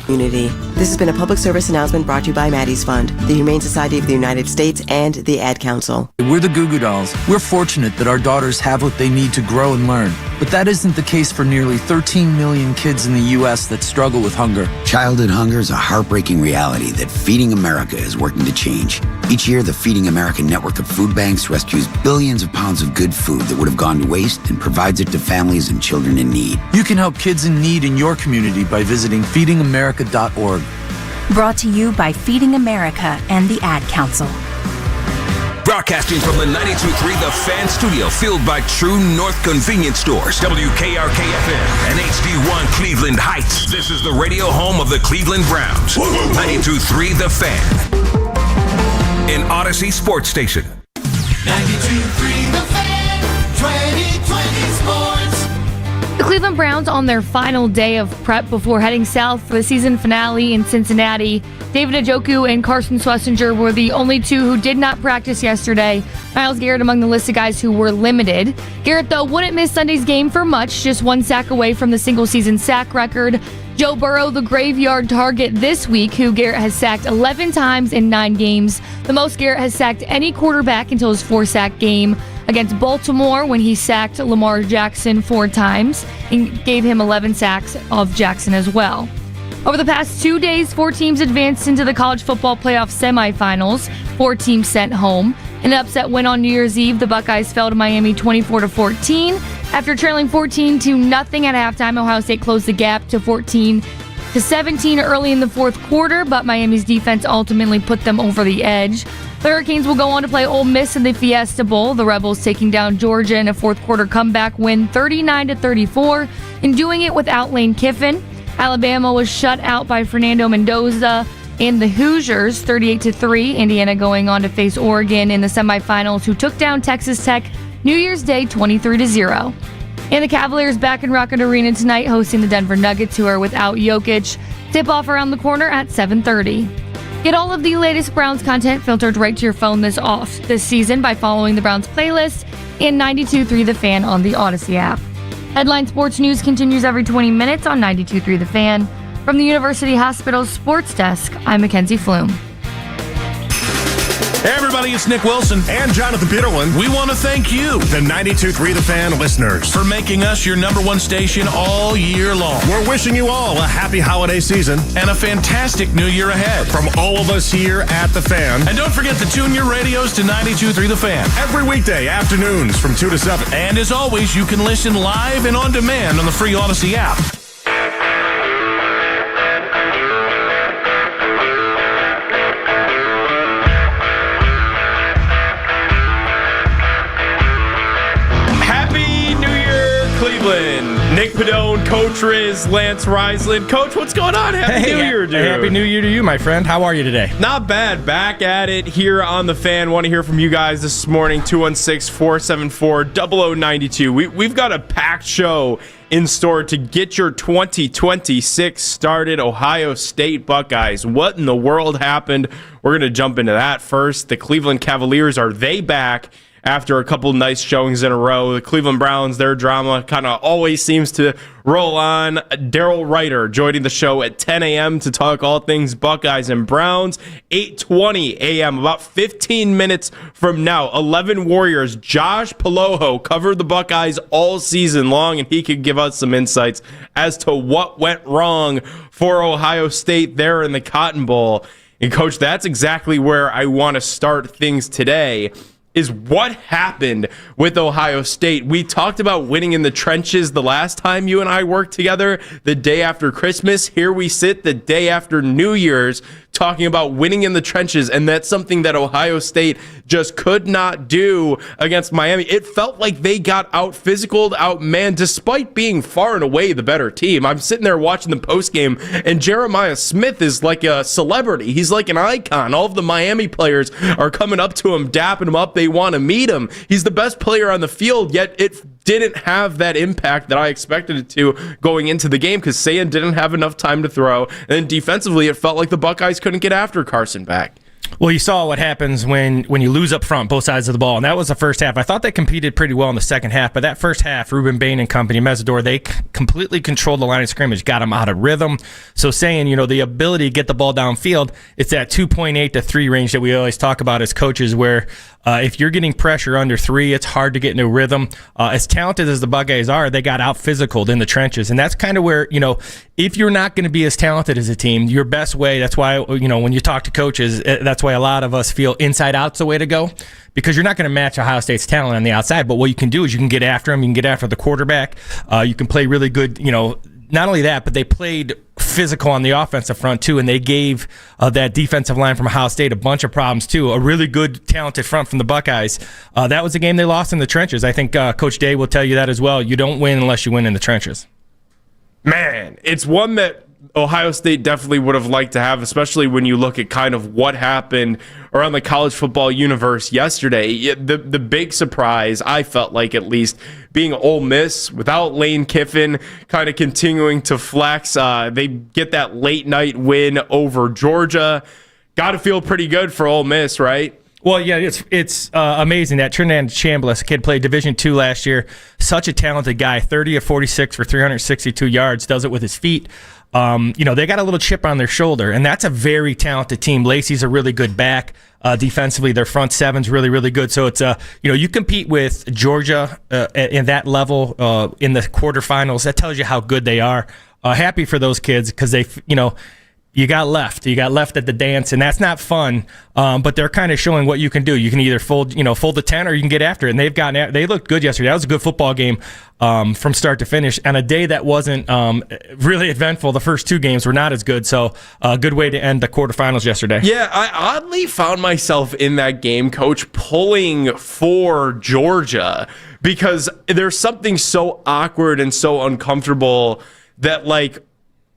Community. This has been a public service announcement brought to you by Maddie's Fund, the Humane Society of the United States, and the Ad Council. We're the Goo Goo Dolls. We're fortunate that our daughters have what they need to grow and learn. But that isn't the case for nearly 13 million kids in the U.S. that struggle with hunger. Childhood hunger is a heartbreaking reality that Feeding America is working to change. Each year, the Feeding America network of food banks rescues billions of pounds of good food that would have gone to waste and provides it to families and children in need. You can help kids in need in your community by visiting feedingamerica.org. Brought to you by Feeding America and the Ad Council. Broadcasting from the 92.3 The Fan Studio, filled by True North Convenience Stores, WKRK-FM, and HD1 Cleveland Heights. This is the radio home of the Cleveland Browns. 92.3 The Fan. An Odyssey sports station. 92.3 The Fan, 2020 Sports. The Cleveland Browns on their final day of prep before heading south for the season finale in Cincinnati. David Njoku and Carson Schlesinger were the only two who did not practice yesterday. Myles Garrett among the list of guys who were limited. Garrett, though, wouldn't miss Sunday's game for much, just one sack away from the single-season sack record. Joe Burrow, the graveyard target this week, who Garrett has sacked 11 times in 9 games. The most Garrett has sacked any quarterback until his 4-sack game against Baltimore when he sacked Lamar Jackson 4 times and gave him 11 sacks of Jackson as well. Over the past 2 days, 4 teams advanced into the college football playoff semifinals. 4 teams sent home. In an upset win on New Year's Eve, the Buckeyes fell to Miami 24-14. After trailing 14-0 at halftime, Ohio State closed the gap to 14-17 early in the fourth quarter, but Miami's defense ultimately put them over the edge. The Hurricanes will go on to play Ole Miss in the Fiesta Bowl. The Rebels taking down Georgia in a fourth quarter comeback win 39-34, and doing it without Lane Kiffin. Alabama was shut out by Fernando Mendoza and the Hoosiers 38-3. Indiana going on to face Oregon in the semifinals, who took down Texas Tech New Year's Day 23-0. And the Cavaliers back in Rocket Arena tonight, hosting the Denver Nuggets, who are without Jokic. Tip-off around the corner at 7:30. Get all of the latest Browns content filtered right to your phone this season by following the Browns playlist and 92.3 The Fan on the Odyssey app. Headline Sports News continues every 20 minutes on 92.3 The Fan. From the University Hospital Sports Desk, I'm Mackenzie Flume. Hey everybody, it's Nick Wilson and Jonathan Peterlin. We want to thank you, the 92.3 The Fan listeners, for making us your number one station all year long. We're wishing you all a happy holiday season and a fantastic new year ahead from all of us here at The Fan. And don't forget to tune your radios to 92.3 The Fan every weekday afternoons from 2 to 7. And as always, you can listen live and on demand on the free Odyssey app. Nick Pedone, Coach Riz, Lance Reisland. Coach, what's going on? Happy New Year, dude. Happy New Year to you, my friend. How are you today? Not bad. Back at it here on The Fan. Want to hear from you guys this morning. 216-474-0092. We've got a packed show in store to get your 2026 started. Ohio State Buckeyes. What in the world happened? We're going to jump into that first. The Cleveland Cavaliers, are they back after a couple nice showings in a row? The Cleveland Browns, their drama kind of always seems to roll on. Daryl Ryder joining the show at 10 a.m. to talk all things Buckeyes and Browns. 8:20 a.m., about 15 minutes from now, 11 Warriors. Josh Paloha covered the Buckeyes all season long, and he could give us some insights as to what went wrong for Ohio State there in the Cotton Bowl. And, Coach, that's exactly where I want to start things today, is what happened with Ohio State. We talked about winning in the trenches the last time you and I worked together, the day after Christmas. Here we sit the day after New Year's talking about winning in the trenches, and that's something that Ohio State just could not do against Miami. It felt like they got out-physicaled, out-manned, despite being far and away the better team. I'm sitting there watching the postgame, and Jeremiah Smith is like a celebrity. He's like an icon. All of the Miami players are coming up to him, dapping him up. They want to meet him. He's the best player on the field, yet it didn't have that impact that I expected it to going into the game because Sayan didn't have enough time to throw. And then defensively, it felt like the Buckeyes couldn't get after Carson back. Well, you saw what happens when you lose up front, both sides of the ball, and that was the first half. I thought they competed pretty well in the second half, but that first half, Ruben Bain and company, Mesidor, they completely controlled the line of scrimmage, got them out of rhythm. So saying, the ability to get the ball downfield, it's that 2.8 to 3 range that we always talk about as coaches, where if you're getting pressure under 3, it's hard to get into rhythm. As talented as the Buckeyes are, they got out-physicaled in the trenches, and that's kind of where, if you're not going to be as talented as a team, your best way, that's why, when you talk to coaches, that's why a lot of us feel inside out's the way to go, because you're not going to match Ohio State's talent on the outside. But what you can do is you can get after them, you can get after the quarterback, you can play really good, not only that, but they played physical on the offensive front too, and they gave that defensive line from Ohio State a bunch of problems too. A really good, talented front from the Buckeyes. That was a game they lost in the trenches. I think Coach Day will tell you that as well. You don't win unless you win in the trenches. Man, it's one that Ohio State definitely would have liked to have, especially when you look at kind of what happened around the college football universe yesterday. The big surprise, I felt like at least, being Ole Miss without Lane Kiffin kind of continuing to flex. They get that late night win over Georgia. Got to feel pretty good for Ole Miss, right? Well, yeah, it's amazing that Trinidad Chambliss, kid played Division II last year. Such a talented guy, 30 of 46 for 362 yards, does it with his feet. They got a little chip on their shoulder, and that's a very talented team. Lacey's a really good back. Defensively, their front seven's really, really good. So it's you compete with Georgia in that level in the quarterfinals. That tells you how good they are. Happy for those kids because they, you got left at the dance, and that's not fun. But they're kind of showing what you can do. You can either fold the 10, or you can get after it. And they looked good yesterday. That was a good football game from start to finish. And a day that wasn't really eventful. The first 2 games were not as good. So a good way to end the quarterfinals yesterday. Yeah, I oddly found myself in that game, Coach, pulling for Georgia because there's something so awkward and so uncomfortable that, like,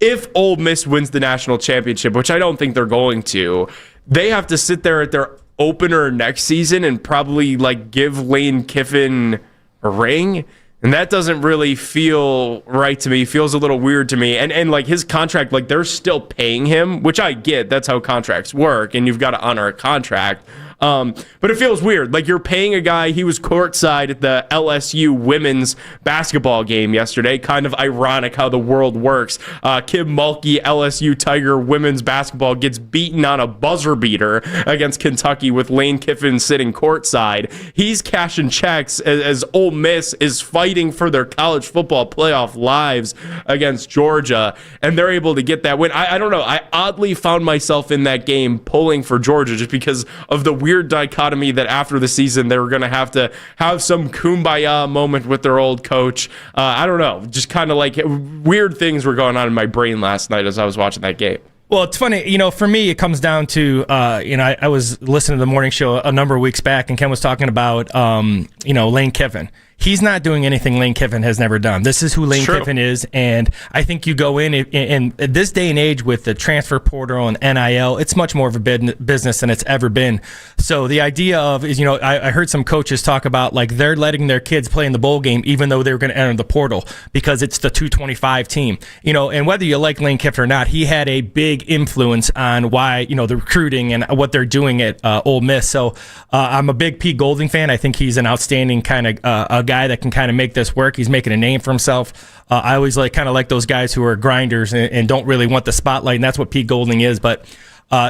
if Ole Miss wins the national championship, which I don't think they're going to, they have to sit there at their opener next season and probably give Lane Kiffin a ring. And that doesn't really feel right to me. Feels a little weird to me. And his contract, they're still paying him, which I get. That's how contracts work, and you've got to honor a contract. But it feels weird. You're paying a guy, he was courtside at the LSU women's basketball game yesterday. Kind of ironic how the world works. Kim Mulkey, LSU Tiger women's basketball, gets beaten on a buzzer beater against Kentucky with Lane Kiffin sitting courtside. He's cashing checks as Ole Miss is fighting for their college football playoff lives against Georgia, and they're able to get that win. I don't know. I oddly found myself in that game pulling for Georgia just because of the weird dichotomy that after the season they were going to have some kumbaya moment with their old coach. I don't know, just kind of weird things were going on in my brain last night as I was watching that game. Well, it's funny, for me, it comes down to, I was listening to the morning show a number of weeks back, and Ken was talking about, Lane Kiffin. He's not doing anything Lane Kiffin has never done. This is who Lane Kiffin is, and I think you go in this day and age with the transfer portal and NIL, it's much more of a business than it's ever been. So the idea of is, I heard some coaches talk about they're letting their kids play in the bowl game even though they were going to enter the portal because it's the 225 team. And whether you like Lane Kiffin or not, he had a big influence on why, the recruiting and what they're doing at Ole Miss. So I'm a big Pete Golding fan. I think he's an outstanding kind of a guy that can kind of make this work. He's making a name for himself. I always like those guys who are grinders and don't really want the spotlight, and that's what Pete Golding is. But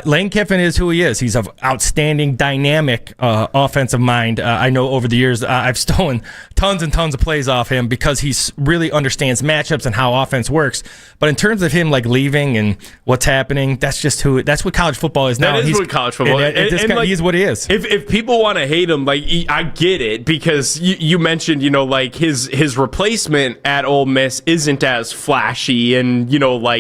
Lane Kiffin is who he is. He's an outstanding, dynamic offensive mind. I know over the years I've stolen tons and tons of plays off him because he really understands matchups and how offense works. But in terms of him leaving and what's happening, that's what college football is now. That is what college football is. He's what he is. If people want to hate him, I get it because you mentioned, his replacement at Ole Miss isn't as flashy and,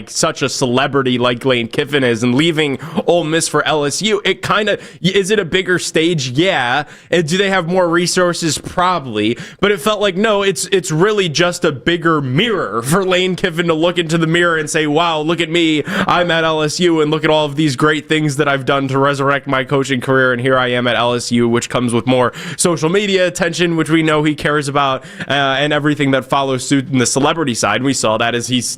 such a celebrity like Lane Kiffin is, and leaving Ole Miss for LSU, it kind of, is it a bigger stage? Yeah. And do they have more resources? Probably. But it felt no, it's really just a bigger mirror for Lane Kiffin to look into the mirror and say, wow, look at me, I'm at LSU, and look at all of these great things that I've done to resurrect my coaching career, and here I am at LSU, which comes with more social media attention, which we know he cares about, and everything that follows suit in the celebrity side. And we saw that as he's,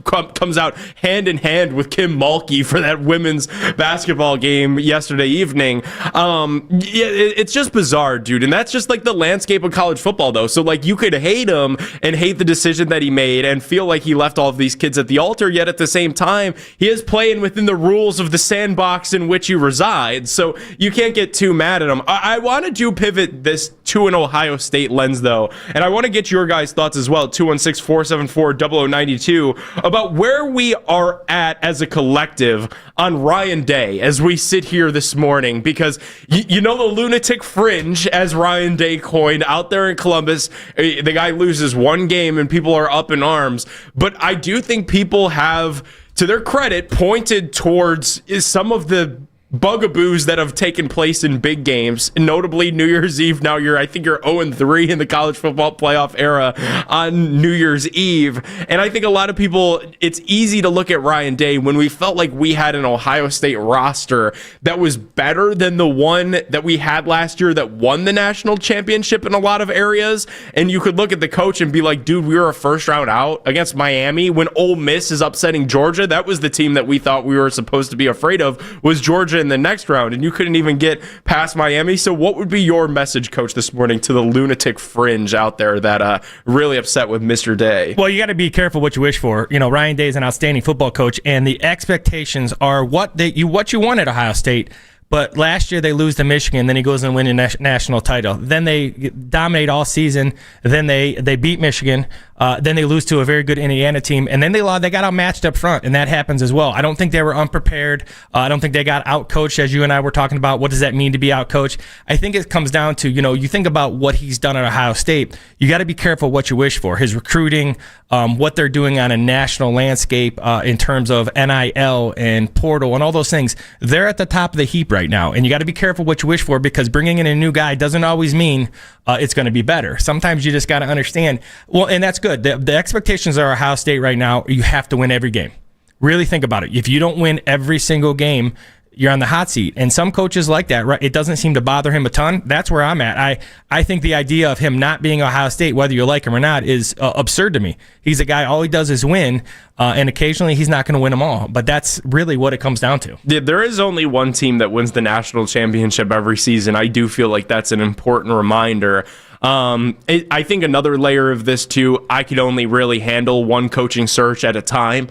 comes out hand in hand with Kim Mulkey for that women's basketball game yesterday evening. It's just bizarre, dude. And that's just like the landscape of college football, though. So like you could hate him and hate the decision that he made and feel like he left all of these kids at the altar, yet at the same time, he is playing within the rules of the sandbox in which he resides. So you can't get too mad at him. I wanted to pivot this to an Ohio State lens, though, and I want to get your guys' thoughts as well, 216-474-0092, about where we are at as a collective on Ryan Day as we sit here this morning, because you know the lunatic fringe, as Ryan Day coined, out there in Columbus. The guy loses one game and people are up in arms, but I do think people have, to their credit, pointed towards some of the bugaboos that have taken place in big games, notably New Year's Eve. Now I think you're 0-3 in the college football playoff era on New Year's Eve. And I think a lot of people, it's easy to look at Ryan Day when we felt like we had an Ohio State roster that was better than the one that we had last year that won the national championship in a lot of areas. And you could look at the coach and be like, dude, we were a first round out against Miami when Ole Miss is upsetting Georgia. That was the team that we thought we were supposed to be afraid of, was Georgia in the next round, and you couldn't even get past Miami. So what would be your message, Coach, this morning to the lunatic fringe out there that really upset with Mr. Day? Well, you got to be careful what you wish for. You know, Ryan Day is an outstanding football coach, and the expectations are what you want at Ohio State. But last year they lose to Michigan, then he goes and win a national title. Then they dominate all season. Then they beat Michigan. Then they lose to a very good Indiana team, and then they got outmatched up front, and that happens as well. I don't think they were unprepared. I don't think they got outcoached, as you and I were talking about. What does that mean to be outcoached? I think it comes down to, you think about what he's done at Ohio State. You got to be careful what you wish for. His recruiting, what they're doing on a national landscape in terms of NIL and portal and all those things. They're at the top of the heap right now, and you got to be careful what you wish for, because bringing in a new guy doesn't always mean it's going to be better. Sometimes you just got to understand. Well, and that's good. The expectations are Ohio State right now, you have to win every game. Really think about it. If you don't win every single game, you're on the hot seat. And some coaches like that, right? It doesn't seem to bother him a ton. That's where I'm at. I think the idea of him not being Ohio State, whether you like him or not, is absurd to me. He's a guy, all he does is win, and occasionally he's not going to win them all. But that's really what it comes down to. Yeah, there is only one team that wins the national championship every season. I do feel like that's an important reminder. I think another layer of this too, I could only really handle one coaching search at a time.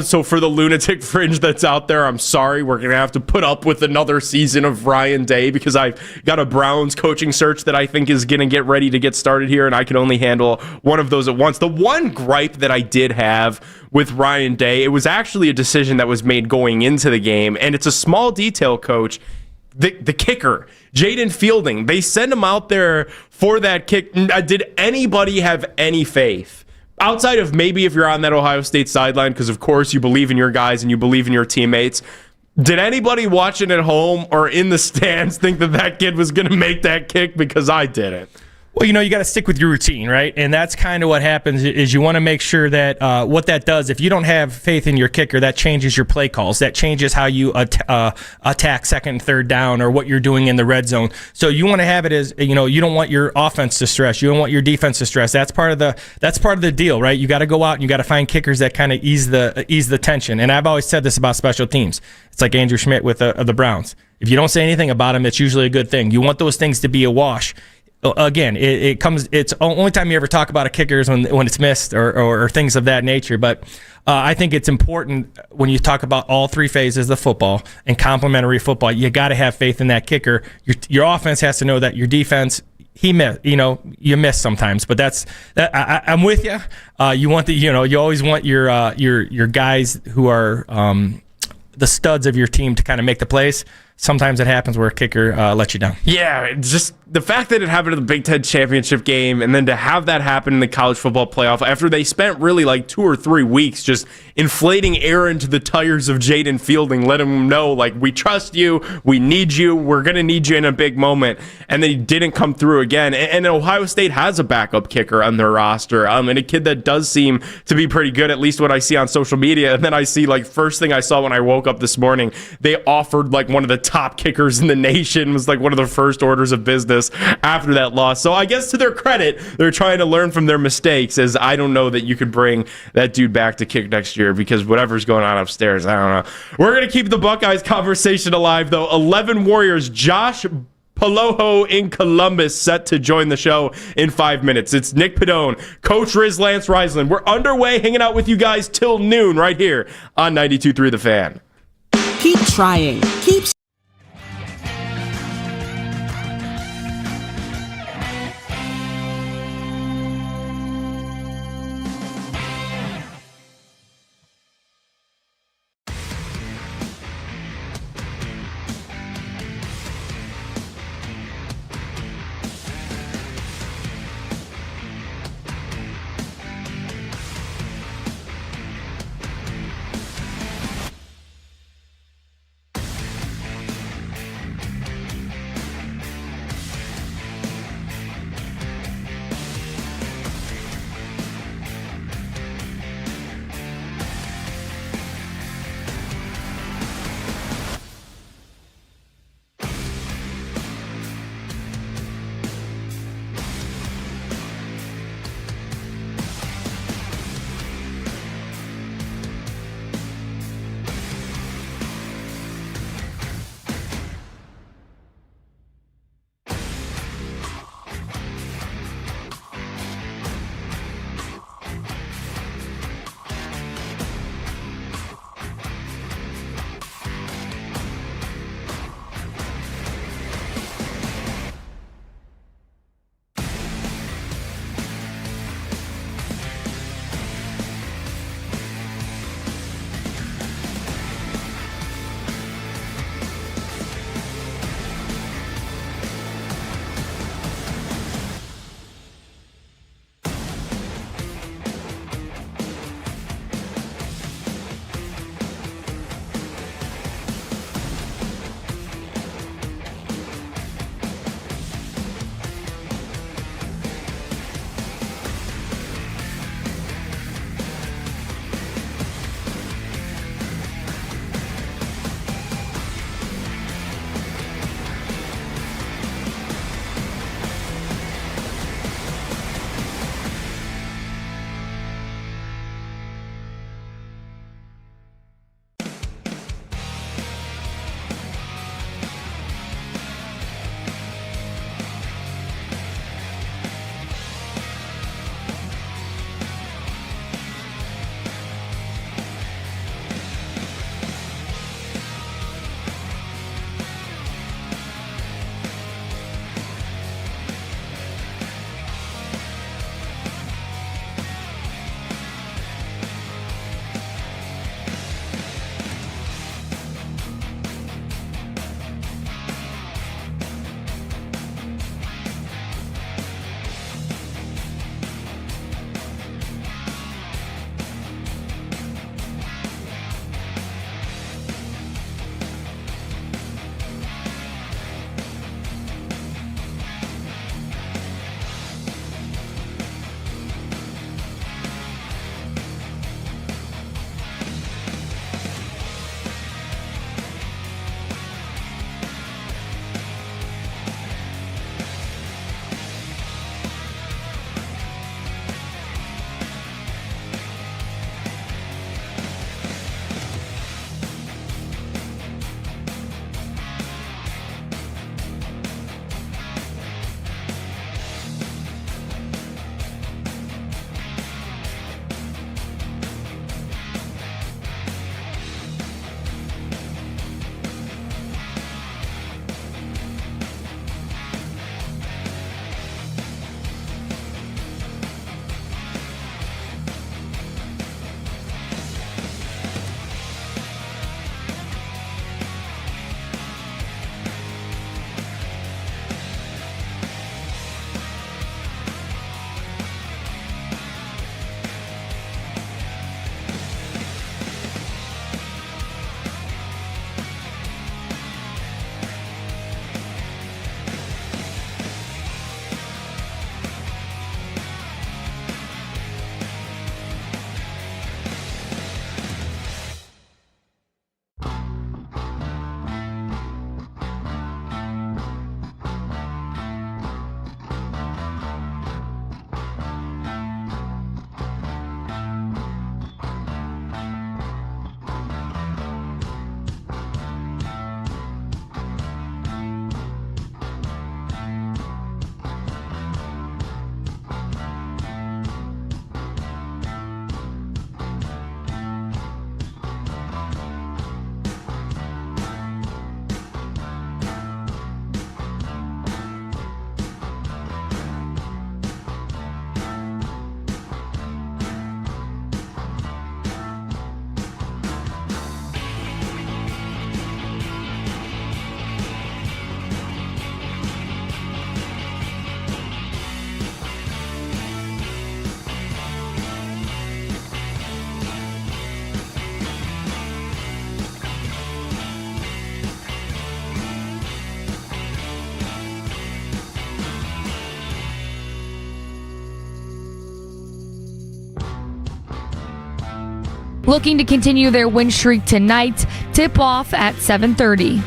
So for the lunatic fringe that's out there, I'm sorry, we're going to have to put up with another season of Ryan Day, because I've got a Browns coaching search that I think is going to get ready to get started here, and I can only handle one of those at once. The one gripe that I did have with Ryan Day, it was actually a decision that was made going into the game, and it's a small detail, Coach. The kicker, Jaden Fielding, they send him out there for that kick. Did anybody have any faith? Outside of maybe if you're on that Ohio State sideline, because of course you believe in your guys and you believe in your teammates. Did anybody watching at home or in the stands think that kid was going to make that kick? Because I didn't. Well, you got to stick with your routine, right? And that's kind of what happens is you want to make sure that what that does, if you don't have faith in your kicker, that changes your play calls. That changes how you attack second and third down, or what you're doing in the red zone. So you want to have it as, you don't want your offense to stress. You don't want your defense to stress. That's part of the deal, right? You got to go out and you got to find kickers that kind of ease the tension. And I've always said this about special teams. It's like Andrew Schmidt with the Browns. If you don't say anything about him, it's usually a good thing. You want those things to be a wash. Again, it's only time you ever talk about a kicker is when it's missed or things of that nature. But I think it's important when you talk about all three phases of football and complementary football, you got to have faith in that kicker. Your offense has to know that your defense, you miss sometimes, but I'm with you. You want you always want your guys who are the studs of your team to kind of make the plays. Sometimes it happens where a kicker lets you down. Yeah, just the fact that it happened in the Big Ten championship game, and then to have that happen in the college football playoff after they spent really like 2 or 3 weeks just inflating air into the tires of Jaden Fielding, letting him know, like, we trust you, we need you, we're going to need you in a big moment, and then he didn't come through again. And Ohio State has a backup kicker on their roster, and a kid that does seem to be pretty good, at least what I see on social media. And then I see, like, first thing I saw when I woke up this morning, they offered like one of the top kickers in the nation, was like one of the first orders of business. emphasis after that loss. So I guess to their credit, they're trying to learn from their mistakes, as I don't know that you could bring that dude back to kick next year because whatever's going on upstairs, I don't know. We're going to keep the Buckeyes conversation alive, though. 11 Warriors, Josh Paloha in Columbus, set to join the show in 5 minutes. It's Nick Pedone, Coach Lance Reisland. We're underway, hanging out with you guys till noon right here on 92.3 The Fan. Keep trying. Keep looking to continue their win streak tonight. Tip-off at 7:30.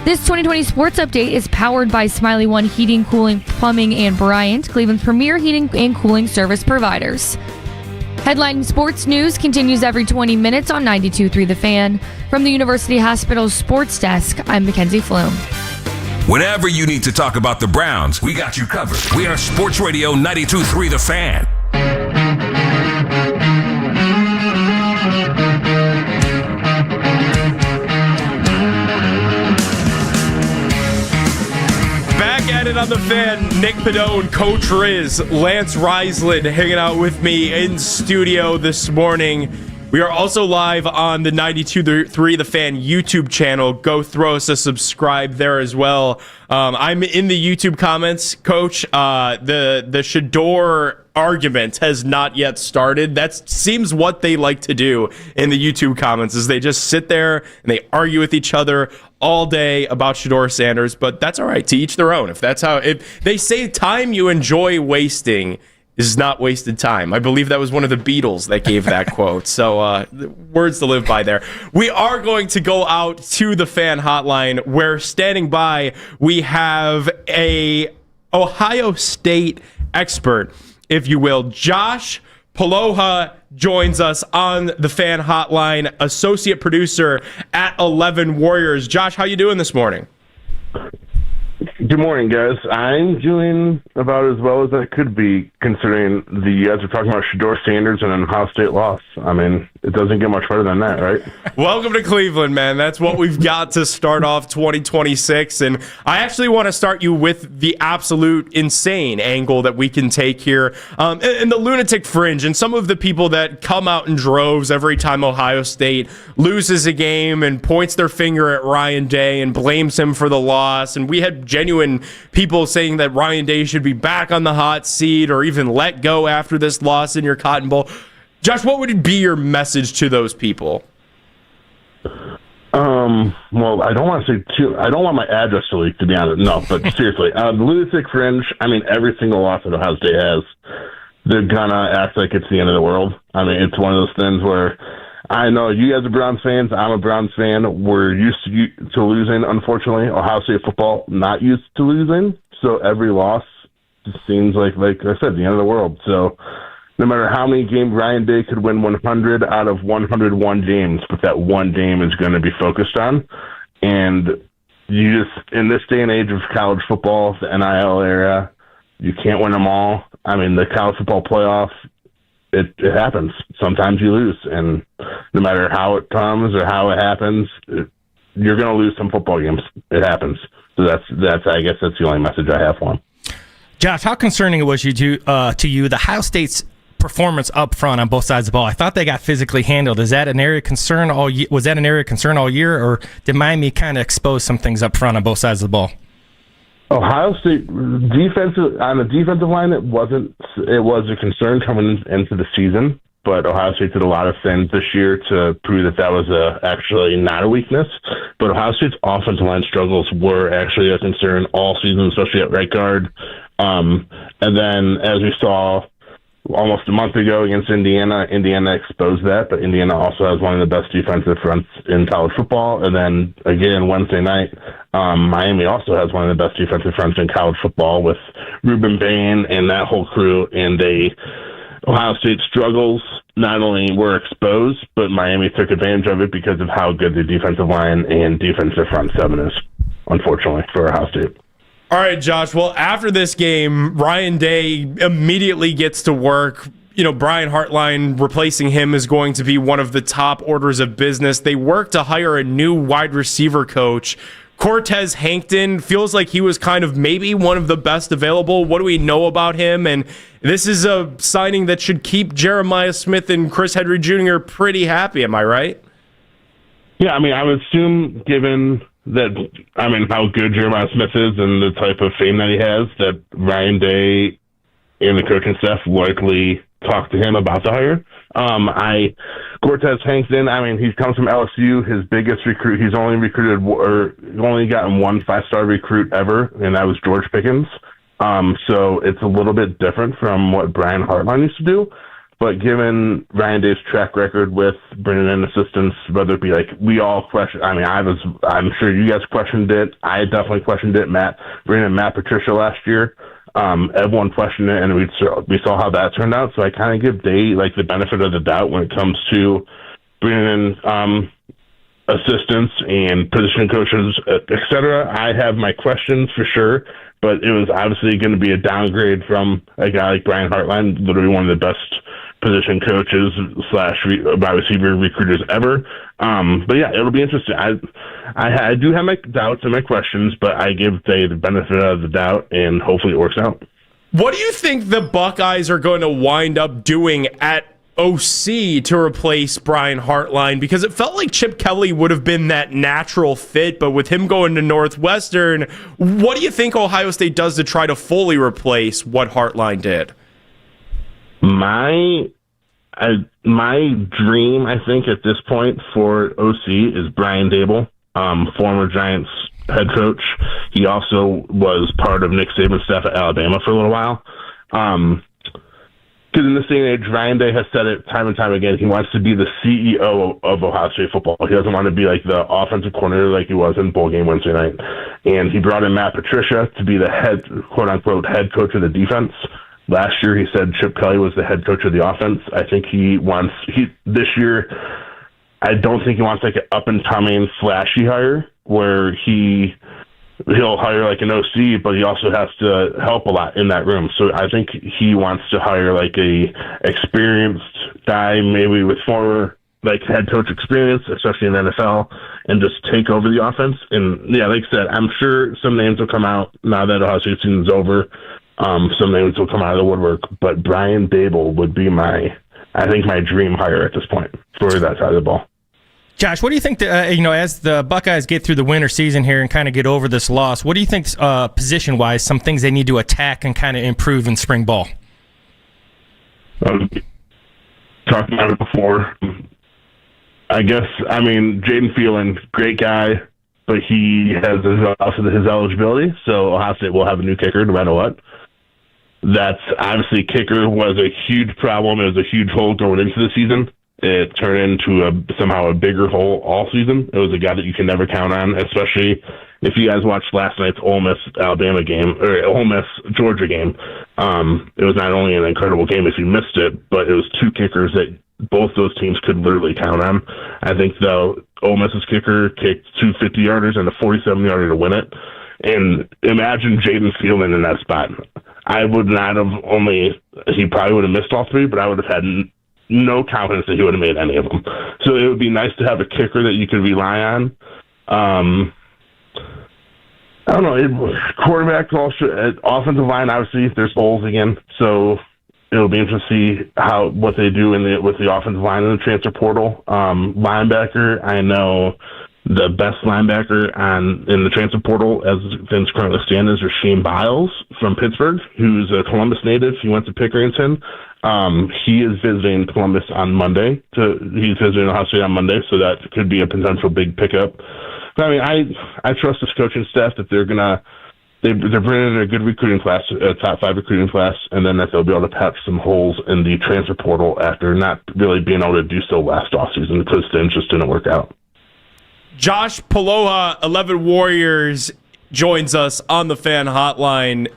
This 2020 Sports Update is powered by Smiley One Heating, Cooling, Plumbing, and Bryant, Cleveland's premier heating and cooling service providers. Headlining sports news continues every 20 minutes on 92.3 The Fan. From the University Hospital's Sports Desk, I'm Mackenzie Flume. Whenever you need to talk about the Browns, we got you covered. We are Sports Radio 92.3 The Fan. At it on the Fan, Nick Pedone, Coach Riz, Lance Reisland hanging out with me in studio this morning. We are also live on the 92.3 The Fan YouTube channel. Go throw us a subscribe there as well. I'm in the YouTube comments, Coach. The Shador argument has not yet started. That seems what they like to do in the YouTube comments, is they just sit there and they argue with each other all day about Shador Sanders. But that's all right, to each their own. If they say time you enjoy wasting is not wasted time. I believe that was one of the Beatles that gave that quote. So words to live by there. We are going to go out to the Fan Hotline, where standing by we have a Ohio State expert, if you will. Josh Paloha joins us on the Fan Hotline, associate producer at 11 Warriors. Josh, how you doing this morning? Good morning, guys. I'm doing about as well as I could be, considering you guys are talking about Shador Sanders and an Ohio State loss. I mean, it doesn't get much better than that, right? Welcome to Cleveland, man. That's what we've got to start off 2026. And I actually want to start you with the absolute insane angle that we can take here, and the lunatic fringe, and some of the people that come out in droves every time Ohio State loses a game and points their finger at Ryan Day and blames him for the loss. And we had genuine people saying that Ryan Day should be back on the hot seat or even let go after this loss in your Cotton Bowl. Josh, what would be your message to those people? Well, I don't want to say I don't want my address to leak, to be honest. No, but seriously, the lunatic fringe, I mean, every single loss that Ohio State has, they're gonna act like it's the end of the world. I mean, it's one of those things where I know you guys are Browns fans. I'm a Browns fan. We're used to losing, unfortunately. Ohio State football, not used to losing. So every loss just seems like I said, the end of the world. So no matter how many games, Ryan Day could win 100 out of 101 games, but that one game is going to be focused on. And you just, in this day and age of college football, the NIL era, you can't win them all. I mean, the college football playoff, it happens. Sometimes you lose, and no matter how it comes or how it happens, you're going to lose some football games. It happens. So that's I guess that's the only message I have for him. Josh, how concerning was you to you the Ohio State's performance up front on both sides of the ball? I thought they got physically handled. Is that an area of concern all year? Was that an area of concern all year, or did Miami kind of expose some things up front on both sides of the ball? Ohio State defensive on the defensive line, it was a concern coming into the season, but Ohio State did a lot of things this year to prove that was actually not a weakness. But Ohio State's offensive line struggles were actually a concern all season, especially at right guard. And then, as we saw almost a month ago against Indiana exposed that, but Indiana also has one of the best defensive fronts in college football. And then again, Wednesday night, Miami also has one of the best defensive fronts in college football with Ruben Bain and that whole crew. And Ohio State struggles not only were exposed, but Miami took advantage of it because of how good the defensive line and defensive front seven is, unfortunately, for Ohio State. All right, Josh. Well, after this game, Ryan Day immediately gets to work. You know, Brian Hartline replacing him is going to be one of the top orders of business. They work to hire a new wide receiver coach. Cortez Hankton feels like he was kind of maybe one of the best available. What do we know about him? And this is a signing that should keep Jeremiah Smith and Chris Henry Jr. pretty happy. Am I right? Yeah, I mean, I would assume, given how good Jeremiah Smith is and the type of fame that he has, that Ryan Day and the coaching staff likely talked to him about the hire. Cortez Hankton, I mean, he comes from LSU. His biggest recruit, he's only gotten one 5-star recruit ever, and that was George Pickens. So it's a little bit different from what Brian Hartline used to do. But given Ryan Day's track record with bringing in assistants, whether it be like we all question, I mean, I'm sure you guys questioned it. I definitely questioned it. Bringing in Matt Patricia last year, everyone questioned it, and we saw how that turned out. So I kind of give Day like the benefit of the doubt when it comes to bringing in assistants and position coaches, etc. I have my questions for sure, but it was obviously going to be a downgrade from a guy like Brian Hartline, literally one of the best position coaches / wide receiver recruiters ever. But yeah, it'll be interesting. I do have my doubts and my questions, but I give Day the benefit of the doubt, and hopefully it works out. What do you think the Buckeyes are going to wind up doing at OC to replace Brian Hartline? Because it felt like Chip Kelly would have been that natural fit, but with him going to Northwestern, what do you think Ohio State does to try to fully replace what Hartline did? My dream, I think, at this point for OC is Brian Dable, former Giants head coach. He also was part of Nick Saban's staff at Alabama for a little while. Because in this day and age, Ryan Day has said it time and time again, he wants to be the CEO of Ohio State football. He doesn't want to be like the offensive coordinator like he was in bowl game Wednesday night. And he brought in Matt Patricia to be the head, quote-unquote, head coach of the defense. Last year, he said Chip Kelly was the head coach of the offense. I think this year, I don't think he wants like an up-and-coming flashy hire where he'll hire like an OC, but he also has to help a lot in that room. So I think he wants to hire like a experienced guy, maybe with former like head coach experience, especially in the NFL, and just take over the offense. And yeah, like I said, I'm sure some names will come out now that Ohio State season's over. Some names will come out of the woodwork, but Brian Dable would be my dream hire at this point for that side of the ball. Josh, what do you think, as the Buckeyes get through the winter season here and kind of get over this loss, what do you think position-wise, some things they need to attack and kind of improve in spring ball? Talked about it before. I guess, Jaden Phelan, great guy, but he has his eligibility, so Ohio State will have a new kicker no matter what. That's obviously, kicker was a huge problem. It was a huge hole going into the season. It turned into somehow a bigger hole all season. It was a guy that you can never count on, especially if you guys watched last night's Ole Miss Alabama game or Ole Miss Georgia game. It was not only an incredible game if you missed it, but it was two kickers that both those teams could literally count on. I think though Ole Miss's kicker kicked 2 50-yarders and a 47-yarder to win it. And imagine Jaden Phelan in that spot. I would not have he probably would have missed all three, but I would have had no confidence that he would have made any of them. So it would be nice to have a kicker that you could rely on. I don't know. Quarterback, offensive line, obviously, there's holes again. So it'll be interesting to see what they do with the offensive line in the transfer portal. Linebacker, I know the best linebacker in the transfer portal as things currently stand is Rasheem Biles from Pittsburgh, who's a Columbus native. He went to Pickerington. He is visiting Columbus on Monday. He's visiting Ohio State on Monday, so that could be a potential big pickup. But I trust this coaching staff that they're bringing in a good recruiting class, a top 5 recruiting class, and then that they'll be able to patch some holes in the transfer portal after not really being able to do so last offseason because things just didn't work out. Josh Paloha, 11 Warriors, joins us on the fan hotline.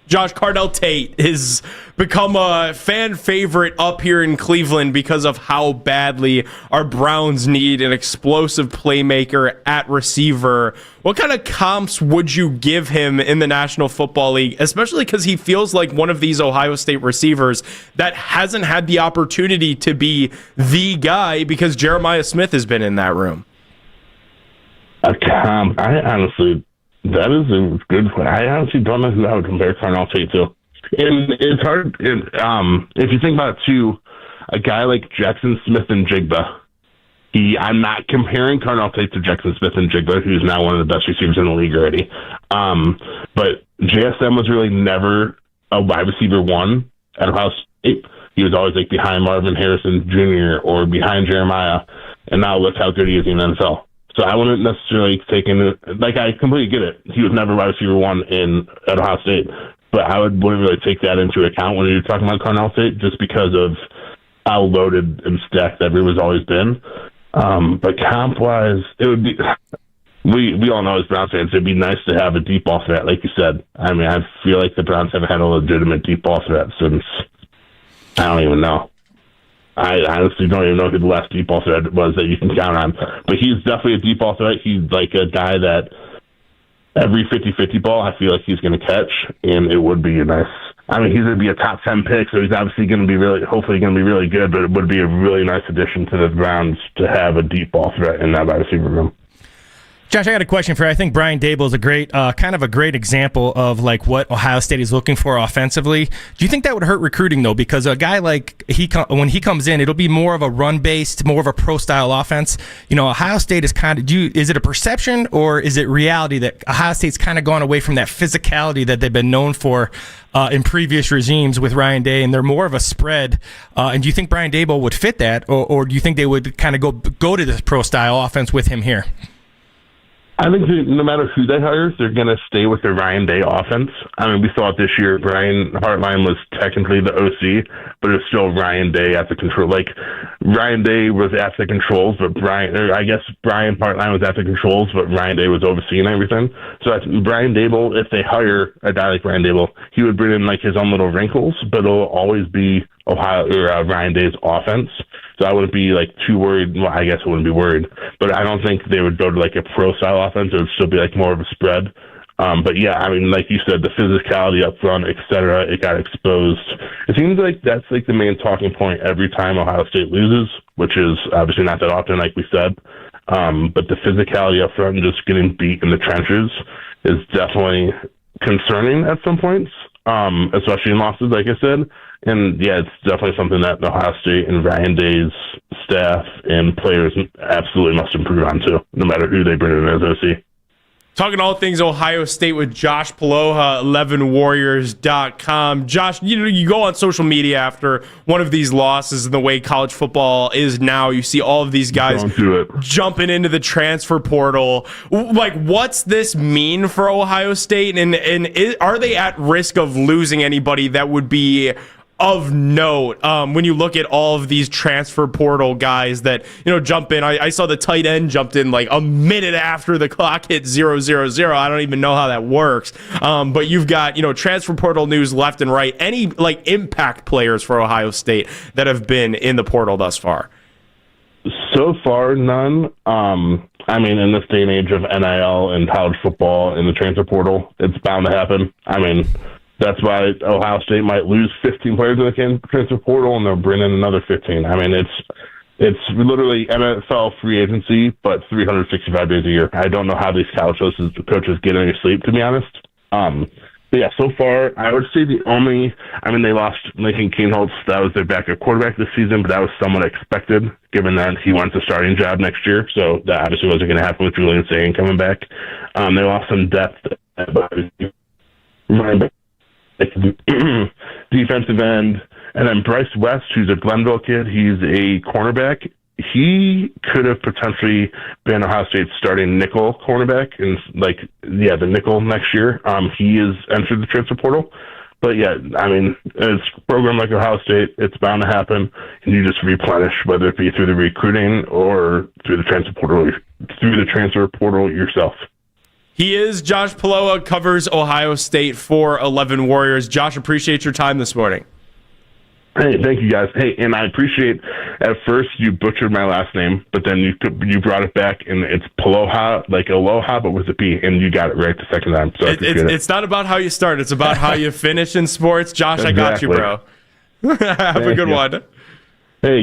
Josh, Cardell Tate has become a fan favorite up here in Cleveland because of how badly our Browns need an explosive playmaker at receiver. What kind of comps would you give him in the National Football League, especially because he feels like one of these Ohio State receivers that hasn't had the opportunity to be the guy because Jeremiah Smith has been in that room? A comp, that is a good point. I honestly don't know who I would compare Cardell Tate to. And it's hard. If you think about it, too, a guy like Jackson Smith and Jigba, I'm not comparing Cardell Tate to Jackson Smith and Jigba, who's now one of the best receivers in the league already. But JSM was really never a wide receiver one at Ohio State. He was always like behind Marvin Harrison Jr. or behind Jeremiah. And now look how good he is in the NFL. So I wouldn't necessarily I completely get it. He was never wide receiver one at Ohio State, but I wouldn't really take that into account when you're talking about Cardell Tate, just because of how loaded and stacked that room has always been. But comp-wise, it would be... We all know as Browns fans, it'd be nice to have a deep ball threat, like you said. I mean, I feel like the Browns haven't had a legitimate deep ball threat since, I don't even know. I honestly don't even know who the last deep ball threat was that you can count on. But he's definitely a deep ball threat. He's like a guy that every 50-50 ball, I feel like he's going to catch, and it would be a nice... I mean, he's going to be a top 10 pick, so he's obviously going to be hopefully going to be really good, but it would be a really nice addition to the Browns to have a deep ball threat in that wide receiver room. Josh, I got a question for you. I think Brian Dable is a great, kind of a great example of like what Ohio State is looking for offensively. Do you think that would hurt recruiting though? Because a guy like when he comes in, it'll be more of a run-based, more of a pro-style offense. You know, Ohio State is kind of. Is it a perception or is it reality that Ohio State's kind of gone away from that physicality that they've been known for in previous regimes with Ryan Day, and they're more of a spread? And do you think Brian Dable would fit that, or do you think they would kind of go to this pro-style offense with him here? I think no matter who they hire, they're going to stay with the Ryan Day offense. I mean, we saw it this year. Brian Hartline was technically the OC, but it's still Ryan Day at the control. Like, Ryan Day was at the controls, but Brian Hartline was at the controls, but Ryan Day was overseeing everything. So I think Brian Dable, if they hire a guy like Brian Dable, he would bring in like his own little wrinkles, but it'll always be Ryan Day's offense. So I wouldn't be like too worried. Well, I guess I wouldn't be worried, but I don't think they would go to like a pro style offense. It would still be like more of a spread. But yeah, I mean, like you said, the physicality up front, etc., it got exposed. It seems like that's like the main talking point every time Ohio State loses, which is obviously not that often, like we said. But the physicality up front and just getting beat in the trenches is definitely concerning at some points, especially in losses, like I said. And yeah, it's definitely something that Ohio State and Ryan Day's staff and players absolutely must improve on too, no matter who they bring in as OC. Talking all things Ohio State with Josh Paloha, 11warriors.com. Josh, you go on social media after one of these losses, and the way college football is now, you see all of these guys jumping into the transfer portal. Like, what's this mean for Ohio State? And are they at risk of losing anybody that would be of note when you look at all of these transfer portal guys that jump in? I saw the tight end jumped in like a minute after the clock hit 0:00. I don't even know how that works, but you've got transfer portal news left and right. Any like impact players for Ohio State that have been in the portal thus far? So far, none. I mean, in this day and age of NIL and college football and the transfer portal, it's bound to happen. I mean, that's why Ohio State might lose 15 players in the transfer portal, and they'll bring in another 15. I mean, it's literally NFL free agency, but 365 days a year. I don't know how these college coaches get any sleep, to be honest. But yeah, so far, I would say they lost Lincoln Keenholz. That was their backup quarterback this season, but that was somewhat expected, given that he wants a starting job next year. So that obviously wasn't going to happen with Julian Sagan coming back. They lost some depth defensive end, and then Bryce West, who's a Glenville kid. He's a cornerback. He could have potentially been Ohio State's starting nickel cornerback in the nickel next year. He is entered the transfer portal. But yeah, I mean, it's a program like Ohio State, it's bound to happen, and you just replenish, whether it be through the recruiting or through the transfer portal yourself. He is Josh Paloha, covers Ohio State for 11 Warriors. Josh, appreciate your time this morning. Hey, thank you, guys. Hey, and I appreciate, at first you butchered my last name, but then you brought it back, and it's Paloha, like Aloha, but with a P, and you got it right the second time. So it's not about how you start. It's about how you finish in sports. Josh, exactly. I got you, bro. Have a good one. Hey.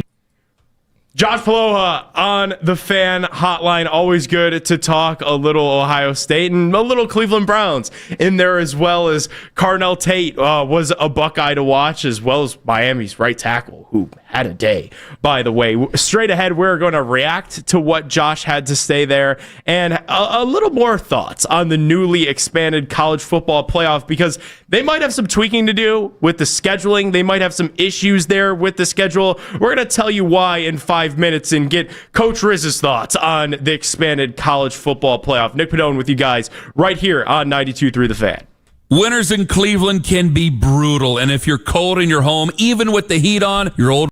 Josh Paloha on the Fan Hotline. Always good to talk a little Ohio State and a little Cleveland Browns in there, as well as Carnell Tate was a Buckeye to watch, as well as Miami's right tackle, who had a day, by the way. Straight ahead, we're going to react to what Josh had to say there and a little more thoughts on the newly expanded college football playoff, because they might have some tweaking to do with the scheduling. They might have some issues there with the schedule. We're going to tell you why in 5 minutes and get Coach Riz's thoughts on the expanded college football playoff. Nick Pedone with you guys right here on 92.3 The Fan. Winters in Cleveland can be brutal, and if you're cold in your home, even with the heat on, your old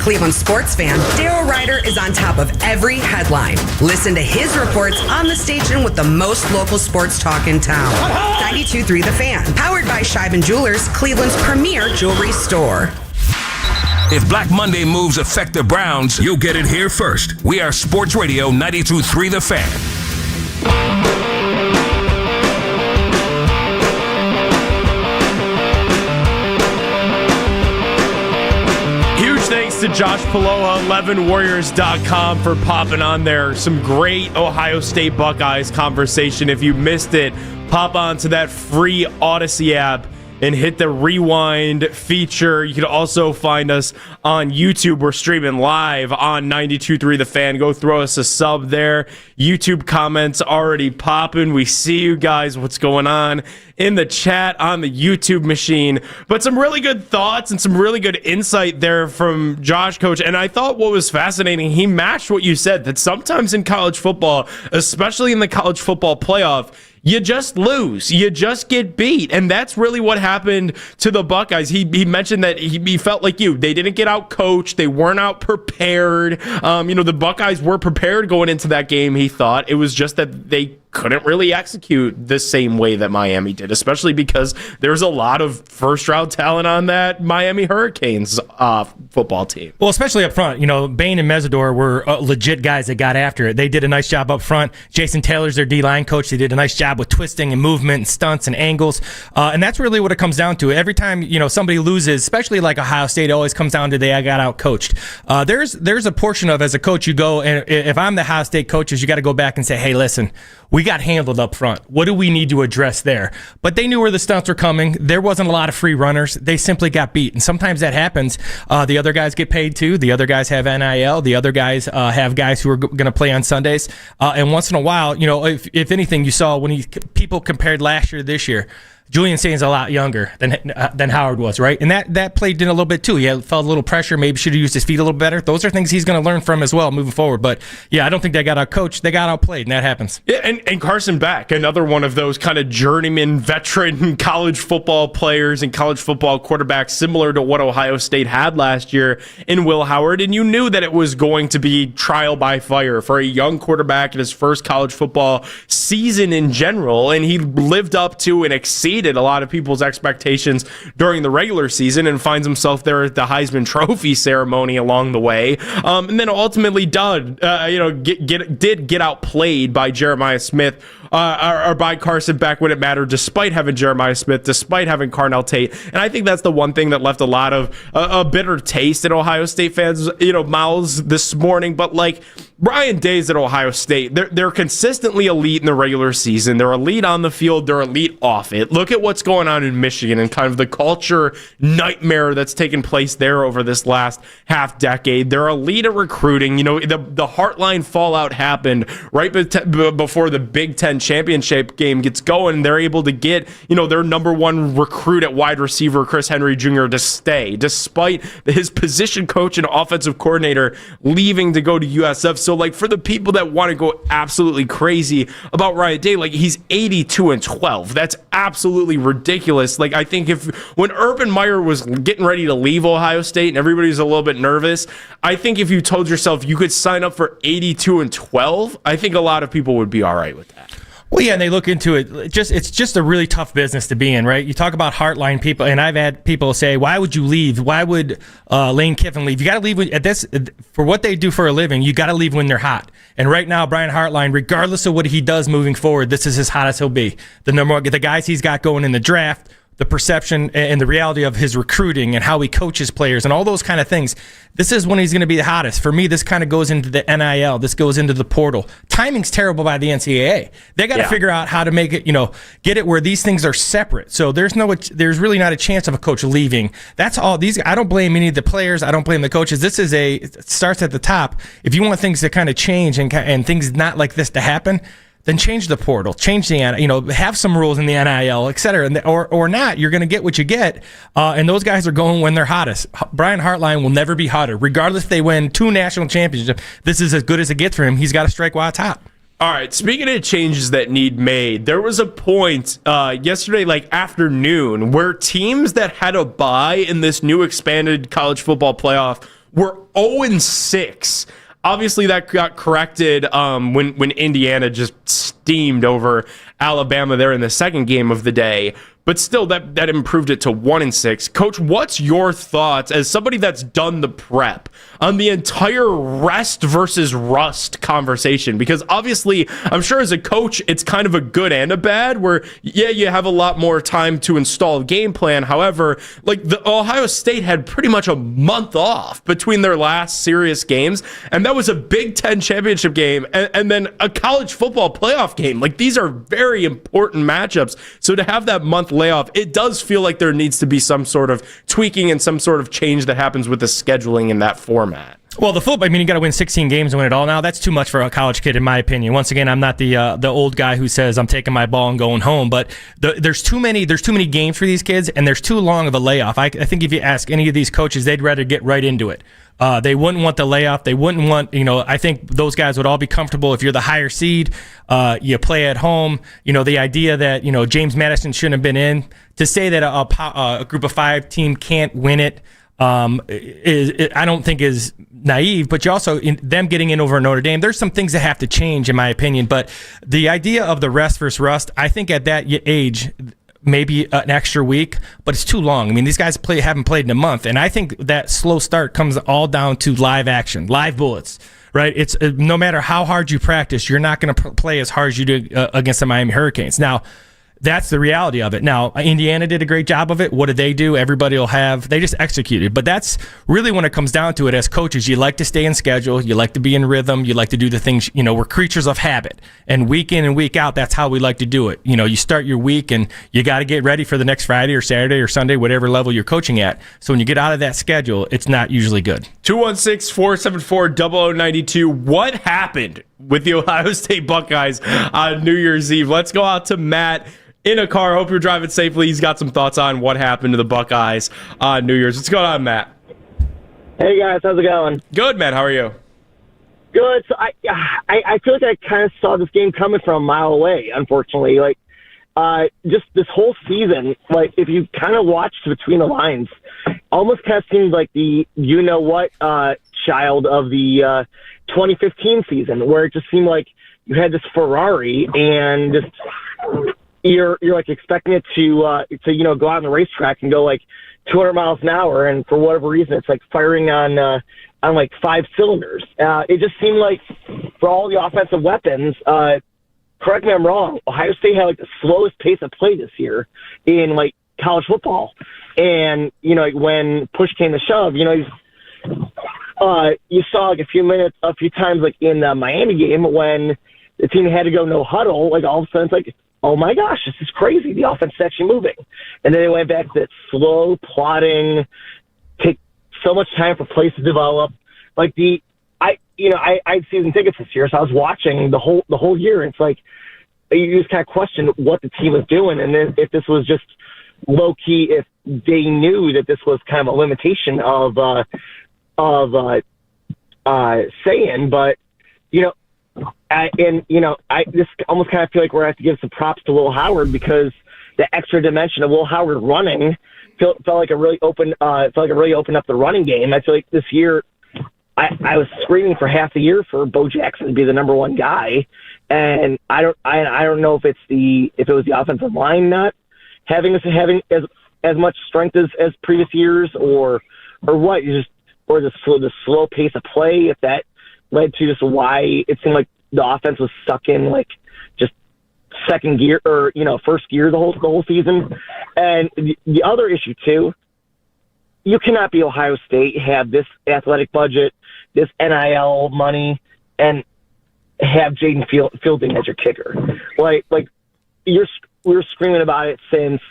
Cleveland sports fan, Daryl Ryder is on top of every headline. Listen to his reports on the station with the most local sports talk in town. 92.3 The Fan, powered by Scheiben Jewelers, Cleveland's premier jewelry store. If Black Monday moves affect the Browns, you'll get it here first. We are Sports Radio 92.3 The Fan. Thanks to Josh Paloha, 11warriors.com for popping on there. Some great Ohio State Buckeyes conversation. If you missed it, pop on to that free Odyssey app and hit the rewind feature. You can also find us on YouTube. We're streaming live on 92.3 The Fan. Go throw us a sub there. YouTube comments already popping. We see you guys. What's going on in the chat on the YouTube machine? But some really good thoughts and some really good insight there from Josh, Coach. And I thought what was fascinating, he matched what you said, that sometimes in college football, especially in the college football playoff, you just lose. You just get beat. And that's really what happened to the Buckeyes. He mentioned that he felt like you. They didn't get out coached. They weren't out prepared. The Buckeyes were prepared going into that game, he thought. It was just that they couldn't really execute the same way that Miami did, especially because there's a lot of first-round talent on that Miami Hurricanes football team. Well, especially up front. Bain and Mesidor were legit guys that got after it. They did a nice job up front. Jason Taylor's their D-line coach. They did a nice job with twisting and movement and stunts and angles. And that's really what it comes down to. Every time, somebody loses, especially like Ohio State, it always comes down to they got out-coached. There's a portion of, as a coach, you go, and if I'm the Ohio State coaches, you got to go back and say, hey, listen, we got handled up front. What do we need to address there? But they knew where the stunts were coming. There wasn't a lot of free runners. They simply got beat. And sometimes that happens. The other guys get paid too. The other guys have NIL. The other guys have guys who are going to play on Sundays. And once in a while, if anything, you saw when people compared last year to this year, Julian Saint's a lot younger than Howard was, right? And that played in a little bit too. He felt a little pressure, maybe should have used his feet a little better. Those are things he's going to learn from as well moving forward. But yeah, I don't think they got out-coached. They got outplayed, and that happens. Yeah, and Carson Beck, another one of those kind of journeyman, veteran college football players and college football quarterbacks, similar to what Ohio State had last year in Will Howard. And you knew that it was going to be trial by fire for a young quarterback in his first college football season in general. And he lived up to and exceeded a lot of people's expectations during the regular season and finds himself there at the Heisman Trophy ceremony along the way. And then ultimately did get outplayed by Jeremiah Smith or by Carson Beck when it mattered, despite having Jeremiah Smith, despite having Carnell Tate. And I think that's the one thing that left a lot of a bitter taste in Ohio State fans, mouths this morning. But like Ryan Day's at Ohio State, they're consistently elite in the regular season. They're elite on the field. They're elite off it. Look at what's going on in Michigan and kind of the culture nightmare that's taken place there over this last half decade. They're elite at recruiting. The Heartline fallout happened right before the Big Ten championship game gets going. They're able to get, their number one recruit at wide receiver, Chris Henry Jr., to stay, despite his position coach and offensive coordinator leaving to go to USF. So, for the people that want to go absolutely crazy about Ryan Day, he's 82-12. That's absolutely ridiculous. I think when Urban Meyer was getting ready to leave Ohio State and everybody was a little bit nervous, I think if you told yourself you could sign up for 82-12, I think a lot of people would be all right with that. Well, yeah, and they look into it. It's just a really tough business to be in, right? You talk about Heartline people, and I've had people say, "Why would you leave? Why would Lane Kiffin leave?" You got to leave for what they do for a living. You got to leave when they're hot. And right now, Brian Heartline, regardless of what he does moving forward, this is as hot as he'll be. The guys he's got going in the draft, the perception and the reality of his recruiting and how he coaches players and all those kind of things. This is when he's going to be the hottest. For me, this kind of goes into the NIL. This goes into the portal. Timing's terrible by the NCAA. They got to figure out how to make it, get it where these things are separate. So there's really not a chance of a coach leaving. That's all. I don't blame any of the players. I don't blame the coaches. It starts at the top. If you want things to kind of change and things not like this to happen, then change the portal, change the, have some rules in the NIL, et cetera, or not. You're going to get what you get, and those guys are going when they're hottest. Brian Heartline will never be hotter, regardless if they win 2 national championships. This is as good as it gets for him. He's got to strike while it's hot. All right, speaking of changes that need made, there was a point yesterday, afternoon, where teams that had a bye in this new expanded college football playoff were 0-6. Obviously, that got corrected when Indiana just steamed over Alabama there in the second game of the day. But still, that improved it to 1-6. Coach, what's your thoughts as somebody that's done the prep on the entire rest versus rust conversation? Because obviously, I'm sure as a coach, it's kind of a good and a bad where, yeah, you have a lot more time to install a game plan. However, like the Ohio State had pretty much a month off between their last serious games. And that was a Big Ten championship game and then a college football playoff game. Like these are very important matchups. So to have that month layoff, it does feel like there needs to be some sort of tweaking and some sort of change that happens with the scheduling in that format. Well, the football, I mean, you got to win 16 games and win it all now. That's too much for a college kid, in my opinion. Once again, I'm not the old guy who says I'm taking my ball and going home, but there's too many games for these kids, and there's too long of a layoff. I think if you ask any of these coaches, they'd rather get right into it. They wouldn't want the layoff. They wouldn't want, I think those guys would all be comfortable if you're the higher seed, you play at home. The idea that, James Madison shouldn't have been in. To say that a group of 5 team can't win it, I don't think is naive, but you also, them getting in over Notre Dame, there's some things that have to change, in my opinion. But the idea of the rest versus rust, I think at that age, maybe an extra week, but it's too long. I mean, these guys haven't played in a month, and I think that slow start comes all down to live action, live bullets, right? It's no matter how hard you practice, you're not going to play as hard as you do against the Miami Hurricanes. Now, that's the reality of it. Now, Indiana did a great job of it. What did they do? Everybody will have. They just executed. But that's really when it comes down to it as coaches. You like to stay in schedule. You like to be in rhythm. You like to do the things, we're creatures of habit. And week in and week out, that's how we like to do it. You start your week and you got to get ready for the next Friday or Saturday or Sunday, whatever level you're coaching at. So when you get out of that schedule, it's not usually good. 216-474-0092. What happened with the Ohio State Buckeyes on New Year's Eve? Let's go out to Matt in a car. Hope you're driving safely. He's got some thoughts on what happened to the Buckeyes on New Year's. What's going on, Matt? Hey, guys. How's it going? Good, Matt. How are you? Good. So I feel like I kind of saw this game coming from a mile away, unfortunately. Just this whole season, if you kind of watched between the lines, almost kind of seemed like the child of the 2015 season, where it just seemed like you had this Ferrari and just you're expecting it to go out on the racetrack and go 200 miles an hour, and for whatever reason it's firing on 5 cylinders. It just seemed like for all the offensive weapons, correct me if I'm wrong, Ohio State had the slowest pace of play this year in college football. And when push came to shove, you saw a few times in the Miami game when the team had to go no huddle, all of a sudden it's oh my gosh, this is crazy. The offense is actually moving. And then they went back to that slow plotting, take so much time for plays to develop. I had season tickets this year, so I was watching the whole year. And it's you just kind of question what the team was doing. And then if this was just low key, if they knew that this was kind of a limitation of saying, but I just almost kind of feel like we're going to have to give some props to Will Howard, because the extra dimension of Will Howard running felt like it really opened up the running game. I feel like this year I was screaming for half the year for Bo Jackson to be the number one guy, and I don't know if it was the offensive line not having as much strength as previous years, or what, or the slow pace of play, if that led to just why it seemed like the offense was stuck in just second gear or first gear the whole season. And the other issue too, you cannot be Ohio State, have this athletic budget, this NIL money, and have Jaden Fielding as your kicker. We were screaming about it since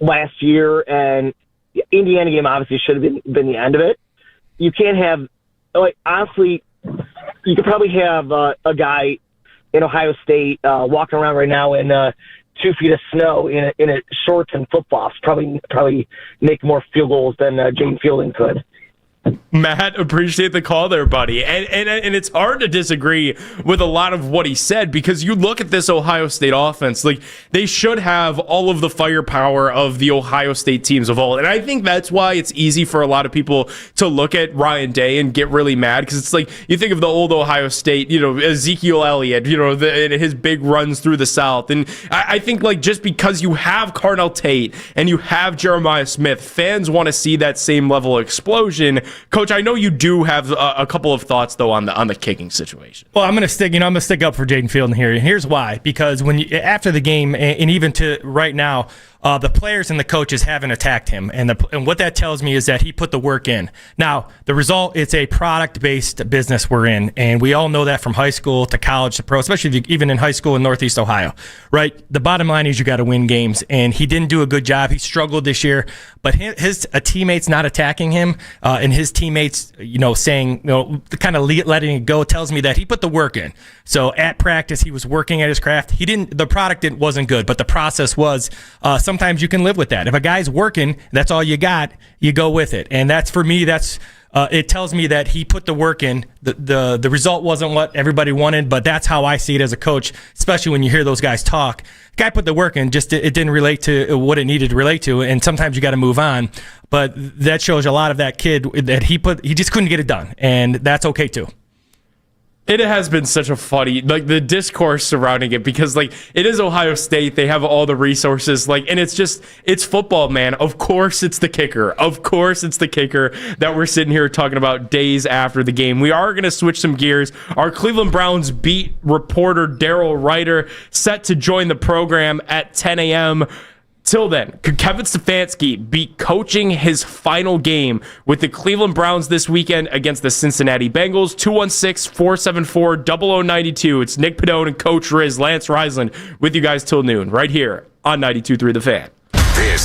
last year, and the Indiana game obviously should have been the end of it. You can't have honestly. You could probably have a guy in Ohio State walking around right now in 2 feet of snow in a shorts and flip-flops, probably make more field goals than Jaden Fielding could. Matt, appreciate the call there, buddy. And it's hard to disagree with a lot of what he said, because you look at this Ohio State offense, like, they should have all of the firepower of the Ohio State teams of old. And I think that's why it's easy for a lot of people to look at Ryan Day and get really mad, because it's like, you think of the old Ohio State, Ezekiel Elliott, and his big runs through the South. And I think, like, just because you have Carnell Tate and you have Jeremiah Smith, fans want to see that same level of explosion. Coach, I know you do have a couple of thoughts though on the kicking situation. Well, I'm going to stick up for Jaden Fielden here, and here's why. Because after the game, and even to right now, the players and the coaches haven't attacked him, and what that tells me is that he put the work in. Now, the result, it's a product-based business we're in, and we all know that from high school to college to pro, especially even in high school in Northeast Ohio, right? The bottom line is you got to win games, and he didn't do a good job. He struggled this year, but his teammates not attacking him, and his teammates, saying, kind of letting it go, tells me that he put the work in. So at practice, he was working at his craft. The product wasn't good, but the process was. Sometimes you can live with that. If a guy's working, that's all you got, you go with it. And that's, for me, it tells me that he put the work in. The result wasn't what everybody wanted, but that's how I see it as a coach, especially when you hear those guys talk. Guy put the work in, just it didn't relate to what it needed to relate to, and sometimes you got to move on. But that shows a lot of that kid that he just couldn't get it done, and that's okay too. It has been such a funny, the discourse surrounding it, because it is Ohio State. They have all the resources, and it's football, man. Of course it's the kicker. Of course it's the kicker that we're sitting here talking about days after the game. We are going to switch some gears. Our Cleveland Browns beat reporter Daryl Ryder set to join the program at 10 a.m. Till then, could Kevin Stefanski be coaching his final game with the Cleveland Browns this weekend against the Cincinnati Bengals? 216-474-0092. It's Nick Pedone and Coach Riz, Lance Reisland, with you guys till noon, right here on 92.3 The Fan. This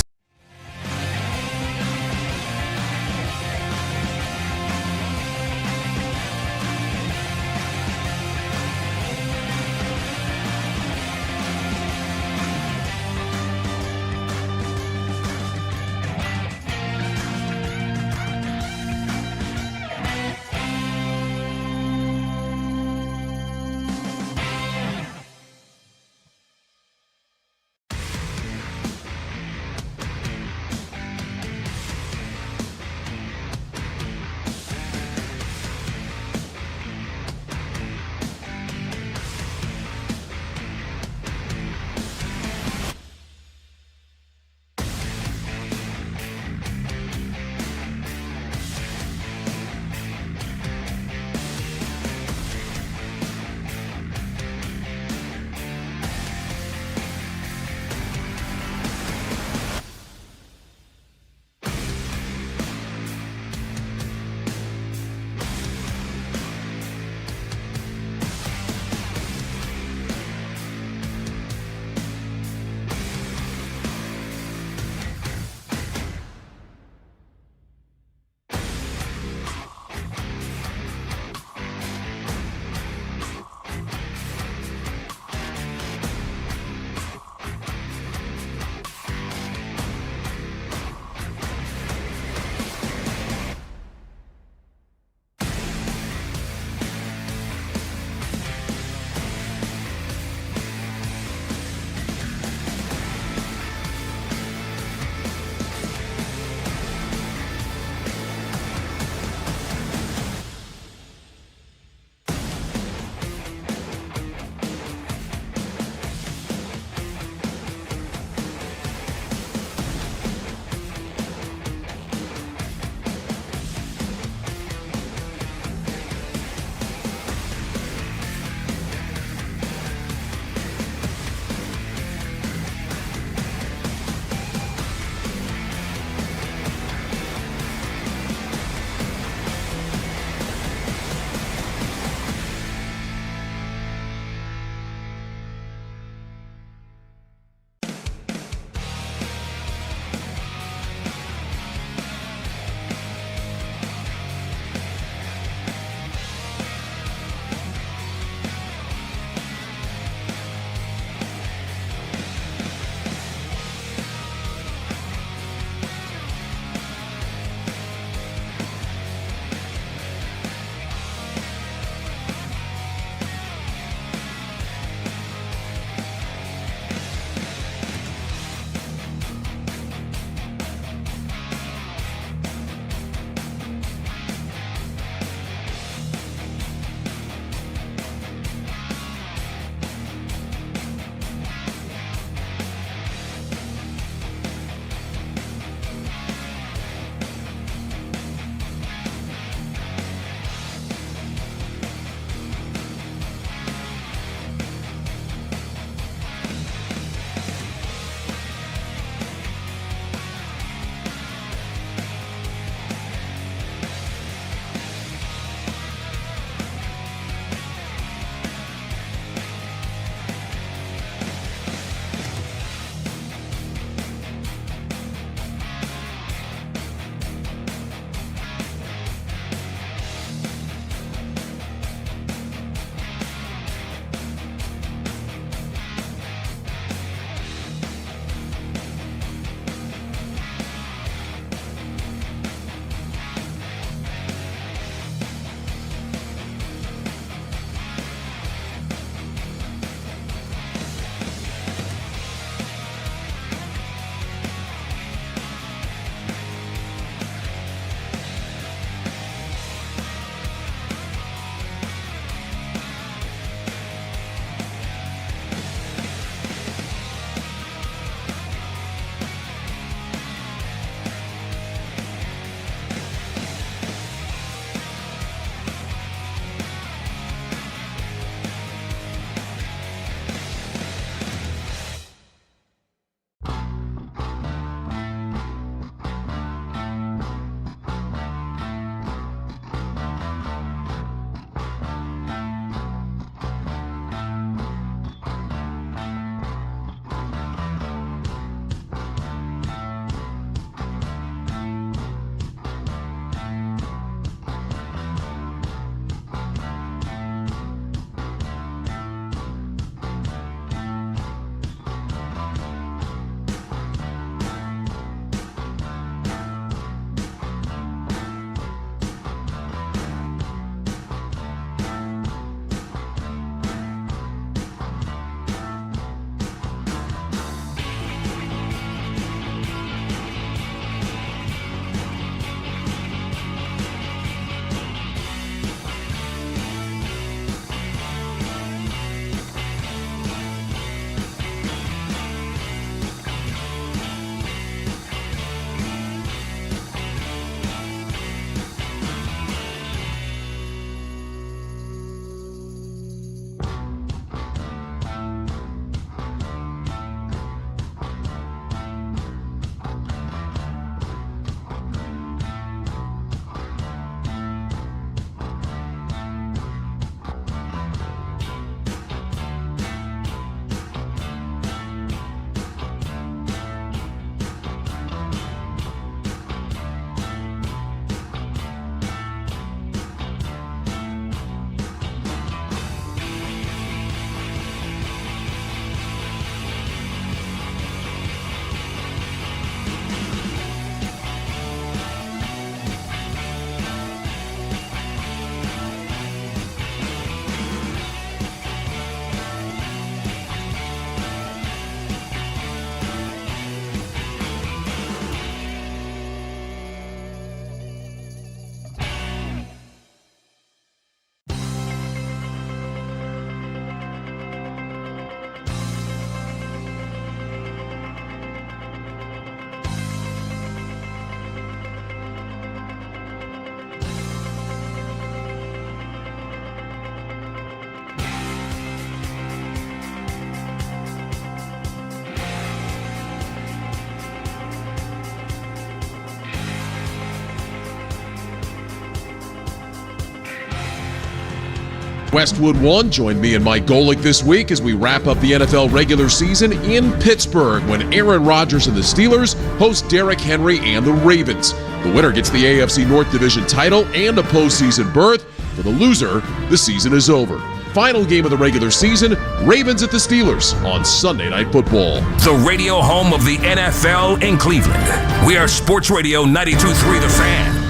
Westwood One joined me and Mike Golick this week as we wrap up the NFL regular season in Pittsburgh when Aaron Rodgers and the Steelers host Derrick Henry and the Ravens. The winner gets the AFC North Division title and a postseason berth. For the loser, the season is over. Final game of the regular season, Ravens at the Steelers on Sunday Night Football. The radio home of the NFL in Cleveland. We are Sports Radio 92.3 The Fan.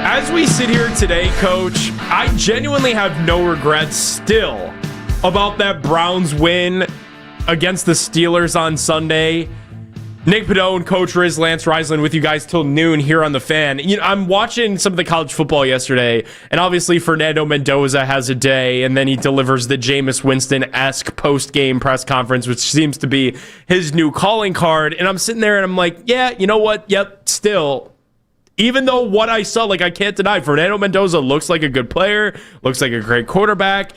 As we sit here today, Coach, I genuinely have no regrets still about that Browns win against the Steelers on Sunday. Nick Pedone, Coach Reisland with you guys till noon here on The Fan. You know, I'm watching some of the college football yesterday, and obviously Fernando Mendoza has a day, and then he delivers the Jameis Winston-esque post-game press conference, which seems to be his new calling card. And I'm sitting there and I'm like, yeah, you know what? Yep, still. Even though what I saw, like I can't deny, Fernando Mendoza looks like a good player, looks like a great quarterback.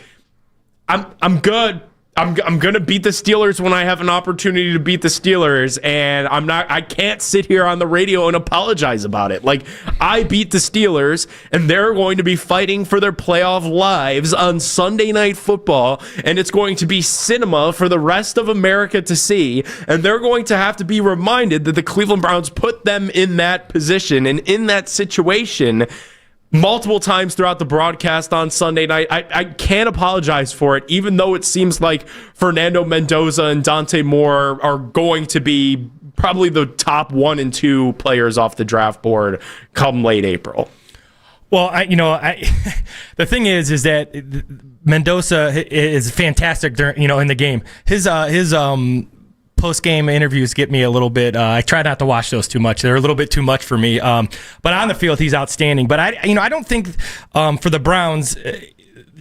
I'm good. I'm going to beat the Steelers when I have an opportunity to beat the Steelers, and I can't sit here on the radio and apologize about it. Like, I beat the Steelers, and they're going to be fighting for their playoff lives on Sunday Night Football, and it's going to be cinema for the rest of America to see, and they're going to have to be reminded that the Cleveland Browns put them in that position and in that situation multiple times throughout the broadcast on Sunday night. I can't apologize for it, even though it seems like Fernando Mendoza and Dante Moore are going to be probably the top 1 and 2 players off the draft board come late April. Well, the thing is that Mendoza is fantastic during, in the game. His post-game interviews get me a little bit. I try not to watch those too much. They're a little bit too much for me. But on the field, he's outstanding. But I don't think for the Browns,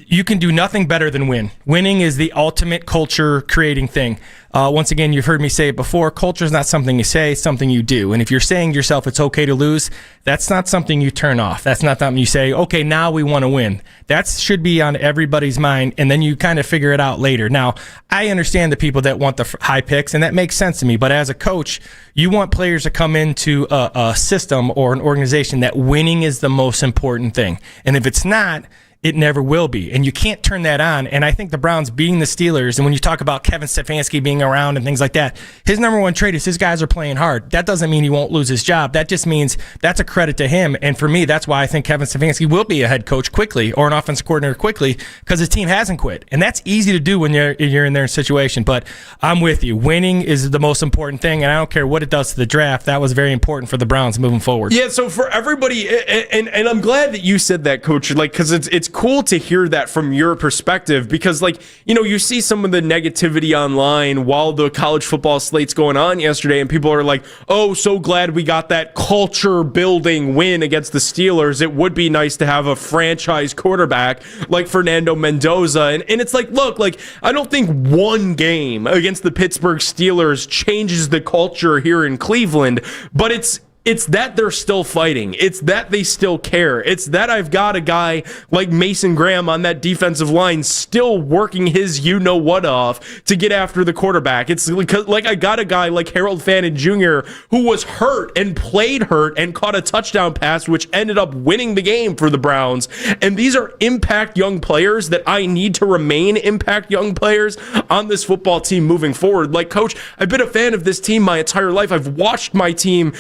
you can do nothing better than win. Winning is the ultimate culture-creating thing. Once again, you've heard me say it before. Culture is not something you say; it's something you do. And if you're saying to yourself it's okay to lose, that's not something you turn off. That's not something you say, okay, now we want to win. That should be on everybody's mind, and then you kind of figure it out later. Now, I understand the people that want the high picks, and that makes sense to me. But as a coach, you want players to come into a system or an organization that winning is the most important thing. And if it's not, it never will be. And you can't turn that on. And I think the Browns beating the Steelers, and when you talk about Kevin Stefanski being around and things like that, his number one trait is his guys are playing hard. That doesn't mean he won't lose his job. That just means that's a credit to him. And for me, that's why I think Kevin Stefanski will be a head coach quickly or an offensive coordinator quickly, because his team hasn't quit. And that's easy to do when you're in their situation. But I'm with you. Winning is the most important thing, and I don't care what it does to the draft. That was very important for the Browns moving forward. Yeah, so for everybody, and I'm glad that you said that, Coach, like, because it's cool to hear that from your perspective, because, like, you see some of the negativity online while the college football slate's going on yesterday, and people are like, oh, so glad we got that culture building win against the Steelers. It would be nice to have a franchise quarterback like Fernando Mendoza. And it's like, look, like, I don't think one game against the Pittsburgh Steelers changes the culture here in Cleveland, but it's that they're still fighting. It's that they still care. It's that I've got a guy like Mason Graham on that defensive line still working his you-know-what off to get after the quarterback. It's like I got a guy like Harold Fannin Jr. who was hurt and played hurt and caught a touchdown pass, which ended up winning the game for the Browns. And these are impact young players that I need to remain impact young players on this football team moving forward. Like, Coach, I've been a fan of this team my entire life. I've watched my team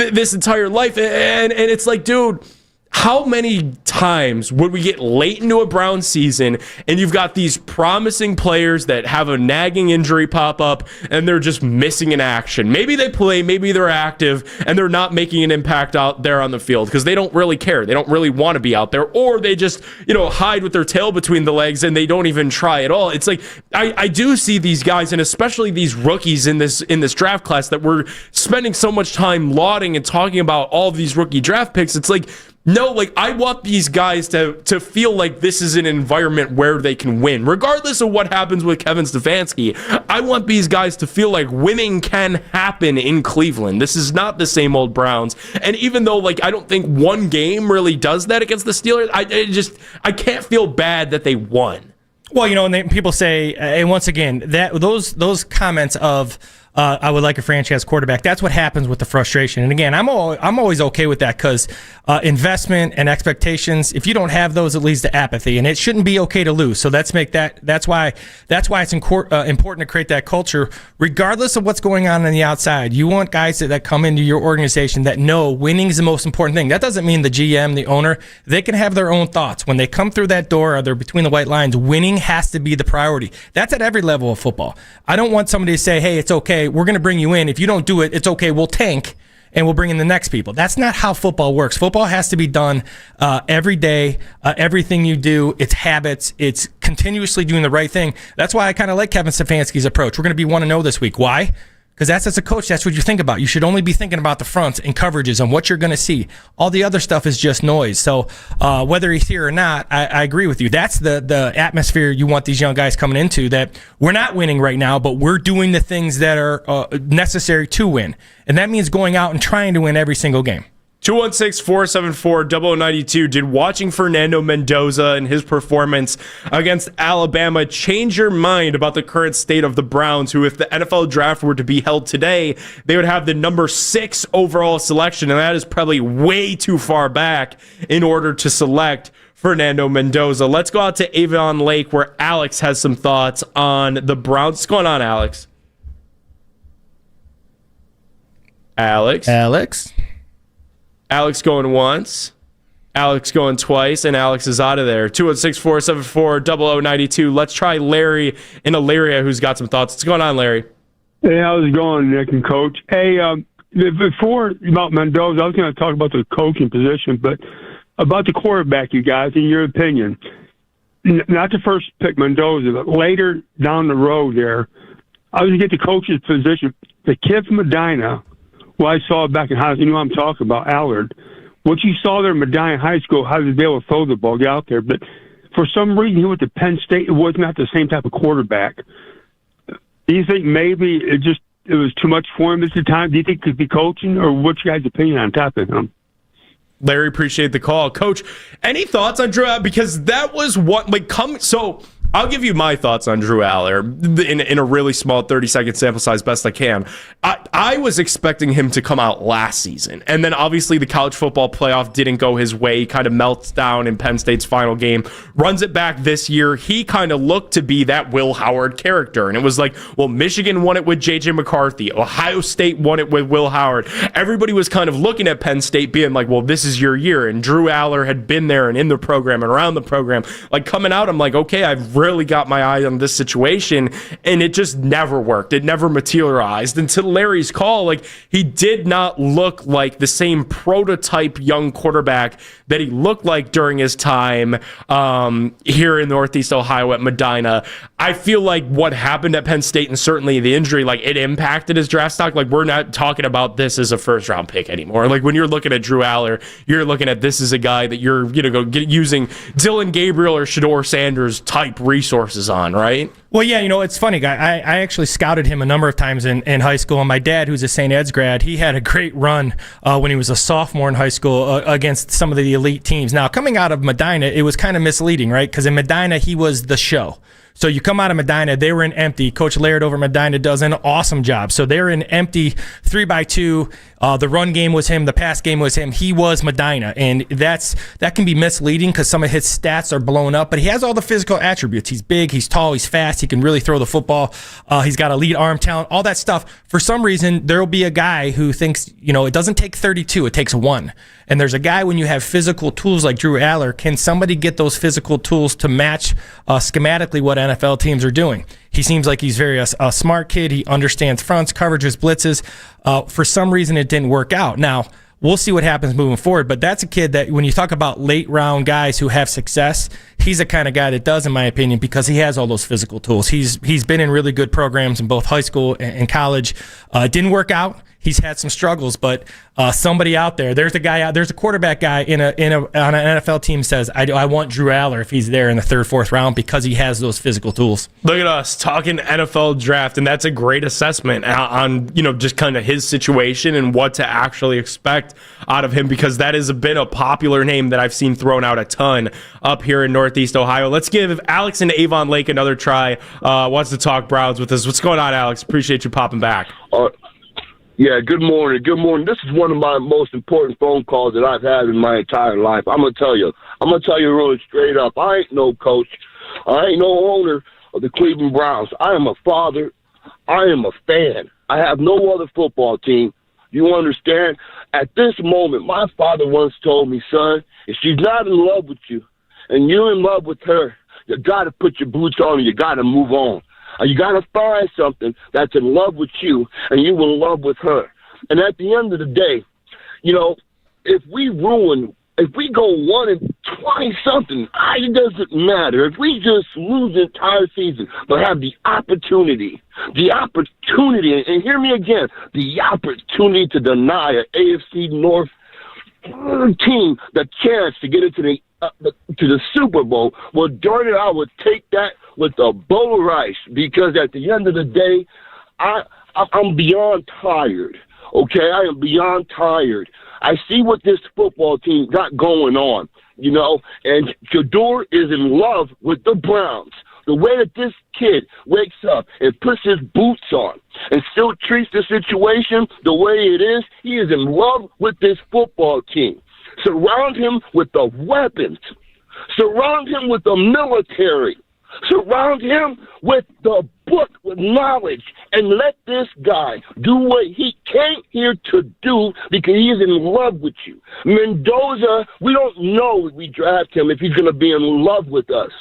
this entire life, and it's like, dude, how many times would we get late into a Browns season and you've got these promising players that have a nagging injury pop up and they're just missing in action? Maybe they play, maybe they're active, and they're not making an impact out there on the field because they don't really care. They don't really want to be out there, or they just, hide with their tail between the legs and they don't even try at all. It's like, I do see these guys, and especially these rookies in this draft class that we're spending so much time lauding and talking about all of these rookie draft picks. It's like, no, like, I want these guys to feel like this is an environment where they can win. Regardless of what happens with Kevin Stefanski, I want these guys to feel like winning can happen in Cleveland. This is not the same old Browns. And even though, like, I don't think one game really does that against the Steelers, I can't feel bad that they won. Well, and people say, and once again, that those comments of I would like a franchise quarterback. That's what happens with the frustration. And again, I'm always okay with that because investment and expectations, if you don't have those, it leads to apathy, and it shouldn't be okay to lose. So that's why it's important to create that culture, regardless of what's going on the outside. You want guys that come into your organization that know winning is the most important thing. That doesn't mean the GM, the owner, they can have their own thoughts. When they come through that door or they're between the white lines, winning has to be the priority. That's at every level of football. I don't want somebody to say, hey, it's okay, we're going to bring you in. If you don't do it, it's okay, we'll tank and we'll bring in the next people. That's not how football works. Football has to be done every day. Everything you do, it's habits. It's continuously doing the right thing. That's why I kind of like Kevin Stefanski's approach. We're going to be 1-0 this week. Why? Because as a coach, that's what you think about. You should only be thinking about the fronts and coverages and what you're going to see. All the other stuff is just noise. So whether he's here or not, I agree with you. That's the atmosphere you want these young guys coming into, that we're not winning right now, but we're doing the things that are necessary to win. And that means going out and trying to win every single game. 216-474-0092. Did watching Fernando Mendoza and his performance against Alabama change your mind about the current state of the Browns, who, if the NFL draft were to be held today, they would have the number 6 overall selection, and that is probably way too far back in order to select Fernando Mendoza. Let's go out to Avon Lake, where Alex has some thoughts on the Browns. What's going on, Alex? Alex going once, Alex going twice, and Alex is out of there. 216-474-0092. Let's try Larry in Elyria, who's got some thoughts. What's going on, Larry? Hey, how's it going, Nick and Coach? Hey, before about Mendoza, I was going to talk about the coaching position, but about the quarterback, you guys, in your opinion. Not to first pick Mendoza, but later down the road there, I was going to get the coach's position. The kid from Medina, who I saw back in high school, you know what I'm talking about, Allard. What you saw there in Medina High School, how to be able to throw the ball, get out there. But for some reason, he went to Penn State. It was not the same type of quarterback. Do you think maybe it was too much for him at the time? Do you think he could be coaching, or what's your guys' opinion on top of him? Larry, appreciate the call. Coach, any thoughts on Drew? Because that was what, so I'll give you my thoughts on Drew Aller in a really small 30-second sample size, best I can. I was expecting him to come out last season, and then obviously the college football playoff didn't go his way. He kind of melts down in Penn State's final game, runs it back this year. He kind of looked to be that Will Howard character, and it was like, well, Michigan won it with J.J. McCarthy. Ohio State won it with Will Howard. Everybody was kind of looking at Penn State being like, well, this is your year, and Drew Aller had been there and in the program and around the program. Like, coming out, I'm like, okay, I've really got my eye on this situation, and it just never worked. It never materialized. And to Larry's call, like, he did not look like the same prototype young quarterback that he looked like during his time here in Northeast Ohio at Medina. I feel like what happened at Penn State, and certainly the injury, like, it impacted his draft stock. Like, we're not talking about this as a first round pick anymore. Like, when you're looking at Drew Aller, you're looking at this as a guy that you're using Dylan Gabriel or Shedeur Sanders type resources on, right? Well, yeah, it's funny, guy. I actually scouted him a number of times in high school, and my dad, who's a St. Ed's grad, he had a great run when he was a sophomore in high school against some of the elite teams. Now, coming out of Medina, it was kind of misleading, right? Because in Medina, he was the show. So you come out of Medina, they were in empty. Coach Laird over Medina does an awesome job. So they're in empty 3x2. The run game was him. The pass game was him. He was Medina. And that can be misleading because some of his stats are blown up. But he has all the physical attributes. He's big, he's tall, he's fast. He can really throw the football. He's got elite arm talent, all that stuff. For some reason, there will be a guy who thinks, it doesn't take 32, it takes 1. And there's a guy, when you have physical tools like Drew Aller, can somebody get those physical tools to match schematically what NFL teams are doing? He seems like he's very a smart kid. He understands fronts, coverages, blitzes. For some reason, it didn't work out. Now, we'll see what happens moving forward, but that's a kid that when you talk about late round guys who have success, he's the kind of guy that does, in my opinion, because he has all those physical tools. He's been in really good programs in both high school and college. It didn't work out. He's had some struggles, but somebody out there, there's a quarterback guy on an NFL team says, I want Drew Aller if he's there in the 3rd, 4th round because he has those physical tools. Look at us talking NFL draft, and that's a great assessment on just kind of his situation and what to actually expect out of him, because that has been a popular name that I've seen thrown out a ton up here in Northeast Ohio. Let's give Alex in Avon Lake another try. Wants to talk Browns with us. What's going on, Alex? Appreciate you popping back. Yeah, good morning. Good morning. This is one of my most important phone calls that I've had in my entire life. I'm going to tell you really straight up. I ain't no coach. I ain't no owner of the Cleveland Browns. I am a father. I am a fan. I have no other football team. You understand? At this moment, my father once told me, son, if she's not in love with you and you're in love with her, you got to put your boots on and you got to move on. You got to find something that's in love with you and you in love with her. And at the end of the day, if we go 1-20-something, it doesn't matter. If we just lose the entire season, but have the opportunity, and hear me again, the opportunity to deny an AFC North team the chance to get into the Super Bowl, well, darn it, I would take that with a bowl of rice, because at the end of the day, I'm beyond tired. Okay, I am beyond tired. I see what this football team got going on, and Shador is in love with the Browns. The way that this kid wakes up and puts his boots on and still treats the situation the way it is, he is in love with this football team. Surround him with the weapons. Surround him with the military. Surround him with the book, with knowledge, and let this guy do what he came here to do, because he is in love with you. Mendoza, we don't know if we draft him if he's going to be in love with us.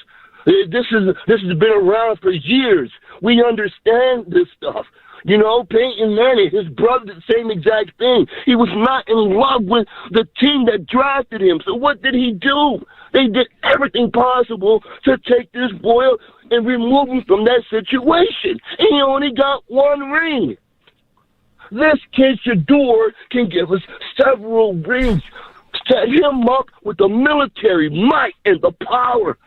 This has been around for years. We understand this stuff. Peyton Manning, his brother, the same exact thing. He was not in love with the team that drafted him. So what did he do? They did everything possible to take this boy and remove him from that situation. And he only got 1 ring. This kid Shador can give us several rings. Set him up with the military might and the power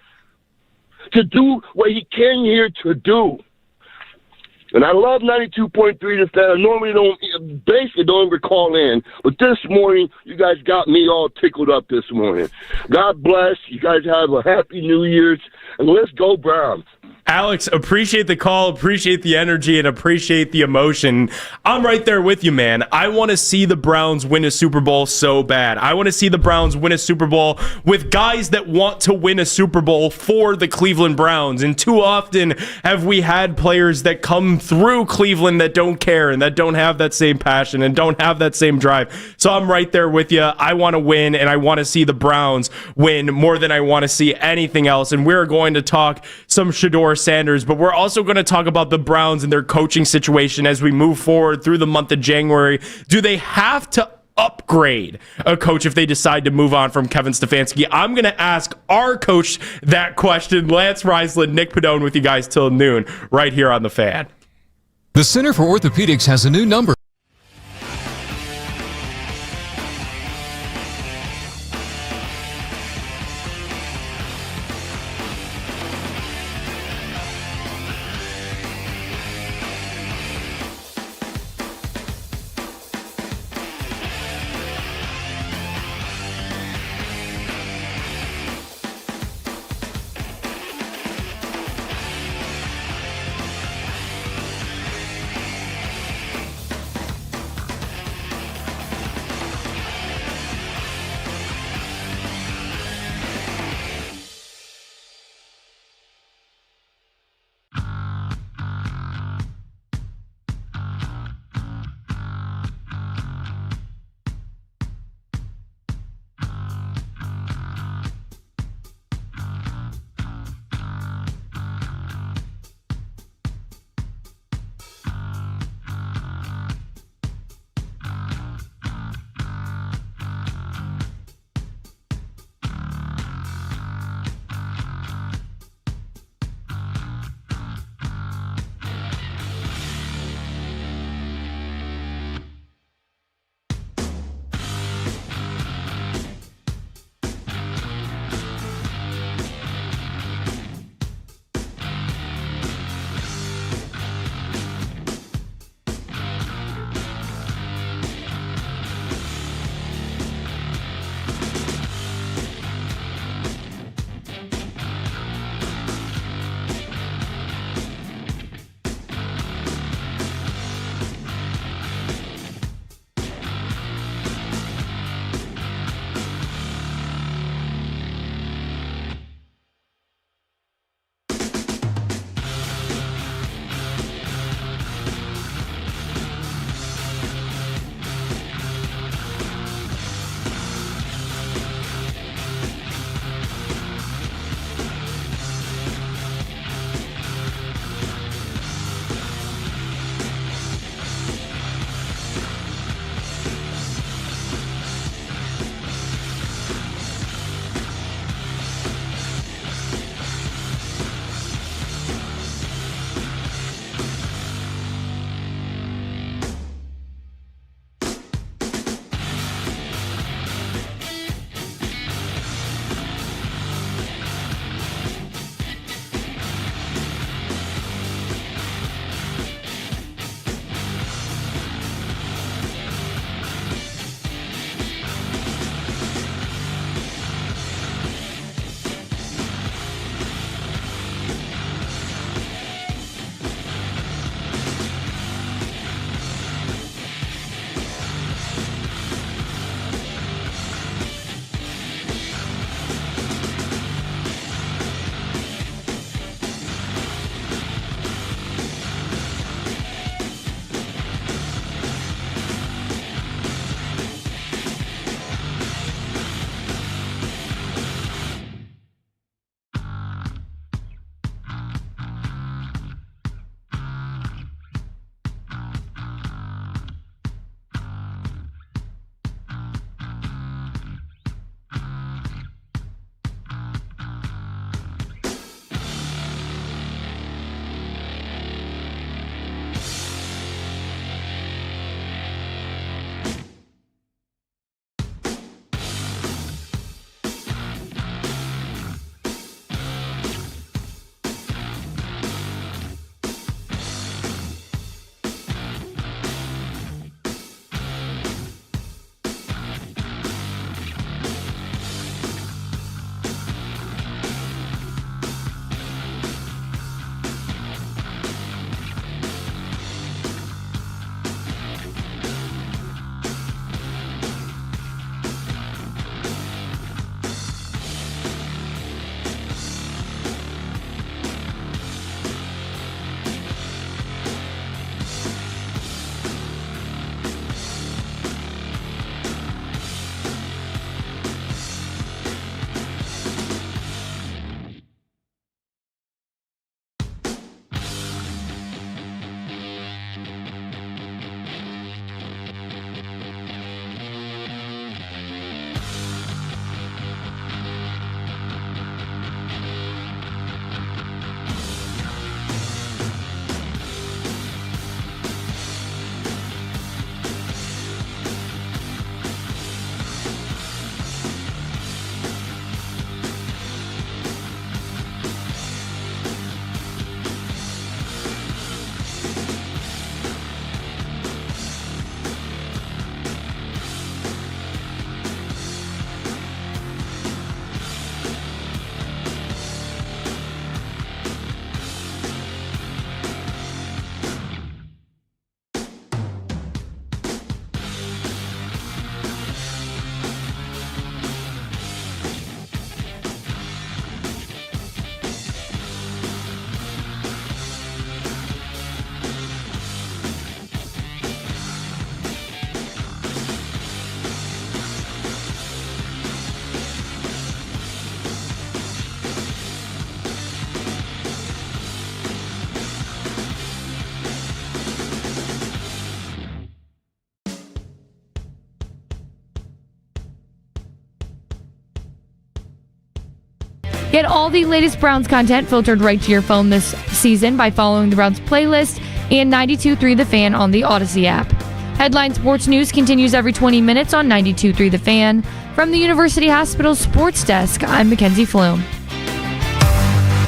to do what he came here to do. And I love 92.3 The Fan. I normally don't ever call in. But this morning, you guys got me all tickled up this morning. God bless. You guys have a happy New Year's. And let's go Browns. Alex, appreciate the call, appreciate the energy, and appreciate the emotion. I'm right there with you, man. I want to see the Browns win a Super Bowl so bad. I want to see the Browns win a Super Bowl with guys that want to win a Super Bowl for the Cleveland Browns. And too often have we had players that come through Cleveland that don't care and that don't have that same passion and don't have that same drive. So I'm right there with you. I want to win, and I want to see the Browns win more than I want to see anything else. And we're going to talk some Shador Sanders, but we're also going to talk about the Browns and their coaching situation as we move forward through the month of January. Do they have to upgrade a coach if they decide to move on from Kevin Stefanski? I'm going to ask our coach that question. Lance Reisland, Nick Pedone with you guys till noon right here on The Fan. The Center for Orthopedics has a new number. Get all the latest Browns content filtered right to your phone this season by following the Browns playlist and 92.3 The Fan on the Odyssey app. Headline Sports News continues every 20 minutes on 92.3 The Fan. From the University Hospital Sports Desk, I'm Mackenzie Flume.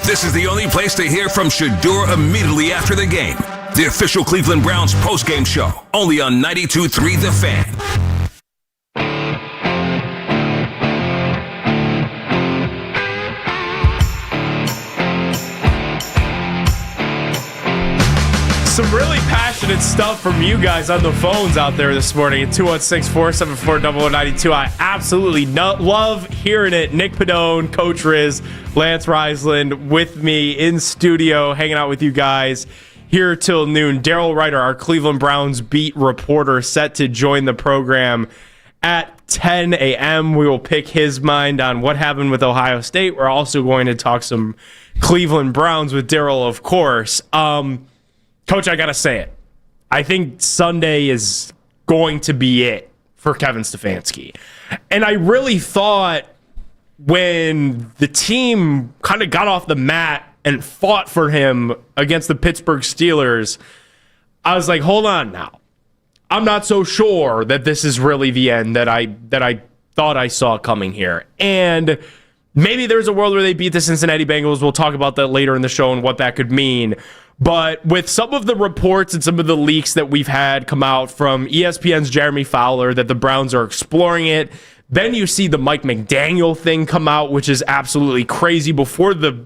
This is the only place to hear from Shador immediately after the game. The official Cleveland Browns postgame show, only on 92.3 The Fan. Some really passionate stuff from you guys on the phones out there this morning at 216-474-0092. I absolutely love hearing it. Nick Pedone, Coach Riz, Lance Reisland with me in studio, hanging out with you guys here till noon. Daryl Ryder, our Cleveland Browns beat reporter, set to join the program at 10 a.m. We will pick his mind on what happened with Ohio State. We're also going to talk some Cleveland Browns with Daryl, of course. Coach, I got to say it. I think Sunday is going to be it for Kevin Stefanski. And I really thought when the team kind of got off the mat and fought for him against the Pittsburgh Steelers, I was like, hold on now. I'm not so sure that this is really the end that I thought I saw coming here. And maybe there's a world where they beat the Cincinnati Bengals. We'll talk about that later in the show and what that could mean. But with some of the reports and some of the leaks that we've had come out from ESPN's Jeremy Fowler that the Browns are exploring it, then you see the Mike McDaniel thing come out, which is absolutely crazy. Before the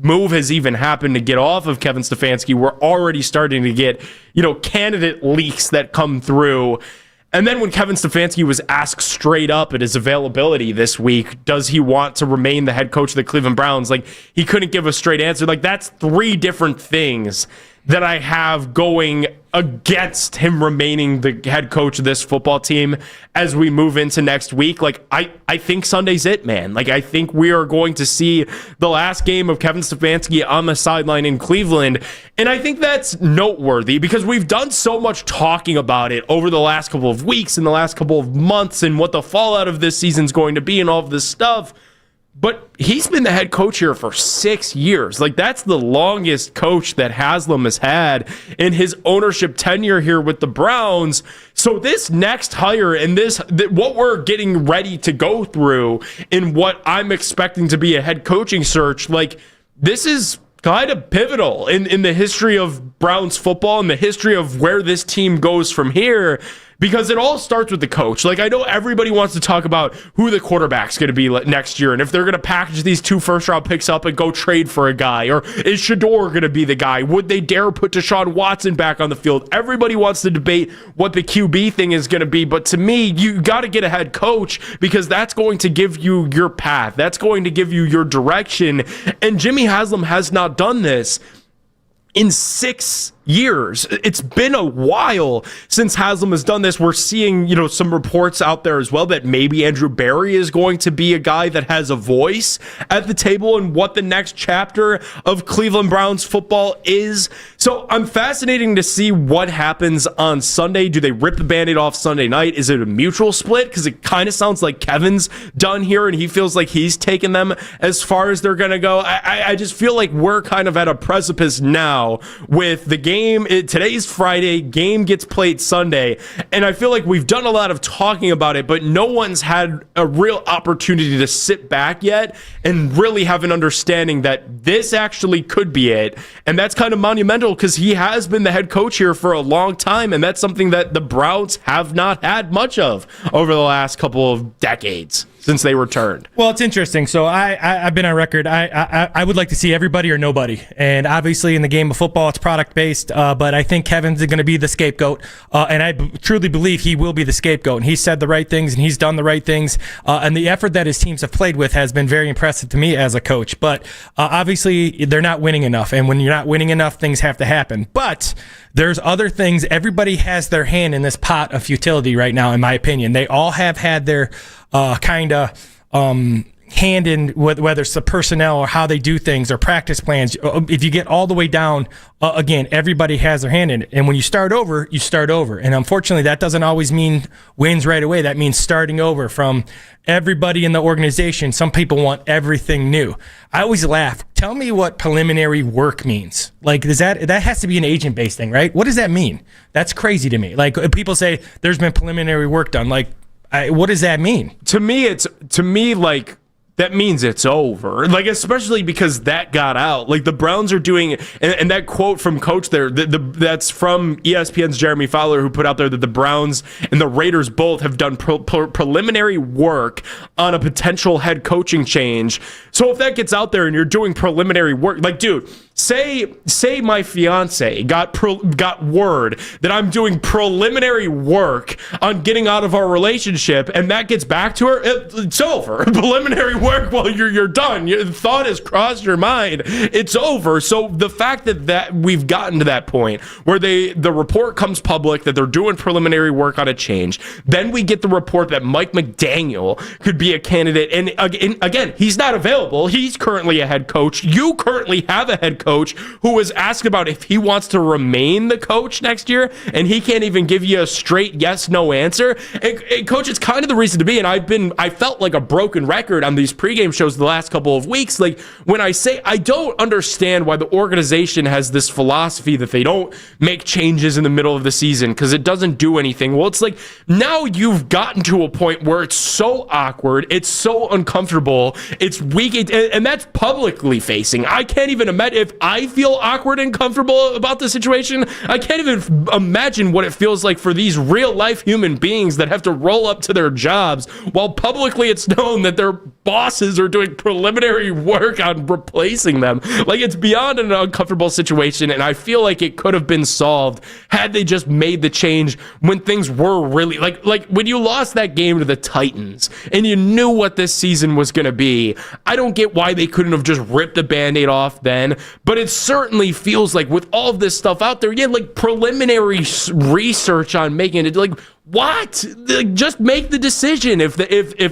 move has even happened to get off of Kevin Stefanski, we're already starting to get, candidate leaks that come through. And then when Kevin Stefanski was asked straight up at his availability this week, does he want to remain the head coach of the Cleveland Browns? He couldn't give a straight answer. That's three different things that I have going against him remaining the head coach of this football team as we move into next week. I think Sunday's it, man. I think we are going to see the last game of Kevin Stefanski on the sideline in Cleveland. And I think that's noteworthy because we've done so much talking about it over the last couple of weeks and the last couple of months and what the fallout of this season's going to be and all of this stuff. But he's been the head coach here for 6 years. That's the longest coach that Haslam has had in his ownership tenure here with the Browns. So this next hire and what we're getting ready to go through in what I'm expecting to be a head coaching search, this is kind of pivotal in the history of Browns football and the history of where this team goes from here. Because it all starts with the coach. I know everybody wants to talk about who the quarterback's going to be next year and if they're going to package these 2 first-round picks up and go trade for a guy. Or is Shador going to be the guy? Would they dare put Deshaun Watson back on the field? Everybody wants to debate what the QB thing is going to be. But to me, you got to get a head coach because that's going to give you your path. That's going to give you your direction. And Jimmy Haslam has not done this in 6 years. It's been a while since Haslam has done this. We're seeing, some reports out there as well that maybe Andrew Berry is going to be a guy that has a voice at the table and what the next chapter of Cleveland Browns football is. So I'm fascinating to see what happens on Sunday. Do they rip the Band-Aid off Sunday night? Is it a mutual split? Because it kind of sounds like Kevin's done here and he feels like he's taken them as far as they're going to go. I just feel like we're kind of at a precipice now with the game. Today's Friday, game gets played Sunday, and I feel like we've done a lot of talking about it, but no one's had a real opportunity to sit back yet and really have an understanding that this actually could be it, and that's kind of monumental because he has been the head coach here for a long time, and that's something that the Browns have not had much of over the last couple of decades since they returned. Well, it's interesting. So I've been on record. I would like to see everybody or nobody. And obviously in the game of football, it's product-based. But I think Kevin's going to be the scapegoat. And I truly believe he will be the scapegoat. And he said the right things and he's done the right things. And the effort that his teams have played with has been very impressive to me as a coach. But obviously they're not winning enough. And when you're not winning enough, things have to happen. But there's other things. Everybody has their hand in this pot of futility right now, in my opinion. They all have had their kind of hand in whether it's the personnel or how they do things or practice plans. If you get all the way down, again, everybody has their hand in it. And when you start over, you start over. And unfortunately, that doesn't always mean wins right away. That means starting over from everybody in the organization. Some people want everything new. I always laugh. Tell me what preliminary work means. Like, that has to be an agent-based thing, right? What does that mean? That's crazy to me. Like, people say there's been preliminary work done. Like, what does that mean? To me, like, that means it's over. Like, especially because that got out. Like, the Browns are doing, and that quote from Coach there, that's from ESPN's Jeremy Fowler, who put out there that the Browns and the Raiders both have done preliminary work on a potential head coaching change. So if that gets out there and you're doing preliminary work, like, dude, say my fiance got word that I'm doing preliminary work on getting out of our relationship, and that gets back to her, it's over. Preliminary work. Well, you're done. Your thought has crossed your mind. It's over. So the fact that we've gotten to that point where the report comes public that they're doing preliminary work on a change, then we get the report that Mike McDaniel could be a candidate, and again, he's not available. He's currently a head coach. You currently have a head coach who was asked about if he wants to remain the coach next year, and he can't even give you a straight yes/no answer. And Coach, it's kind of the reason to be, and I felt like a broken record on these pregame shows the last couple of weeks. Like, when I say I don't understand why the organization has this philosophy that they don't make changes in the middle of the season because it doesn't do anything. Well, it's like now you've gotten to a point where it's so awkward, it's so uncomfortable, it's weak, and that's publicly facing. I can't even imagine if I feel awkward and comfortable about the situation. I can't even imagine what it feels like for these real life human beings that have to roll up to their jobs while publicly it's known that their bosses are doing preliminary work on replacing them. Like, it's beyond an uncomfortable situation, and I feel like it could have been solved had they just made the change when things were really like when you lost that game to the Titans and you knew what this season was going to be. I don't get why they couldn't have just ripped the Band-Aid off then, but it certainly feels like with all of this stuff out there, like preliminary research on making it, like, what? Just make the decision if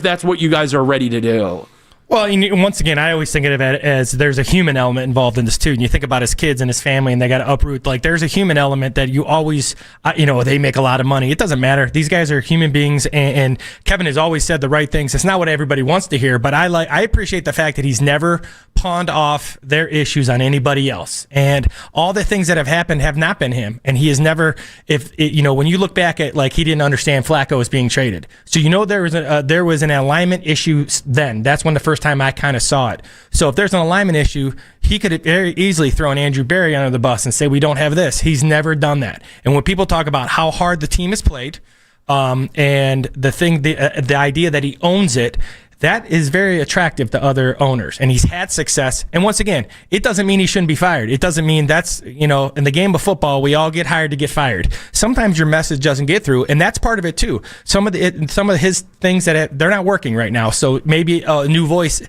that's what you guys are ready to do. Well, once again, I always think of it as there's a human element involved in this too. And you think about his kids and his family, and they got to uproot. Like, there's a human element that you always, they make a lot of money. It doesn't matter. These guys are human beings, and Kevin has always said the right things. It's not what everybody wants to hear, but I appreciate the fact that he's never pawned off their issues on anybody else. And all the things that have happened have not been him. And he has never, when you look back at, like, he didn't understand Flacco was being traded. So, there was an alignment issue then. That's when the first time I kind of saw it. So if there's an alignment issue, he could have very easily thrown Andrew Berry under the bus and say, we don't have this. He's never done that. And when people talk about how hard the team has played, and the idea that he owns it, that is very attractive to other owners, and he's had success. And once again, it doesn't mean he shouldn't be fired. It doesn't mean that's, in the game of football, we all get hired to get fired. Sometimes your message doesn't get through, and that's part of it too. Some of his things they're not working right now. So maybe a new voice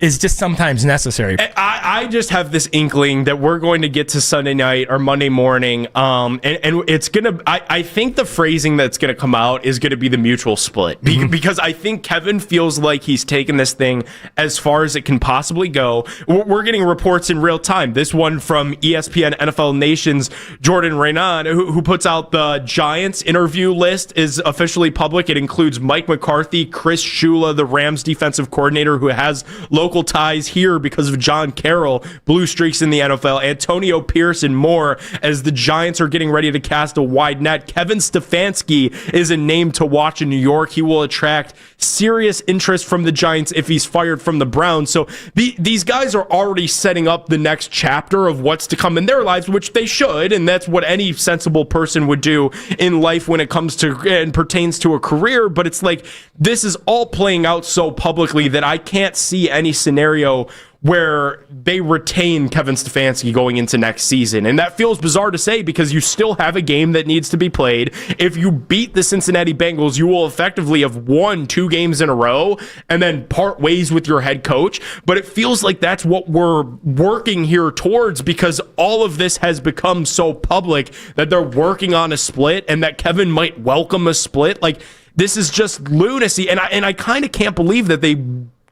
is just sometimes necessary. I just have this inkling that we're going to get to Sunday night or Monday morning, and it's going to, I think the phrasing that's going to come out is going to be the mutual split, because I think Kevin feels like he's taken this thing as far as it can possibly go. We're getting reports in real time. This one from ESPN NFL Nation's Jordan Reynaud, who puts out the Giants interview list, is officially public. It includes Mike McCarthy, Chris Shula, the Rams defensive coordinator, who has local ties here because of John Carroll, blue streaks in the NFL, Antonio Pierce, and more, as the Giants are getting ready to cast a wide net. Kevin Stefanski is a name to watch in New York. He will attract serious interest from the Giants if he's fired from the Browns. So these guys are already setting up the next chapter of what's to come in their lives, which they should, and that's what any sensible person would do in life when it comes to and pertains to a career. But it's like, this is all playing out so publicly that I can't see any scenario where they retain Kevin Stefanski going into next season. And that feels bizarre to say because you still have a game that needs to be played. If you beat the Cincinnati Bengals, you will effectively have won 2 games in a row and then part ways with your head coach. But it feels like that's what we're working here towards, because all of this has become so public that they're working on a split and that Kevin might welcome a split. Like, this is just lunacy. And I kind of can't believe that they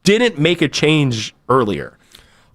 didn't make a change earlier.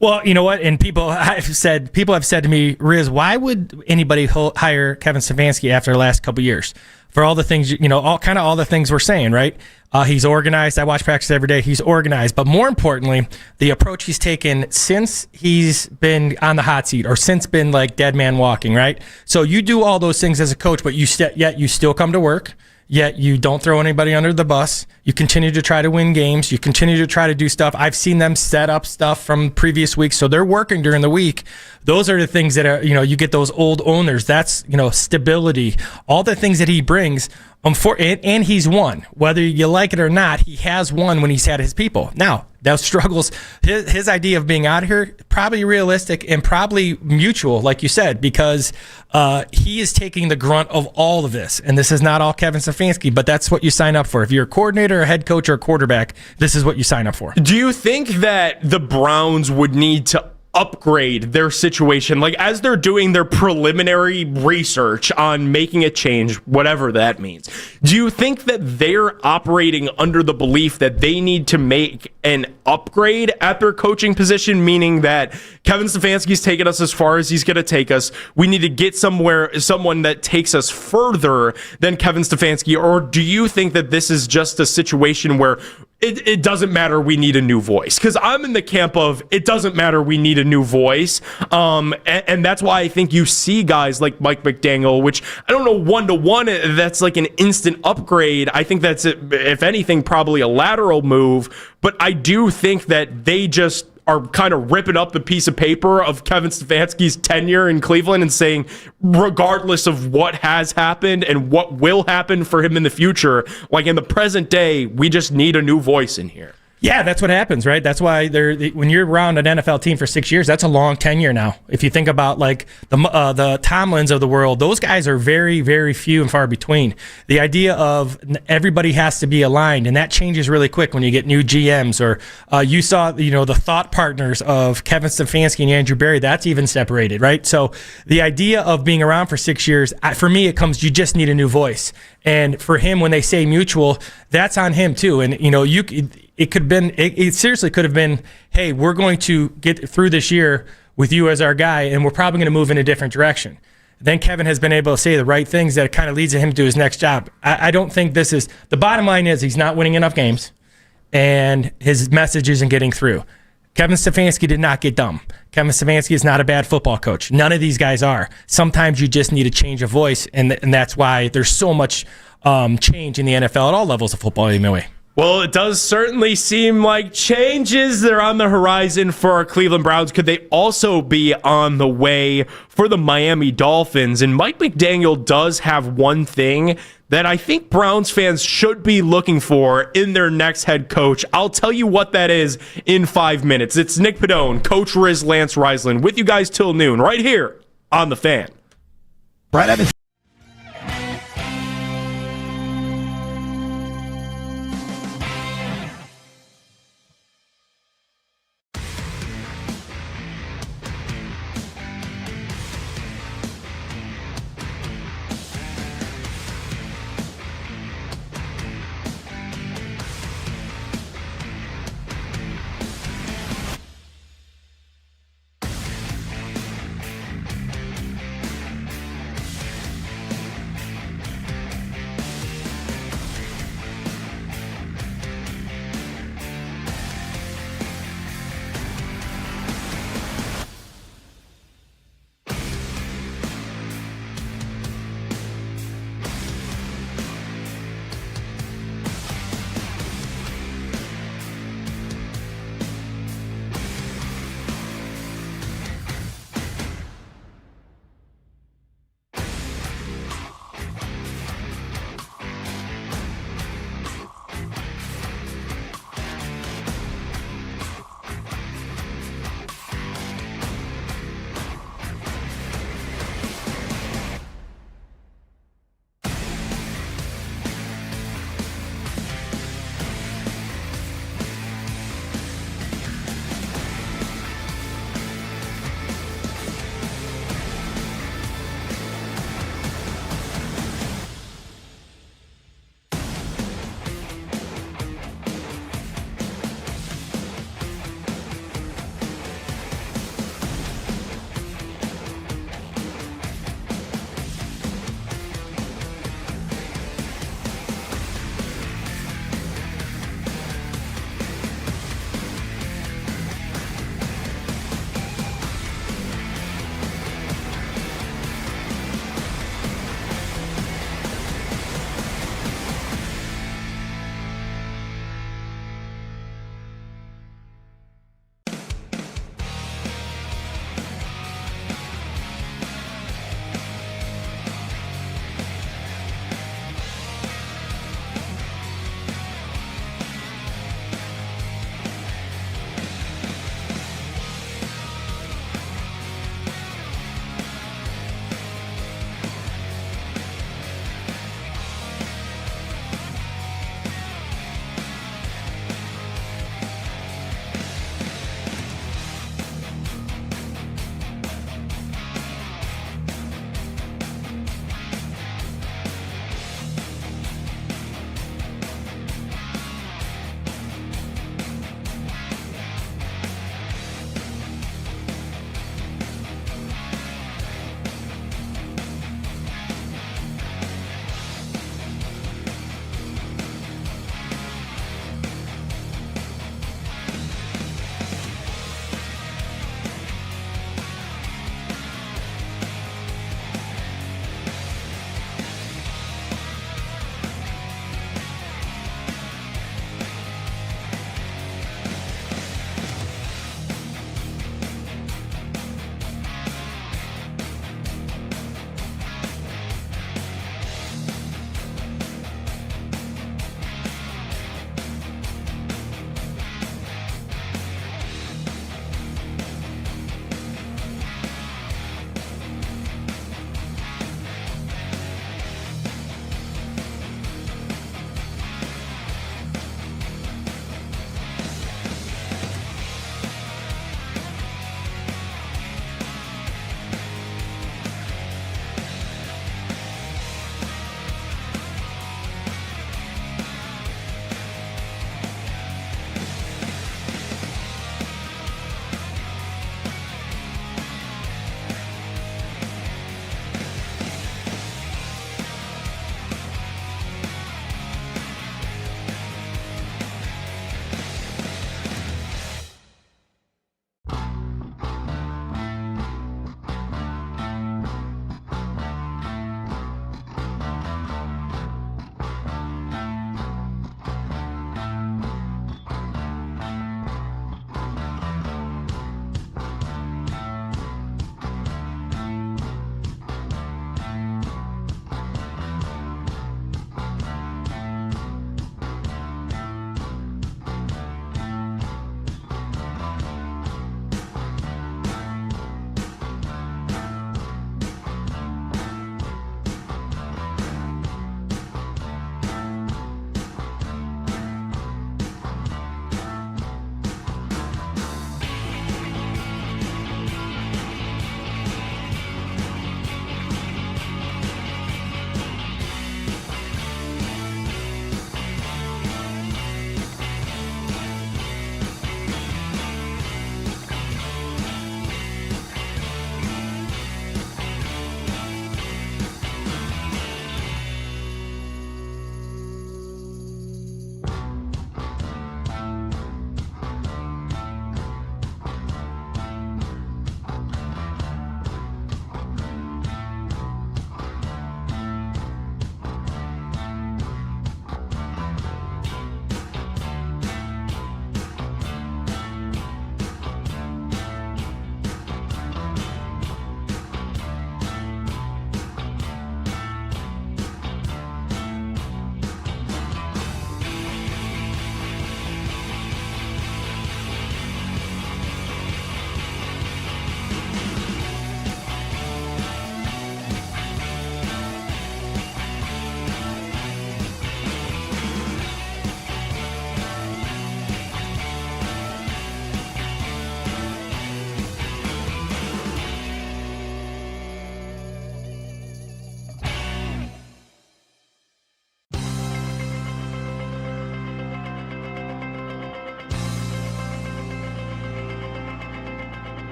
Well, you know what? And people have said to me, Riz, why would anybody hire Kevin Stefanski after the last couple of years? For all the things, all the things we're saying, right? He's organized. I watch practice every day. He's organized. But more importantly, the approach he's taken since he's been on the hot seat or since been like dead man walking, right? So you do all those things as a coach, but yet you still come to work. Yet you don't throw anybody under the bus. You continue to try to win games. You continue to try to do stuff. I've seen them set up stuff from previous weeks, so they're working during the week. Those are the things that are, you get those old owners. That's, stability. All the things that he brings. And he's won. Whether you like it or not, he has won when he's had his people. Now, those struggles, his idea of being out here, probably realistic and probably mutual, like you said, because he is taking the grunt of all of this. And this is not all Kevin Stefanski, but that's what you sign up for. If you're a coordinator, a head coach, or a quarterback, this is what you sign up for. Do you think that the Browns would need to upgrade their situation, like as they're doing their preliminary research on making a change, whatever that means? Do you think that they're operating under the belief that they need to make an upgrade at their coaching position, meaning that Kevin Stefanski's taken us as far as he's going to take us, we need to get someone that takes us further than Kevin Stefanski? Or do you think that this is just a situation where it doesn't matter, we need a new voice? Because I'm in the camp of it doesn't matter, we need a new voice. And that's why I think you see guys like Mike McDaniel, which I don't know 1-to-1, that's like an instant upgrade. I think that's, if anything, probably a lateral move. But I do think that they just are kind of ripping up the piece of paper of Kevin Stefanski's tenure in Cleveland and saying, regardless of what has happened and what will happen for him in the future, like in the present day, we just need a new voice in here. Yeah, that's what happens, right? That's why when you're around an NFL team for 6 years, that's a long tenure now. If you think about like the Tomlins of the world, those guys are very, very few and far between. The idea of everybody has to be aligned, and that changes really quick when you get new GMs, or you saw the thought partners of Kevin Stefanski and Andrew Berry. That's even separated, right? So the idea of being around for 6 years, for me, it comes, you just need a new voice. And for him, when they say mutual, that's on him too. And it seriously could have been, hey, we're going to get through this year with you as our guy, and we're probably going to move in a different direction. Then Kevin has been able to say the right things that kind of leads him to his next job. I don't think this is, the bottom line is he's not winning enough games, and his message isn't getting through. Kevin Stefanski did not get dumb. Kevin Stefanski is not a bad football coach. None of these guys are. Sometimes you just need a change of voice, and that's why there's so much change in the NFL at all levels of football anyway. Well, it does certainly seem like changes that are on the horizon for our Cleveland Browns. Could they also be on the way for the Miami Dolphins? And Mike McDaniel does have one thing that I think Browns fans should be looking for in their next head coach. I'll tell you what that is in 5 minutes. It's Nick Pedone, Coach Reisland, with you guys till noon, right here on The Fan. Right at it.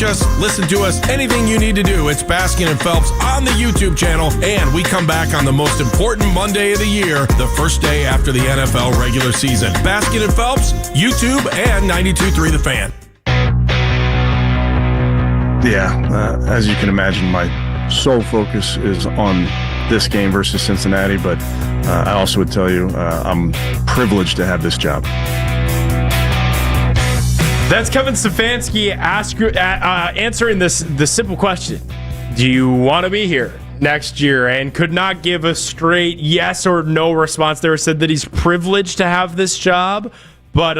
watch us, listen to us, anything you need to do, it's Baskin and Phelps on the YouTube channel. And we come back on the most important Monday of the year, the first day after the NFL regular season. Baskin and Phelps, YouTube, and 92.3 The Fan. Yeah, as you can imagine, my sole focus is on this game versus Cincinnati, but I also would tell you I'm privileged to have this job. That's Kevin Stefanski answering the simple question. Do you want to be here next year? And could not give a straight yes or no response there. Said that he's privileged to have this job, but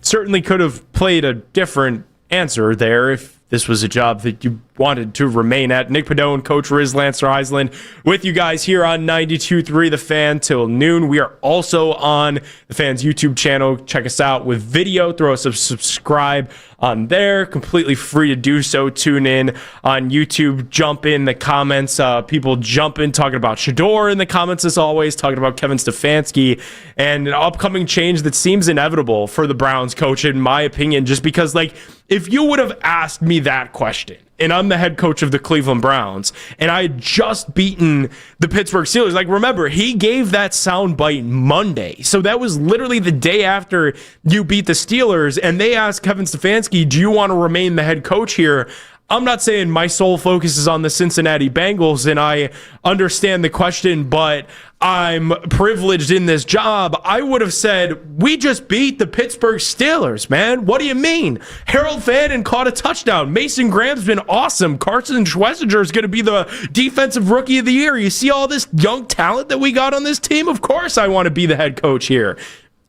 certainly could have played a different answer there if this was a job that you wanted to remain at. Nick Pedone, Coach Reisland, with you guys here on 92.3 The Fan till noon. We are also on the Fan's YouTube channel. Check us out with video. Throw us a subscribe on there. Completely free to do so. Tune in on YouTube. Jump in the comments. People jump in talking about Shador in the comments as always, talking about Kevin Stefanski and an upcoming change that seems inevitable for the Browns coach, in my opinion, just because, like, if you would have asked me that question, and I'm the head coach of the Cleveland Browns, and I had just beaten the Pittsburgh Steelers. Like, remember, he gave that soundbite Monday. So that was literally the day after you beat the Steelers, and they asked Kevin Stefanski, do you want to remain the head coach here? I'm not saying my sole focus is on the Cincinnati Bengals, and I understand the question, but I'm privileged in this job. I would have said, we just beat the Pittsburgh Steelers, man. What do you mean? Harold Fandon caught a touchdown. Mason Graham's been awesome. Carson Schlesinger is going to be the defensive rookie of the year. You see all this young talent that we got on this team? Of course I want to be the head coach here.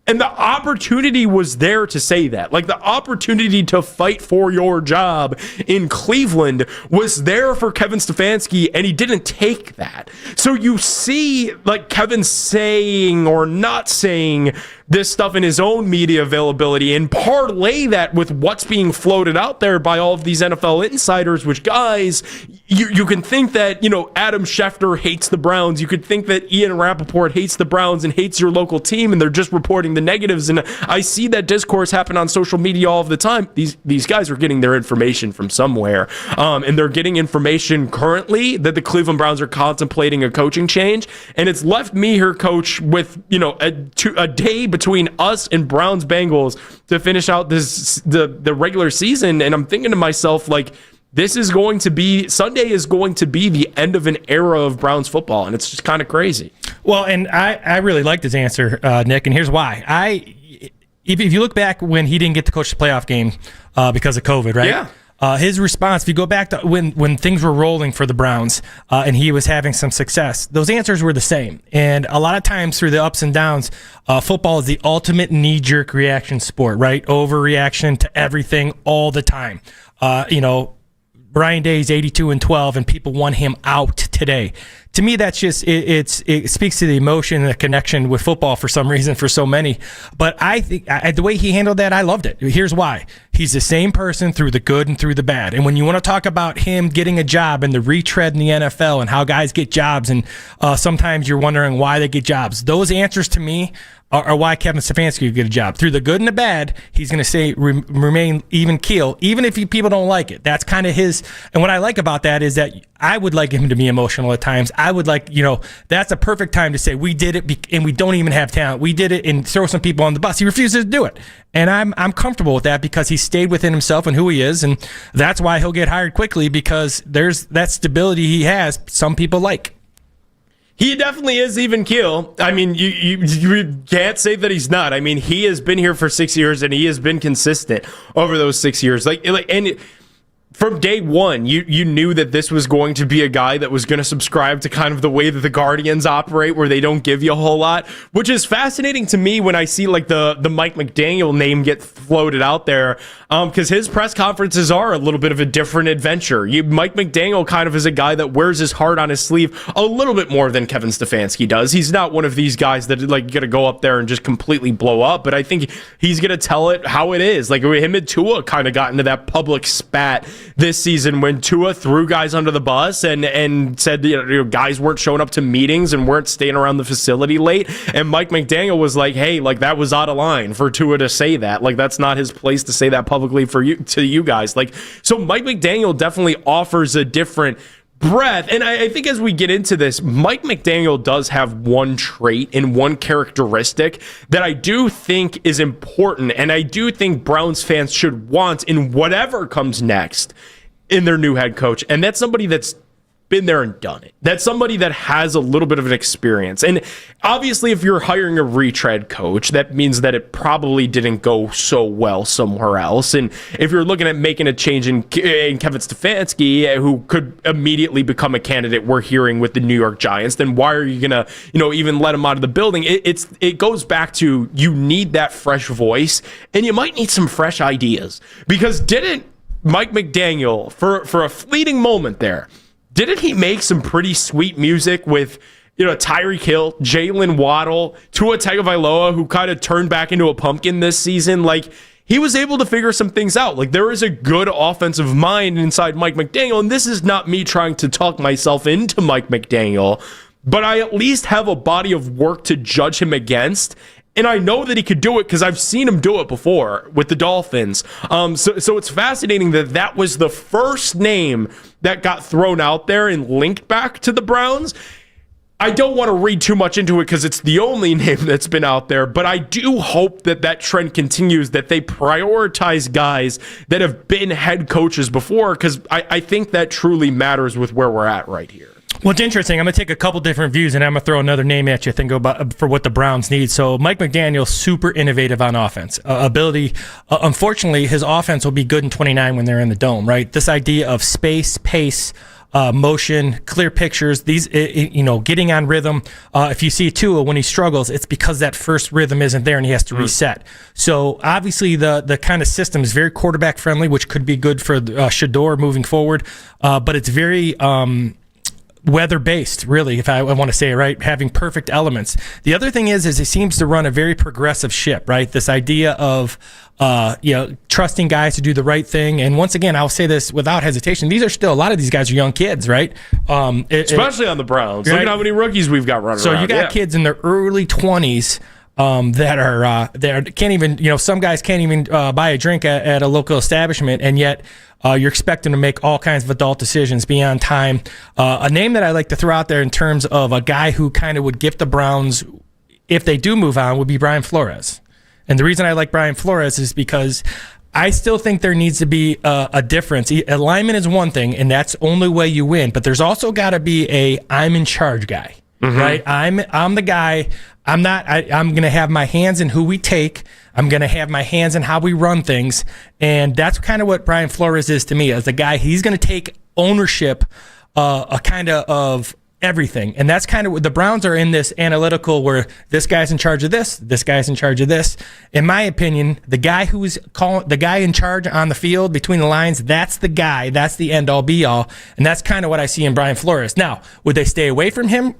And the opportunity was there to say that. Like, the opportunity to fight for your job in Cleveland was there for Kevin Stefanski, and he didn't take that. So you see, like, Kevin saying or not saying this stuff in his own media availability and parlay that with what's being floated out there by all of these NFL insiders, which, guys, you can think that, you know, Adam Schefter hates the Browns. You could think that Ian Rappaport hates the Browns and hates your local team, and they're just reporting the negatives. And I see that discourse happen on social media all of the time. These guys are getting their information from somewhere, and they're getting information currently that the Cleveland Browns are contemplating a coaching change. And it's left me here, Coach, with, you know, a day between us and Browns Bengals to finish out the regular season. And I'm thinking to myself, like, Sunday is going to be the end of an era of Browns football, and it's just kind of crazy. Well, and I really liked his answer, Nick, and here's why. If you look back when he didn't get to coach the playoff game because of COVID, right? Yeah. His response, if you go back to when things were rolling for the Browns and he was having some success, those answers were the same. And a lot of times through the ups and downs, football is the ultimate knee-jerk reaction sport, right? Overreaction to everything all the time. Brian Day's 82-12, and people want him out today. To me, that's just it speaks to the emotion and the connection with football for some reason for so many. But I think the way he handled that, I loved it. Here's why: he's the same person through the good and through the bad. And when you want to talk about him getting a job and the retread in the NFL and how guys get jobs, and sometimes you're wondering why they get jobs, those answers to me are why Kevin Stefanski would get a job. Through the good and the bad, he's going to say remain even keel, even if people don't like it. That's kind of his. And what I like about that is that I would like him to be emotional at times. I would like, that's a perfect time to say we did it and we don't even have talent. We did it, and throw some people on the bus. He refuses to do it. And I'm comfortable with that because he stayed within himself and who he is. And that's why he'll get hired quickly, because there's that stability he has some people like. He definitely is even keel. I mean, you can't say that he's not. I mean, he has been here for 6 years, and he has been consistent over those 6 years. From day one, you knew that this was going to be a guy that was going to subscribe to kind of the way that the Guardians operate, where they don't give you a whole lot, which is fascinating to me when I see like the Mike McDaniel name get floated out there, because his press conferences are a little bit of a different adventure. Mike McDaniel kind of is a guy that wears his heart on his sleeve a little bit more than Kevin Stefanski does. He's not one of these guys that like going to go up there and just completely blow up, but I think he's going to tell it how it is. Like him and Tua kind of got into that public spat this season when Tua threw guys under the bus and said guys weren't showing up to meetings and weren't staying around the facility late. And Mike McDaniel was like, hey, like that was out of line for Tua to say that. Like that's not his place to say that publicly to you guys. Like, so Mike McDaniel definitely offers a different breath. And I think as we get into this, Mike McDaniel does have one trait and one characteristic that I do think is important, and I do think Browns fans should want in whatever comes next in their new head coach, and that's somebody that's been there and done it. That's somebody that has a little bit of an experience. And obviously, if you're hiring a retread coach, that means that it probably didn't go so well somewhere else. And if you're looking at making a change in Kevin Stefanski, who could immediately become a candidate we're hearing with the New York Giants, then why are you going to, even let him out of the building? It goes back to you need that fresh voice, and you might need some fresh ideas. Because didn't Mike McDaniel, for a fleeting moment there, didn't he make some pretty sweet music with, Tyreek Hill, Jalen Waddle, Tua Tagovailoa, who kind of turned back into a pumpkin this season? Like, he was able to figure some things out. Like, there is a good offensive mind inside Mike McDaniel, and this is not me trying to talk myself into Mike McDaniel, but I at least have a body of work to judge him against. And I know that he could do it because I've seen him do it before with the Dolphins. So it's fascinating that was the first name that got thrown out there and linked back to the Browns. I don't want to read too much into it because it's the only name that's been out there, but I do hope that trend continues, that they prioritize guys that have been head coaches before, because I think that truly matters with where we're at right here. Well, it's interesting. I'm going to take a couple different views, and I'm going to throw another name at you, think about for what the Browns need. So Mike McDaniel, super innovative on offense. Unfortunately, his offense will be good in 29 when they're in the dome, right? This idea of space, pace, motion, clear pictures, these, getting on rhythm. If you see Tua, when he struggles, it's because that first rhythm isn't there and he has to reset. So obviously the kind of system is very quarterback friendly, which could be good for Shador moving forward. But it's very, weather-based, really, if I want to say it right, having perfect elements. The other thing is he seems to run a very progressive ship, right? This idea of, trusting guys to do the right thing. And once again, I'll say this without hesitation, these are still, a lot of these guys are young kids, right? Especially on the Browns. Right? Look at how many rookies we've got running around. So you got kids in their early 20s that can't even, some guys can't even buy a drink at a local establishment, and yet you're expecting to make all kinds of adult decisions, be on time. A name that I like to throw out there in terms of a guy who kind of would gift the Browns, if they do move on, would be Brian Flores. And the reason I like Brian Flores is because I still think there needs to be a difference. Alignment is one thing, and that's the only way you win. But there's also got to be I'm in charge guy, right? I'm the guy. I'm going to have my hands in who we take. I'm going to have my hands in how we run things. And that's kind of what Brian Flores is to me. As a guy, he's going to take ownership of everything. And that's kind of what the Browns are in, this analytical where this guy's in charge of this guy's in charge of this. In my opinion, the guy the guy in charge on the field between the lines, that's the guy, that's the end all be all. And that's kind of what I see in Brian Flores. Now, would they stay away from him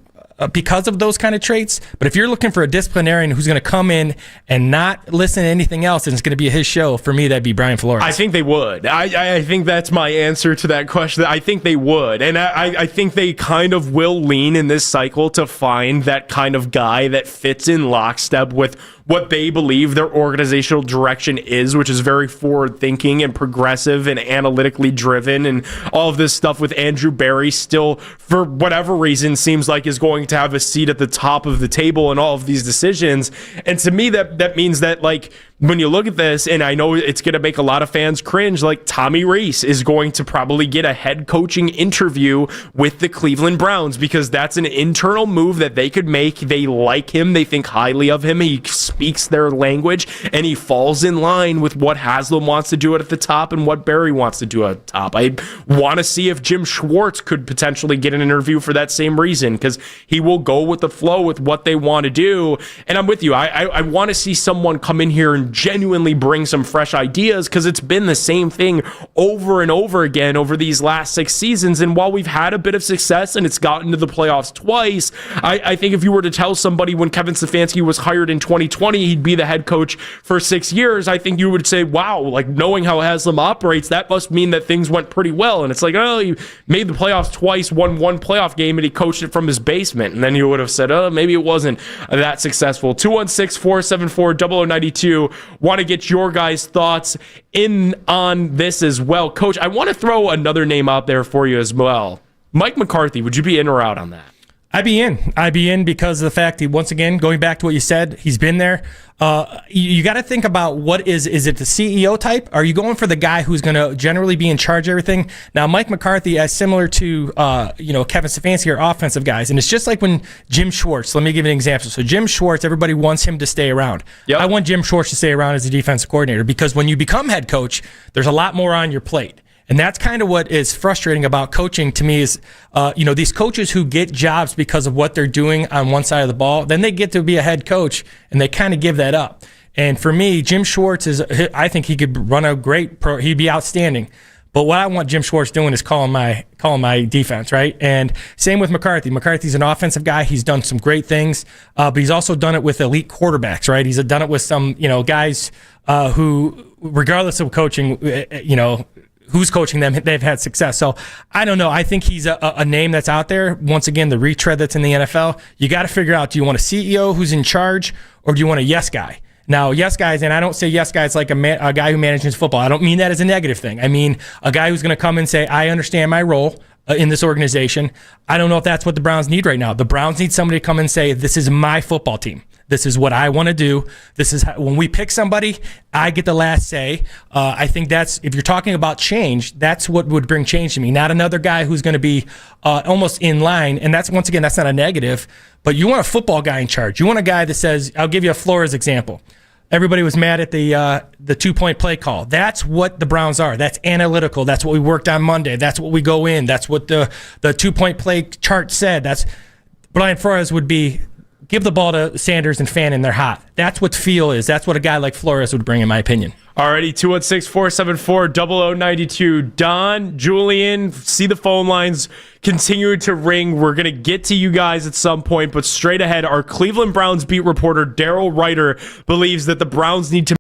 because of those kind of traits? But if you're looking for a disciplinarian who's going to come in and not listen to anything else and it's going to be his show, for me, that'd be Brian Flores. I think they would. I think that's my answer to that question. I think they would. And I think they kind of will lean in this cycle to find that kind of guy that fits in lockstep with what they believe their organizational direction is, which is very forward-thinking and progressive and analytically driven, and all of this stuff with Andrew Berry still, for whatever reason, seems like is going to have a seat at the top of the table in all of these decisions. And to me, that means that, like, when you look at this, and I know it's going to make a lot of fans cringe, like Tommy Rees is going to probably get a head coaching interview with the Cleveland Browns, because that's an internal move that they could make. They like him. They think highly of him. He speaks their language, and he falls in line with what Haslam wants to do at the top and what Berry wants to do at the top. I want to see if Jim Schwartz could potentially get an interview for that same reason, because he will go with the flow with what they want to do. And I'm with you. I want to see someone come in here and genuinely bring some fresh ideas, because it's been the same thing over and over again over these last 6 seasons. And while we've had a bit of success and it's gotten to the playoffs twice, I think if you were to tell somebody when Kevin Stefanski was hired in 2020 he'd be the head coach for 6 years, I think you would say, wow, like, knowing how Haslam operates, that must mean that things went pretty well. And it's like, oh, he made the playoffs twice, won one playoff game, and he coached it from his basement. And then you would have said, oh, maybe it wasn't that successful. 216-474-0092. Want to get your guys' thoughts in on this as well. Coach, I want to throw another name out there for you as well. Mike McCarthy, would you be in or out on that? I'd be in because of the fact that, once again, going back to what you said, he's been there. You got to think about what is it the CEO type? Are you going for the guy who's going to generally be in charge of everything? Now, Mike McCarthy, as similar to Kevin Stefanski, are offensive guys, and it's just like when Jim Schwartz. Let me give you an example. So Jim Schwartz, everybody wants him to stay around. Yep. I want Jim Schwartz to stay around as a defensive coordinator, because when you become head coach, there's a lot more on your plate. And that's kind of what is frustrating about coaching to me is, these coaches who get jobs because of what they're doing on one side of the ball, then they get to be a head coach and they kind of give that up. And for me, Jim Schwartz I think he could run a great he'd be outstanding. But what I want Jim Schwartz doing is calling my defense, right? And same with McCarthy. McCarthy's an offensive guy. He's done some great things, but he's also done it with elite quarterbacks, right? He's done it with some, guys who, regardless of coaching, who's coaching them, they've had success. So I don't know. I think he's a name that's out there. Once again, the retread that's in the NFL. You got to figure out, do you want a CEO who's in charge, or do you want a yes guy? Now, yes guys, and I don't say yes guys like a guy who manages football. I don't mean that as a negative thing. I mean a guy who's going to come and say, I understand my role in this organization. I don't know if that's what the Browns need right now. The Browns need somebody to come and say, this is my football team. This is what I want to do. This is when we pick somebody, I get the last say. I think that's, if you're talking about change, that's what would bring change to me. Not another guy who's going to be almost in line. And that's, once again, that's not a negative. But you want a football guy in charge. You want a guy that says, I'll give you a Flores example. Everybody was mad at the 2-point play call. That's what the Browns are. That's analytical. That's what we worked on Monday. That's what we go in. That's what the 2-point play chart said. That's Brian Flores would be. Give the ball to Sanders and Fan and they're hot. That's what feel is. That's what a guy like Flores would bring, in my opinion. Alrighty, 216-474-0092. Don, Julian, see the phone lines continue to ring. We're going to get to you guys at some point, but straight ahead, our Cleveland Browns beat reporter Daryl Ryder believes that the Browns need to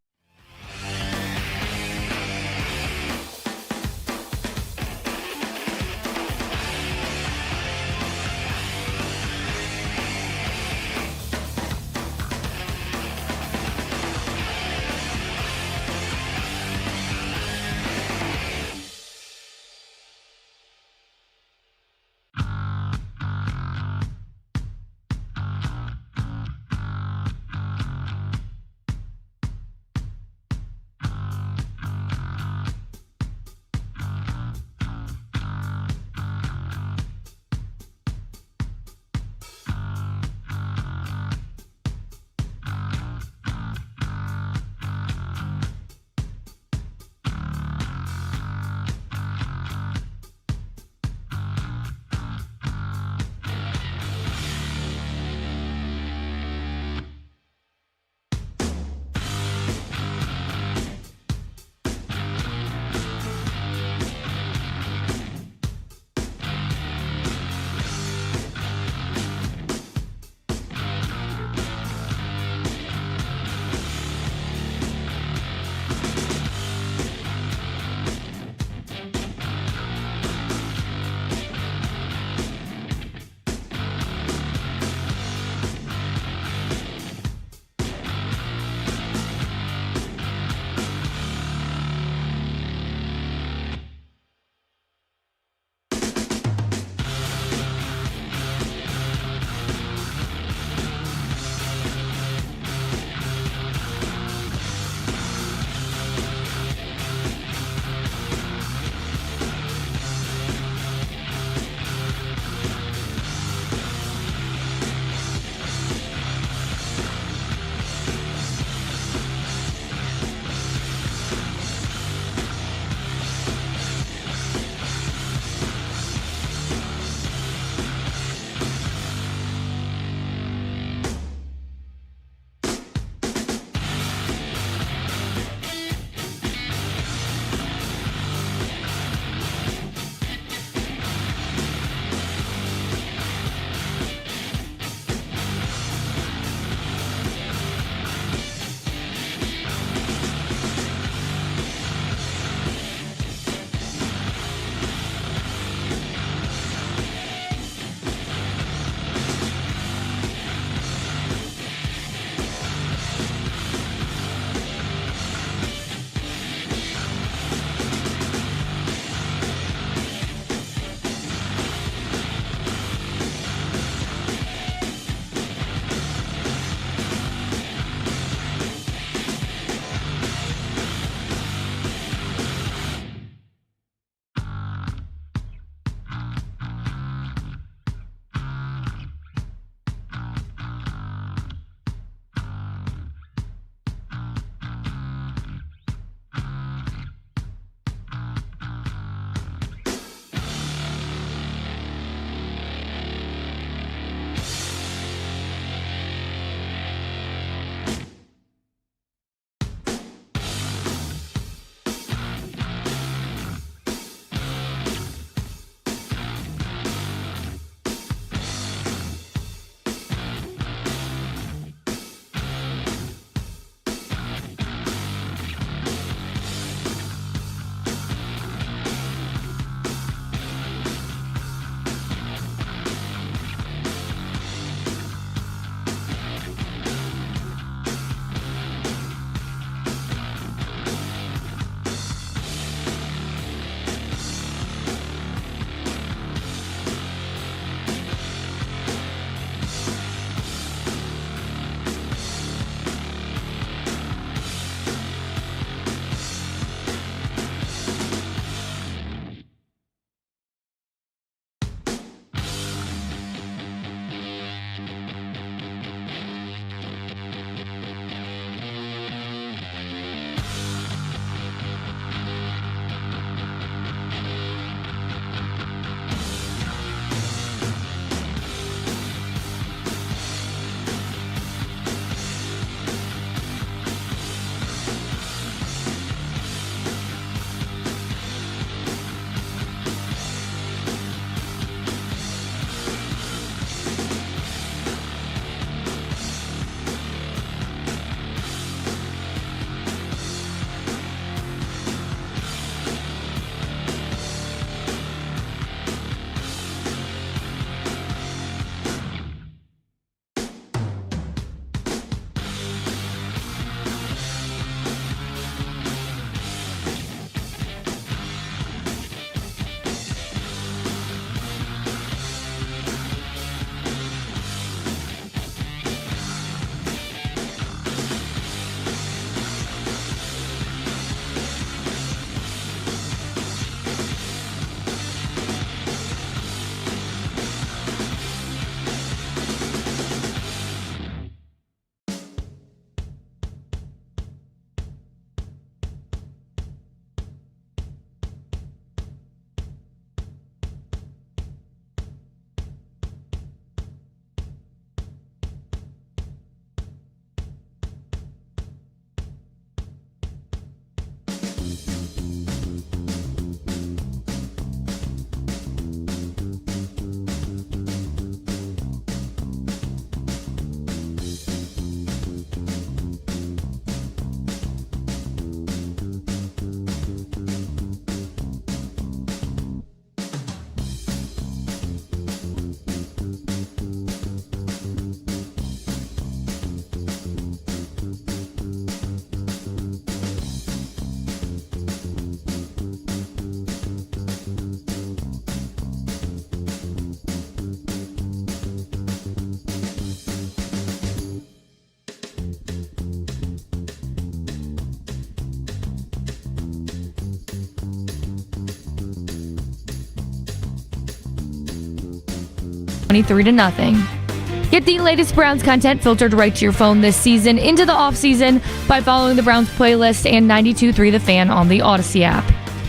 23-0. Get the latest Browns content filtered right to your phone this season into the offseason by following the Browns playlist and 92.3 The Fan on the Odyssey app.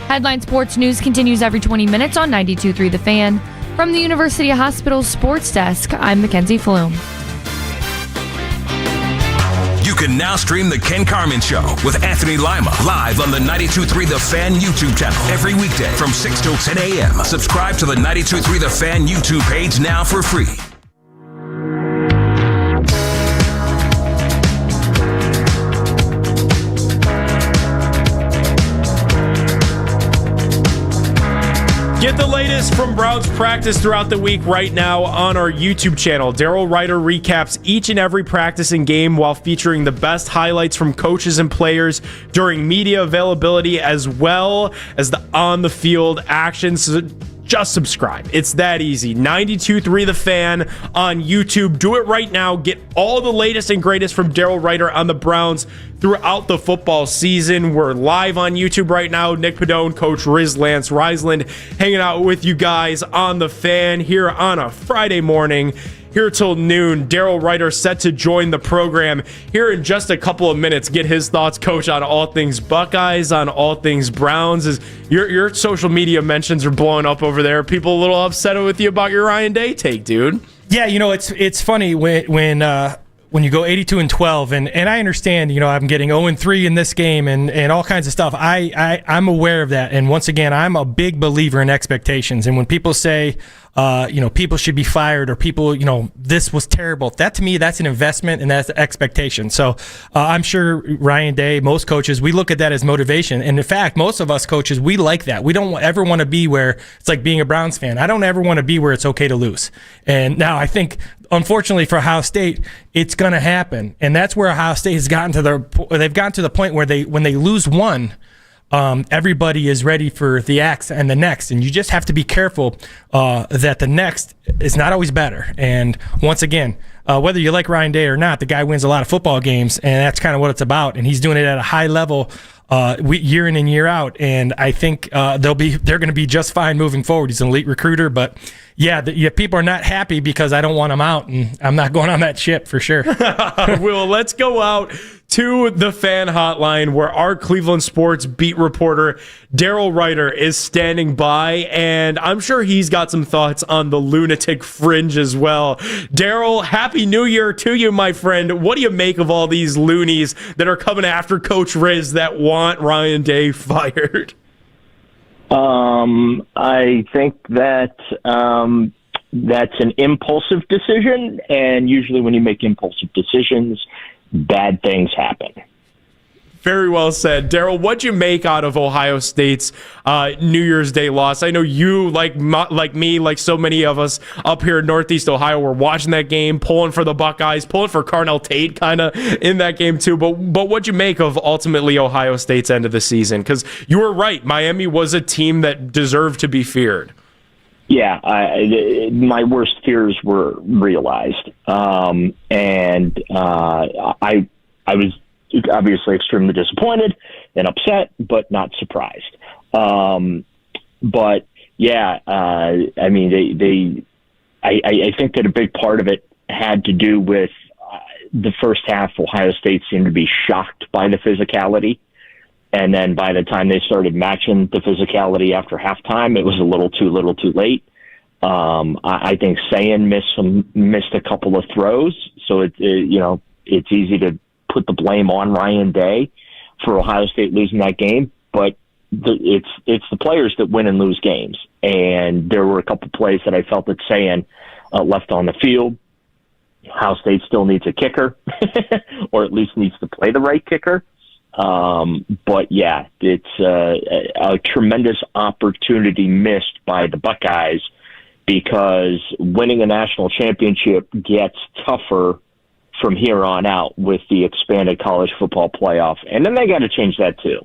Headline Sports News continues every 20 minutes on 92.3 The Fan. From the University Hospital Sports Desk, I'm Mackenzie Flume. You can now stream The Ken Carman Show with Anthony Lima live on the 92.3 The Fan YouTube channel every weekday from 6 till 10 a.m. Subscribe to the 92.3 The Fan YouTube page now for free. Get the latest from Browns practice throughout the week right now on our YouTube channel. Daryl Ryder recaps each and every practice and game while featuring the best highlights from coaches and players during media availability as well as the on-the-field action. So just subscribe. It's that easy. 92.3 The Fan on YouTube. Do it right now. Get all the latest and greatest from Daryl Ryder on the Browns throughout the football season. We're live on YouTube right now. Nick Pedone, Coach Reisland, hanging out with you guys on The Fan here on a Friday morning. Here till noon. Daryl Ryder set to join the program here in just a couple of minutes. Get his thoughts, Coach, on all things Buckeyes, on all things Browns. As your social media mentions are blowing up over there. People a little upset with you about your Ryan Day take, dude. Yeah, it's funny when you go 82-12, and I understand, I'm getting 0-3 in this game and all kinds of stuff. I'm aware of that, and once again, I'm a big believer in expectations. And when people say, people should be fired or people, this was terrible, that to me, that's an investment and that's expectation. So I'm sure Ryan Day, most coaches, we look at that as motivation. And in fact, most of us coaches, we like that. We don't ever want to be where it's like being a Browns fan. I don't ever want to be where it's okay to lose. And now I think, unfortunately for Ohio State, it's going to happen. And that's where Ohio State has gotten they've gotten to the point where when they lose one, everybody is ready for the X and the next, and you just have to be careful that the next is not always better. And once again, whether you like Ryan Day or not, the guy wins a lot of football games, and that's kind of what it's about. And he's doing it at a high level year in and year out. And I think they're going to be just fine moving forward. He's an elite recruiter, but yeah, people are not happy because I don't want him out, and I'm not going on that ship for sure. Well, let's go out to the fan hotline where our Cleveland sports beat reporter Daryl Ryder is standing by, and I'm sure he's got some thoughts on the lunatic fringe as well. Daryl, Happy New Year to you, my friend. What do you make of all these loonies that are coming after Coach Riz that want Ryan Day fired? I think that that's an impulsive decision, and usually when you make impulsive decisions, bad things happen. Very well said. Daryl, what'd you make out of Ohio State's New Year's Day loss? I know you, like me, like so many of us up here in Northeast Ohio, were watching that game, pulling for the Buckeyes, pulling for Carnell Tate kind of in that game too. But what'd you make of ultimately Ohio State's end of the season? Because you were right. Miami was a team that deserved to be feared. Yeah, my worst fears were realized. And I was obviously extremely disappointed and upset, but not surprised. But yeah, I mean, I think that a big part of it had to do with the first half. Ohio State seemed to be shocked by the physicality. And then by the time they started matching the physicality after halftime, it was a little too late. I think Sayan missed a couple of throws, so it's easy to put the blame on Ryan Day for Ohio State losing that game, but it's the players that win and lose games. And there were a couple plays that I felt that Sayan left on the field. Ohio State still needs a kicker, or at least needs to play the right kicker. But yeah, it's a tremendous opportunity missed by the Buckeyes, because winning a national championship gets tougher from here on out with the expanded college football playoff. And then they got to change that too.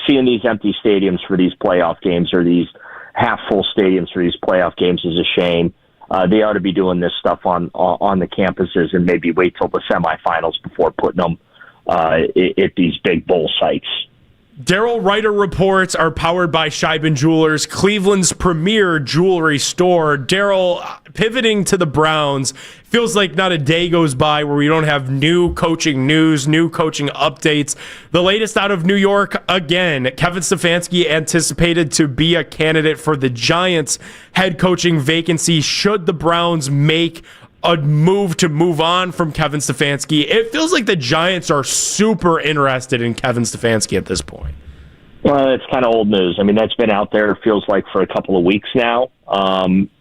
Seeing these empty stadiums for these playoff games, or these half-full stadiums for these playoff games, is a shame. They ought to be doing this stuff on the campuses, and maybe wait till the semifinals before putting them at these big bowl sites. Daryl Ryder reports are powered by Scheiben Jewelers, Cleveland's premier jewelry store. Daryl, pivoting to the Browns, feels like not a day goes by where we don't have new coaching news, new coaching updates. The latest out of New York, again, Kevin Stefanski anticipated to be a candidate for the Giants' head coaching vacancy should the Browns make a move to move on from Kevin Stefanski. It feels like the Giants are super interested in Kevin Stefanski at this point. Well, it's kind of old news. I mean, that's been out there, it feels like, for a couple of weeks now.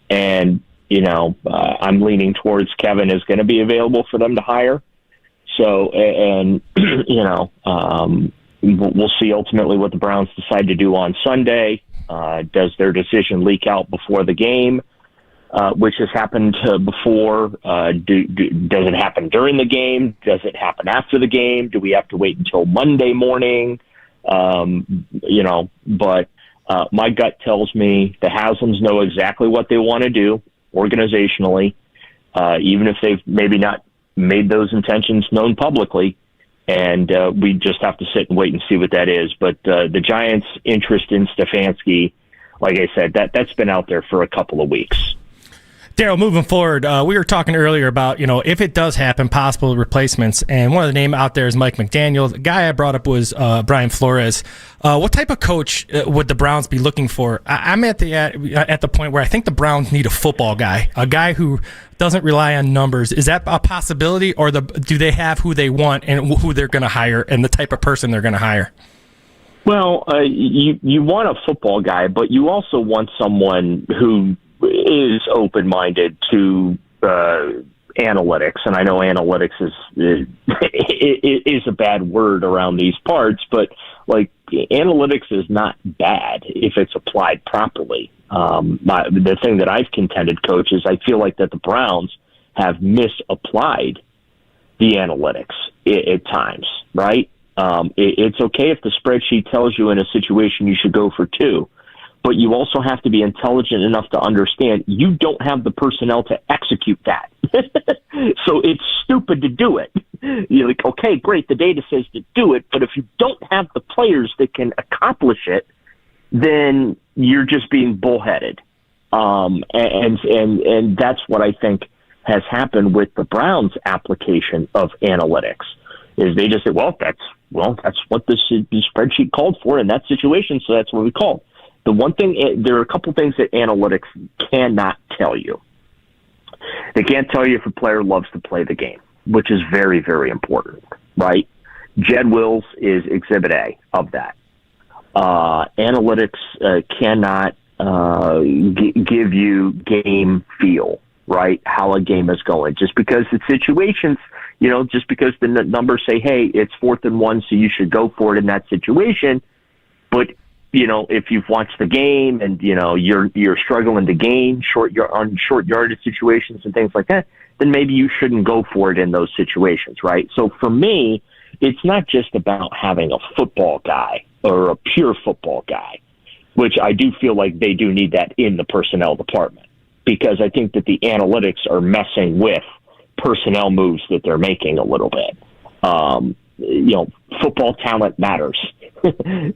And, you know, I'm leaning towards Kevin is going to be available for them to hire. So, and, you know, we'll see ultimately what the Browns decide to do on Sunday. Does their decision leak out before the game? Which has happened before. Does it happen during the game? Does it happen after the game? Do we have to wait until Monday morning? You know, but my gut tells me the Haslams know exactly what they want to do organizationally, even if they've maybe not made those intentions known publicly. And we just have to sit and wait and see what that is. But the Giants' interest in Stefanski, like I said, that's been out there for a couple of weeks. Daryl, moving forward, we were talking earlier about, you know, if it does happen, possible replacements, and one of the names out there is Mike McDaniel. The guy I brought up was Brian Flores. What type of coach would the Browns be looking for? I'm at the point where I think the Browns need a football guy, a guy who doesn't rely on numbers. Is that a possibility, or do they have who they want and who they're going to hire and the type of person they're going to hire? Well, you want a football guy, but you also want someone who is open-minded to analytics, and I know analytics is a bad word around these parts, but like analytics is not bad if it's applied properly. The thing that I've contended, Coach, is I feel like that the Browns have misapplied the analytics at times, right? It's okay if the spreadsheet tells you in a situation you should go for 2. But you also have to be intelligent enough to understand you don't have the personnel to execute that. So it's stupid to do it. You're like, okay, great, the data says to do it, but if you don't have the players that can accomplish it, then you're just being bullheaded. And that's what I think has happened with the Browns' application of analytics. Is they just say, that's what the spreadsheet called for in that situation, so that's what we called. The one thing, there are a couple things that analytics cannot tell you. They can't tell you if a player loves to play the game, which is very, very important, right? Jed Wills is Exhibit A of that. Analytics cannot give you game feel, right? How a game is going. Just because the situations, you know, just because the numbers say, hey, it's 4th and 1, so you should go for it in that situation, but you know, if you've watched the game and, you know, you're struggling to gain short yardage situations and things like that, then maybe you shouldn't go for it in those situations, right? So for me, it's not just about having a football guy or a pure football guy, which I do feel like they do need that in the personnel department, because I think that the analytics are messing with personnel moves that they're making a little bit. You know, football talent matters,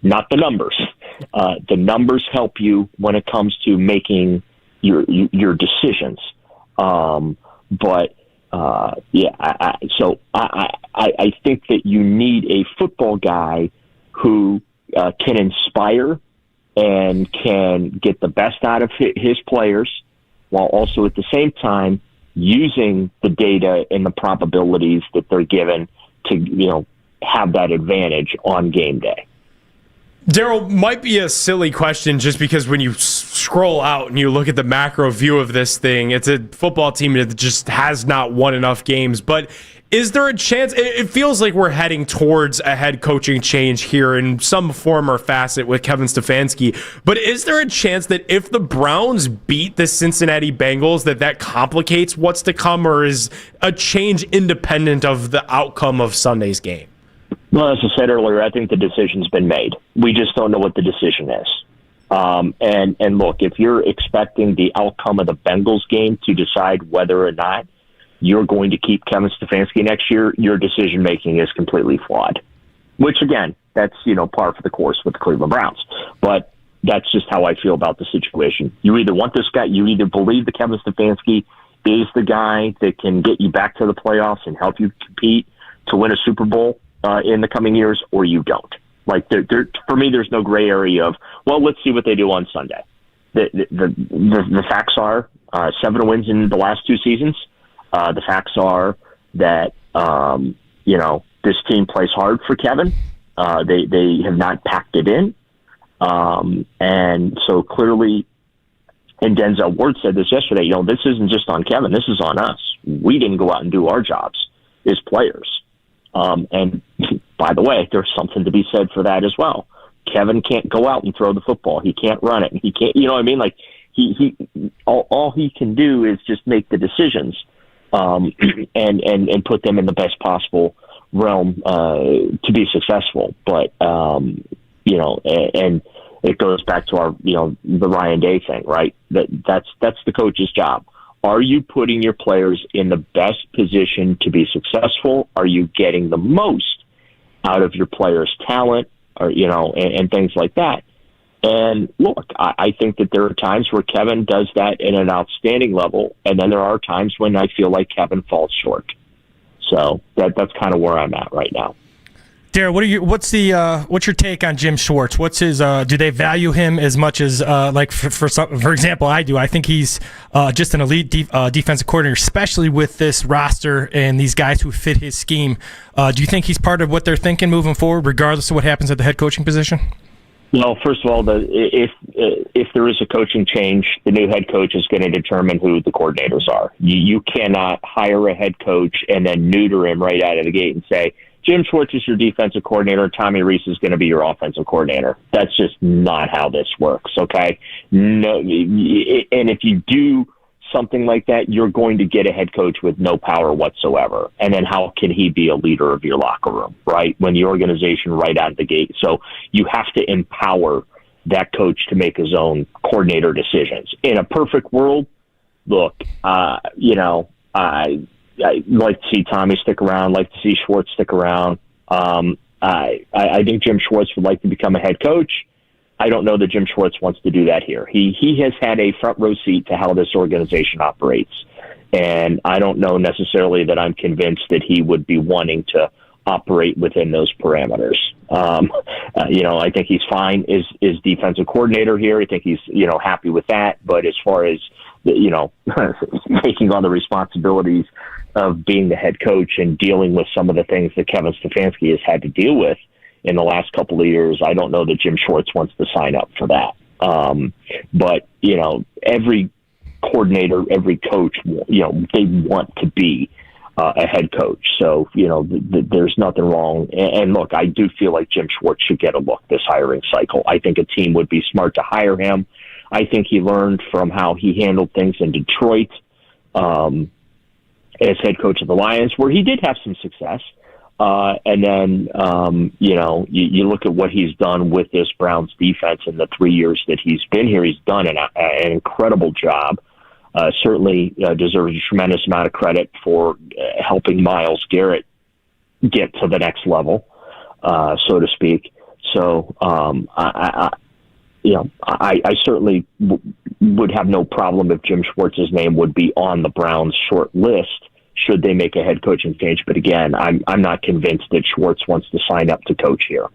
not the numbers. The numbers help you when it comes to making your decisions. So I think that you need a football guy who can inspire and can get the best out of his players, while also at the same time using the data and the probabilities that they're given to, you know, have that advantage on game day. Daryl, might be a silly question just because when you scroll out and you look at the macro view of this thing, it's a football team that just has not won enough games. But is there a chance? It feels like we're heading towards a head coaching change here in some form or facet with Kevin Stefanski. But is there a chance that if the Browns beat the Cincinnati Bengals, that complicates what's to come, or is a change independent of the outcome of Sunday's game? Well, as I said earlier, I think the decision's been made. We just don't know what the decision is. And look, if you're expecting the outcome of the Bengals game to decide whether or not you're going to keep Kevin Stefanski next year, your decision-making is completely flawed. which again, that's, par for the course with the Cleveland Browns. But that's just how I feel about the situation. You either want this guy, you either believe that Kevin Stefanski is the guy that can get you back to the playoffs and help you compete to win a Super Bowl in the coming years, or you don't. Like, for me, there's no gray area of, well, let's see what they do on Sunday. The facts are 7 wins in the last 2 seasons. The facts are that, this team plays hard for Kevin. They have not packed it in. And so clearly, and Denzel Ward said this yesterday, this isn't just on Kevin, this is on us. We didn't go out and do our jobs as players. And by the way, there's something to be said for that as well. Kevin can't go out and throw the football. He can't run it. He can't, you know what I mean? Like, all he can do is just make the decisions, and put them in the best possible realm, to be successful. But, and it goes back to our, the Ryan Day thing, right? That's the coach's job. Are you putting your players in the best position to be successful? Are you getting the most out of your players' talent, or, and things like that? And look, I think that there are times where Kevin does that in an outstanding level, and then there are times when I feel like Kevin falls short. So that's kind of where I'm at right now. Darryl, what's your take on Jim Schwartz? What's his? Do they value him as much as for example, I do? I think he's just an elite defensive coordinator, especially with this roster and these guys who fit his scheme. Do you think he's part of what they're thinking moving forward, regardless of what happens at the head coaching position? Well, first of all, if there is a coaching change, the new head coach is going to determine who the coordinators are. You cannot hire a head coach and then neuter him right out of the gate and say, Jim Schwartz is your defensive coordinator, Tommy Rees is going to be your offensive coordinator. That's just not how this works, okay? No, and if you do something like that, you're going to get a head coach with no power whatsoever. And then how can he be a leader of your locker room, right? When the organization right out of the gate. So you have to empower that coach to make his own coordinator decisions. In a perfect world, look, I like to see Tommy stick around, like to see Schwartz stick around. I think Jim Schwartz would like to become a head coach. I don't know that Jim Schwartz wants to do that here. He has had a front row seat to how this organization operates. And I don't know necessarily that I'm convinced that he would be wanting to operate within those parameters. I think he's fine as defensive coordinator here. I think he's, happy with that. But as far as, taking on the responsibilities of being the head coach and dealing with some of the things that Kevin Stefanski has had to deal with in the last couple of years, I don't know that Jim Schwartz wants to sign up for that. But, every coordinator, every coach, they want to be a head coach. So, there's nothing wrong. And look, I do feel like Jim Schwartz should get a look this hiring cycle. I think a team would be smart to hire him. I think he learned from how he handled things in Detroit as head coach of the Lions, where he did have some success. And then, you look at what he's done with this Browns defense in the 3 years that he's been here. He's done an incredible job. Certainly deserves a tremendous amount of credit for helping Myles Garrett get to the next level, so to speak. So I certainly would have no problem if Jim Schwartz's name would be on the Browns' short list should they make a head coaching change. But again, I'm not convinced that Schwartz wants to sign up to coach here.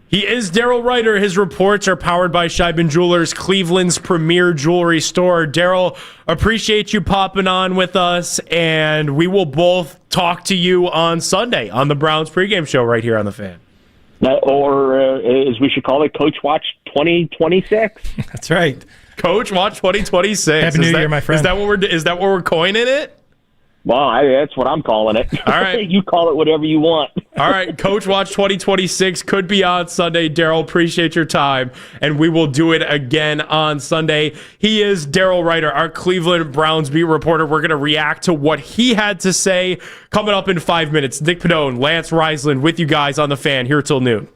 He is Daryl Ryder. His reports are powered by Scheiben Jewelers, Cleveland's premier jewelry store. Daryl, appreciate you popping on with us, and we will both talk to you on Sunday on the Browns pregame show right here on The Fan. Or, as we should call it, Coach Watch 2026. That's right. Coach Watch 2026. Happy New Year, my friend. Is that what we're coining it? Well, that's what I'm calling it. All right. You call it whatever you want. All right. Coach Watch 2026 could be on Sunday. Daryl, appreciate your time, and we will do it again on Sunday. He is Daryl Ryder, our Cleveland Browns beat reporter. We're going to react to what he had to say coming up in 5 minutes. Nick Pedone, Lance Reisland with you guys on The Fan here till noon.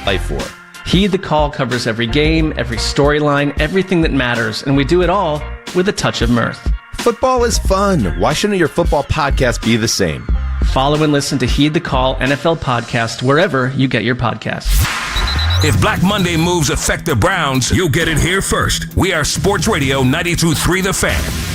life for. Heed the Call covers every game, every storyline, everything that matters, and we do it all with a touch of mirth. Football is fun. Why shouldn't your football podcast be the same? Follow and listen to Heed the Call NFL podcast wherever you get your podcasts. If Black Monday moves affect the Browns, you'll get it here first. We are Sports Radio 92.3 The Fan.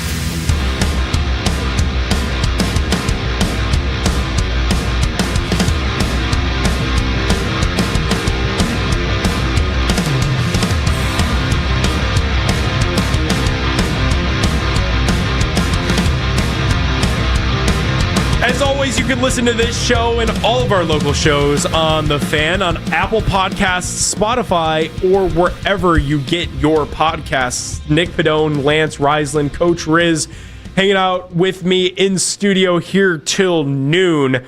As always, you can listen to this show and all of our local shows on The Fan on Apple Podcasts, Spotify, or wherever you get your podcasts. Nick Pedone, Lance Reisland, Coach Riz hanging out with me in studio here till noon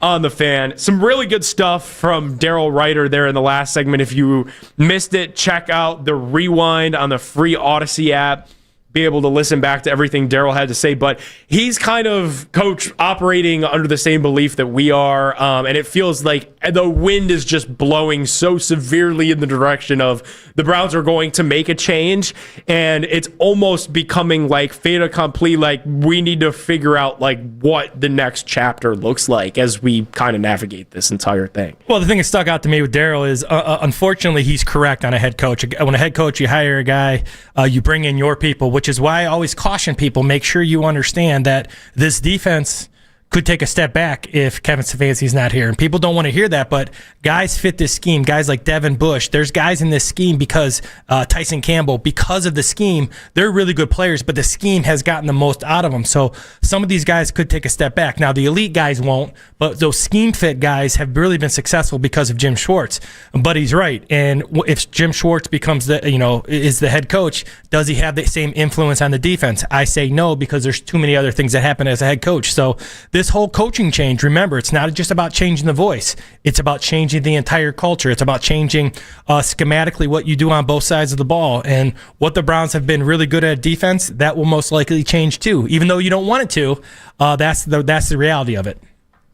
on The Fan. Some really good stuff from Daryl Ryder there in the last segment. If you missed it, check out the rewind on the free Odyssey app. Be able to listen back to everything Daryl had to say, but he's kind of, Coach, operating under the same belief that we are, and it feels like the wind is just blowing so severely in the direction of the Browns are going to make a change, and it's almost becoming like fait accompli, like we need to figure out like what the next chapter looks like as we kind of navigate this entire thing. Well, the thing that stuck out to me with Daryl is, unfortunately, he's correct on a head coach. When a head coach, you hire a guy, you bring in your people, which is why I always caution people, make sure you understand that this defense could take a step back if Kevin Stefanski's not here. And people don't want to hear that, but guys fit this scheme. Guys like Devin Bush, there's guys in this scheme because Tyson Campbell, because of the scheme, they're really good players, but the scheme has gotten the most out of them. So some of these guys could take a step back. Now, the elite guys won't, but those scheme fit guys have really been successful because of Jim Schwartz. But he's right. And if Jim Schwartz becomes is the head coach, does he have the same influence on the defense? I say no, because there's too many other things that happen as a head coach. So this whole coaching change, remember, it's not just about changing the voice. It's about changing the entire culture. It's about changing schematically what you do on both sides of the ball. And what the Browns have been really good at defense, that will most likely change too. Even though you don't want it to, that's the reality of it.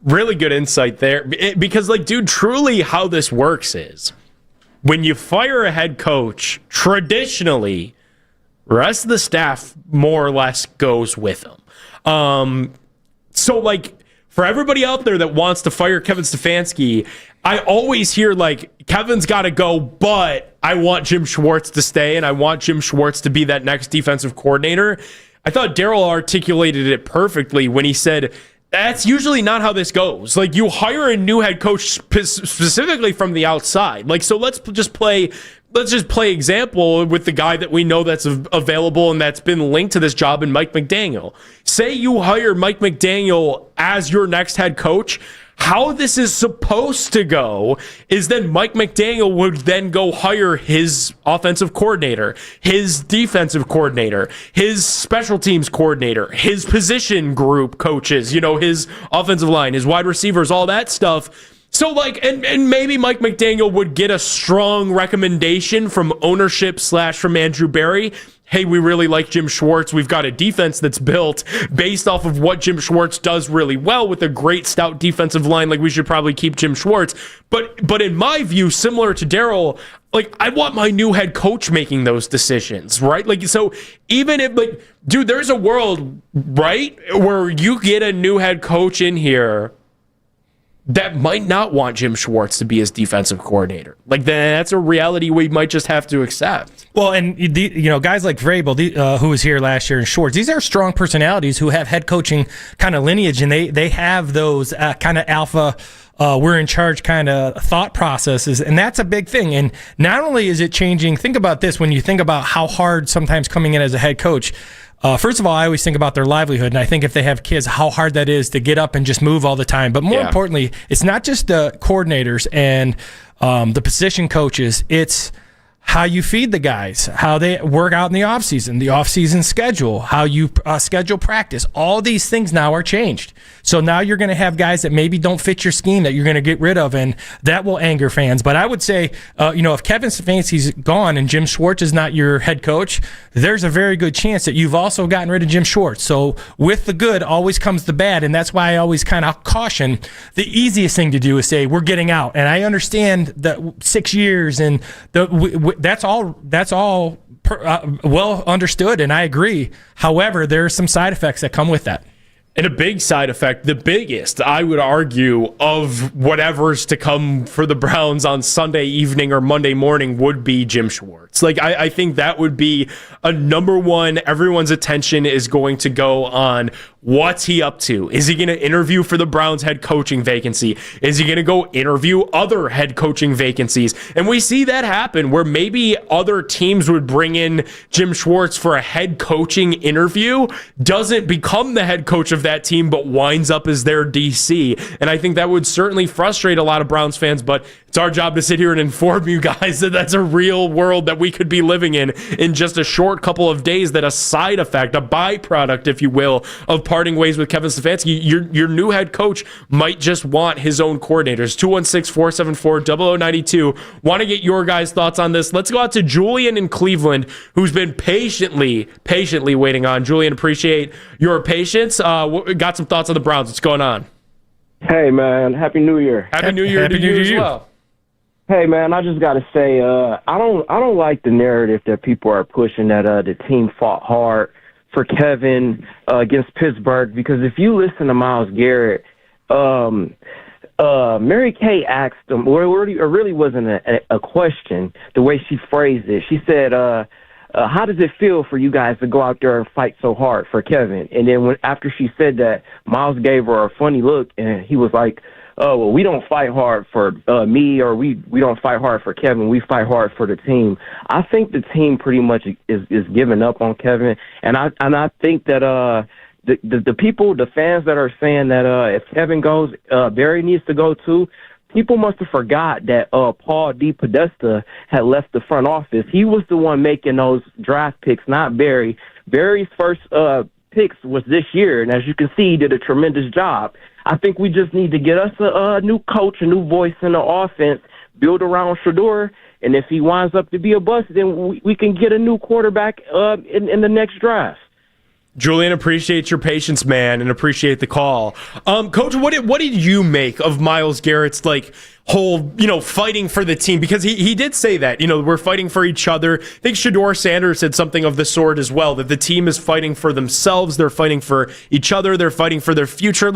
Really good insight there. Because, like, dude, truly how this works is when you fire a head coach, traditionally, the rest of the staff more or less goes with them. So, like, for everybody out there that wants to fire Kevin Stefanski, I always hear, like, Kevin's got to go, but I want Jim Schwartz to stay, and I want Jim Schwartz to be that next defensive coordinator. I thought Daryl articulated it perfectly when he said, that's usually not how this goes. Like, you hire a new head coach specifically from the outside. Like, so let's just play example with the guy that we know that's available and that's been linked to this job in Mike McDaniel. Say you hire Mike McDaniel as your next head coach. How this is supposed to go is then Mike McDaniel would then go hire his offensive coordinator, his defensive coordinator, his special teams coordinator, his position group coaches, his offensive line, his wide receivers, all that stuff. So, like, and maybe Mike McDaniel would get a strong recommendation from ownership / from Andrew Berry. Hey, we really like Jim Schwartz. We've got a defense that's built based off of what Jim Schwartz does really well with a great stout defensive line. Like, we should probably keep Jim Schwartz. But in my view, similar to Daryl, like, I want my new head coach making those decisions, right? Like, so even if, like, dude, there's a world, right, where you get a new head coach in here that might not want Jim Schwartz to be his defensive coordinator. Like, that's a reality we might just have to accept. Well, and guys like Vrabel, who was here last year, and Schwartz, these are strong personalities who have head coaching kind of lineage, and they have those kind of alpha, we're in charge kind of thought processes, and that's a big thing. And not only is it changing, think about this, when you think about how hard sometimes coming in as a head coach, first of all, I always think about their livelihood, and I think if they have kids, how hard that is to get up and just move all the time. But more importantly, it's not just the coordinators and the position coaches. It's how you feed the guys, how they work out in the offseason schedule, how you schedule practice. All these things now are changed. So now you're going to have guys that maybe don't fit your scheme that you're going to get rid of, and that will anger fans. But I would say, if Kevin Stefanski's gone and Jim Schwartz is not your head coach, there's a very good chance that you've also gotten rid of Jim Schwartz. So with the good always comes the bad, and that's why I always kind of caution. The easiest thing to do is say, we're getting out. And I understand that 6 years and that's all well understood, and I agree. However, there are some side effects that come with that. And a big side effect, the biggest, I would argue, of whatever's to come for the Browns on Sunday evening or Monday morning would be Jim Schwartz. Like, I think that would be a number one. Everyone's attention is going to go on what's he up to. Is he going to interview for the Browns head coaching vacancy? Is he going to go interview other head coaching vacancies? And we see that happen where maybe other teams would bring in Jim Schwartz for a head coaching interview, doesn't become the head coach of that team, but winds up as their DC. And I think that would certainly frustrate a lot of Browns fans, but it's our job to sit here and inform you guys that that's a real world that we could be living in just a short couple of days, that a side effect, a byproduct, if you will, of parting ways with Kevin Stefanski. Your new head coach might just want his own coordinators. 216-474-0092. Want to get your guys' thoughts on this. Let's go out to Julian in Cleveland, who's been patiently waiting on. Julian, appreciate your patience. Got some thoughts on the Browns. What's going on? Hey, man. Happy New Year. Happy New Year to you as well. Hey, man, I just got to say, I don't like the narrative that people are pushing that the team fought hard for Kevin against Pittsburgh, because if you listen to Myles Garrett, Mary Kay asked him, well, it really wasn't a question, the way she phrased it. She said, how does it feel for you guys to go out there and fight so hard for Kevin? And then after she said that, Myles gave her a funny look, and he was like, oh, well, we don't fight hard for me, or we don't fight hard for Kevin. We fight hard for the team. I think the team pretty much is giving up on Kevin, and I think that the people, the fans that are saying that if Kevin goes, Barry needs to go too. People must have forgot that Paul D. Podesta had left the front office. He was the one making those draft picks, not Barry. Barry's first picks was this year, and as you can see, he did a tremendous job. I think we just need to get us a new coach, a new voice in the offense, build around Shedeur, and if he winds up to be a bust, then we can get a new quarterback in the next draft. Julian, appreciate your patience, man, and appreciate the call. Coach, what did you make of Myles Garrett's whole, fighting for the team? Because he did say that, we're fighting for each other. I think Shedeur Sanders said something of the sort as well, that the team is fighting for themselves. They're fighting for each other. They're fighting for their future.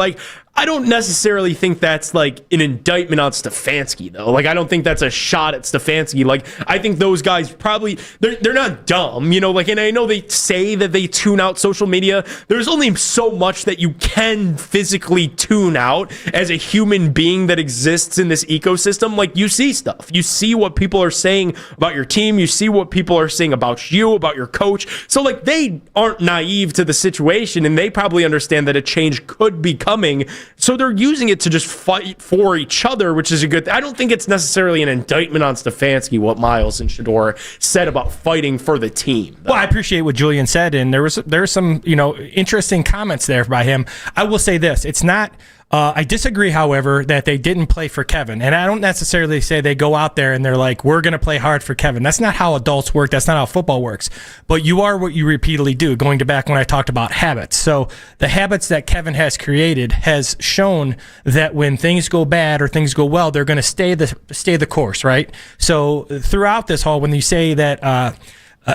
I don't necessarily think that's an indictment on Stefanski, though. I don't think that's a shot at Stefanski. I think those guys probably, they're not dumb, and I know they say that they tune out social media. There's only so much that you can physically tune out as a human being that exists in this ecosystem. You see stuff. You see what people are saying about your team. You see what people are saying about you, about your coach. So, they aren't naive to the situation, and they probably understand that a change could be coming. So they're using it to just fight for each other, which is a good thing. I don't think it's necessarily an indictment on Stefanski, what Myles and Shedeur said about fighting for the team, though. Well, I appreciate what Julian said, and there was some interesting comments there by him. I will say this: it's not. I disagree, however, that they didn't play for Kevin. And I don't necessarily say they go out there and they're like, we're going to play hard for Kevin. That's not how adults work. That's not how football works. But you are what you repeatedly do, going to back when I talked about habits. So the habits that Kevin has created has shown that when things go bad or things go well, they're going to stay the course, right? So throughout this whole, when you say that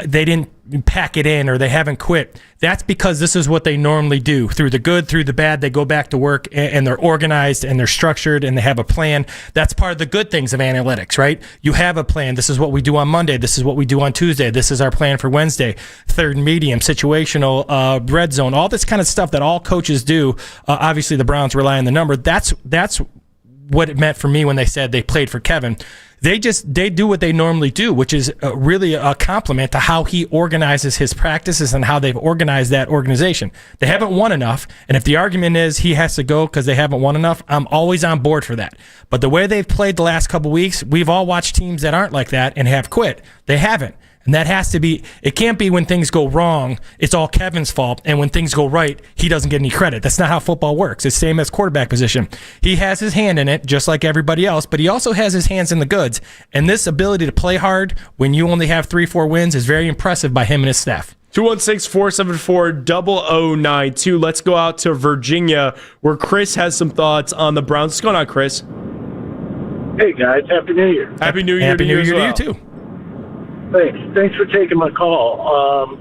they didn't pack it in or they haven't quit, that's because this is what they normally do. Through the good, through the bad, they go back to work, and they're organized and they're structured and they have a plan. That's part of the good things of analytics, right? You have a plan. This is what we do on Monday. This is what we do on Tuesday. This is our plan for Wednesday. Third and medium, situational, red zone, all this kind of stuff that all coaches do. Obviously, the Browns rely on the number. That's what it meant for me when they said they played for Kevin. They do what they normally do, which is really a compliment to how he organizes his practices and how they've organized that organization. They haven't won enough, and if the argument is he has to go because they haven't won enough, I'm always on board for that. But the way they've played the last couple weeks, we've all watched teams that aren't like that and have quit. They haven't. And that has to be, it can't be when things go wrong, it's all Kevin's fault. And when things go right, he doesn't get any credit. That's not how football works. It's the same as quarterback position. He has his hand in it, just like everybody else, but he also has his hands in the goods. And this ability to play hard when you only have 3-4 wins is very impressive by him and his staff. 216-474-0092. Let's go out to Virginia, where Chris has some thoughts on the Browns. What's going on, Chris? Hey, guys. Happy New Year. Happy New Year to you as well. Happy New Year to you, too. Thanks for taking my call.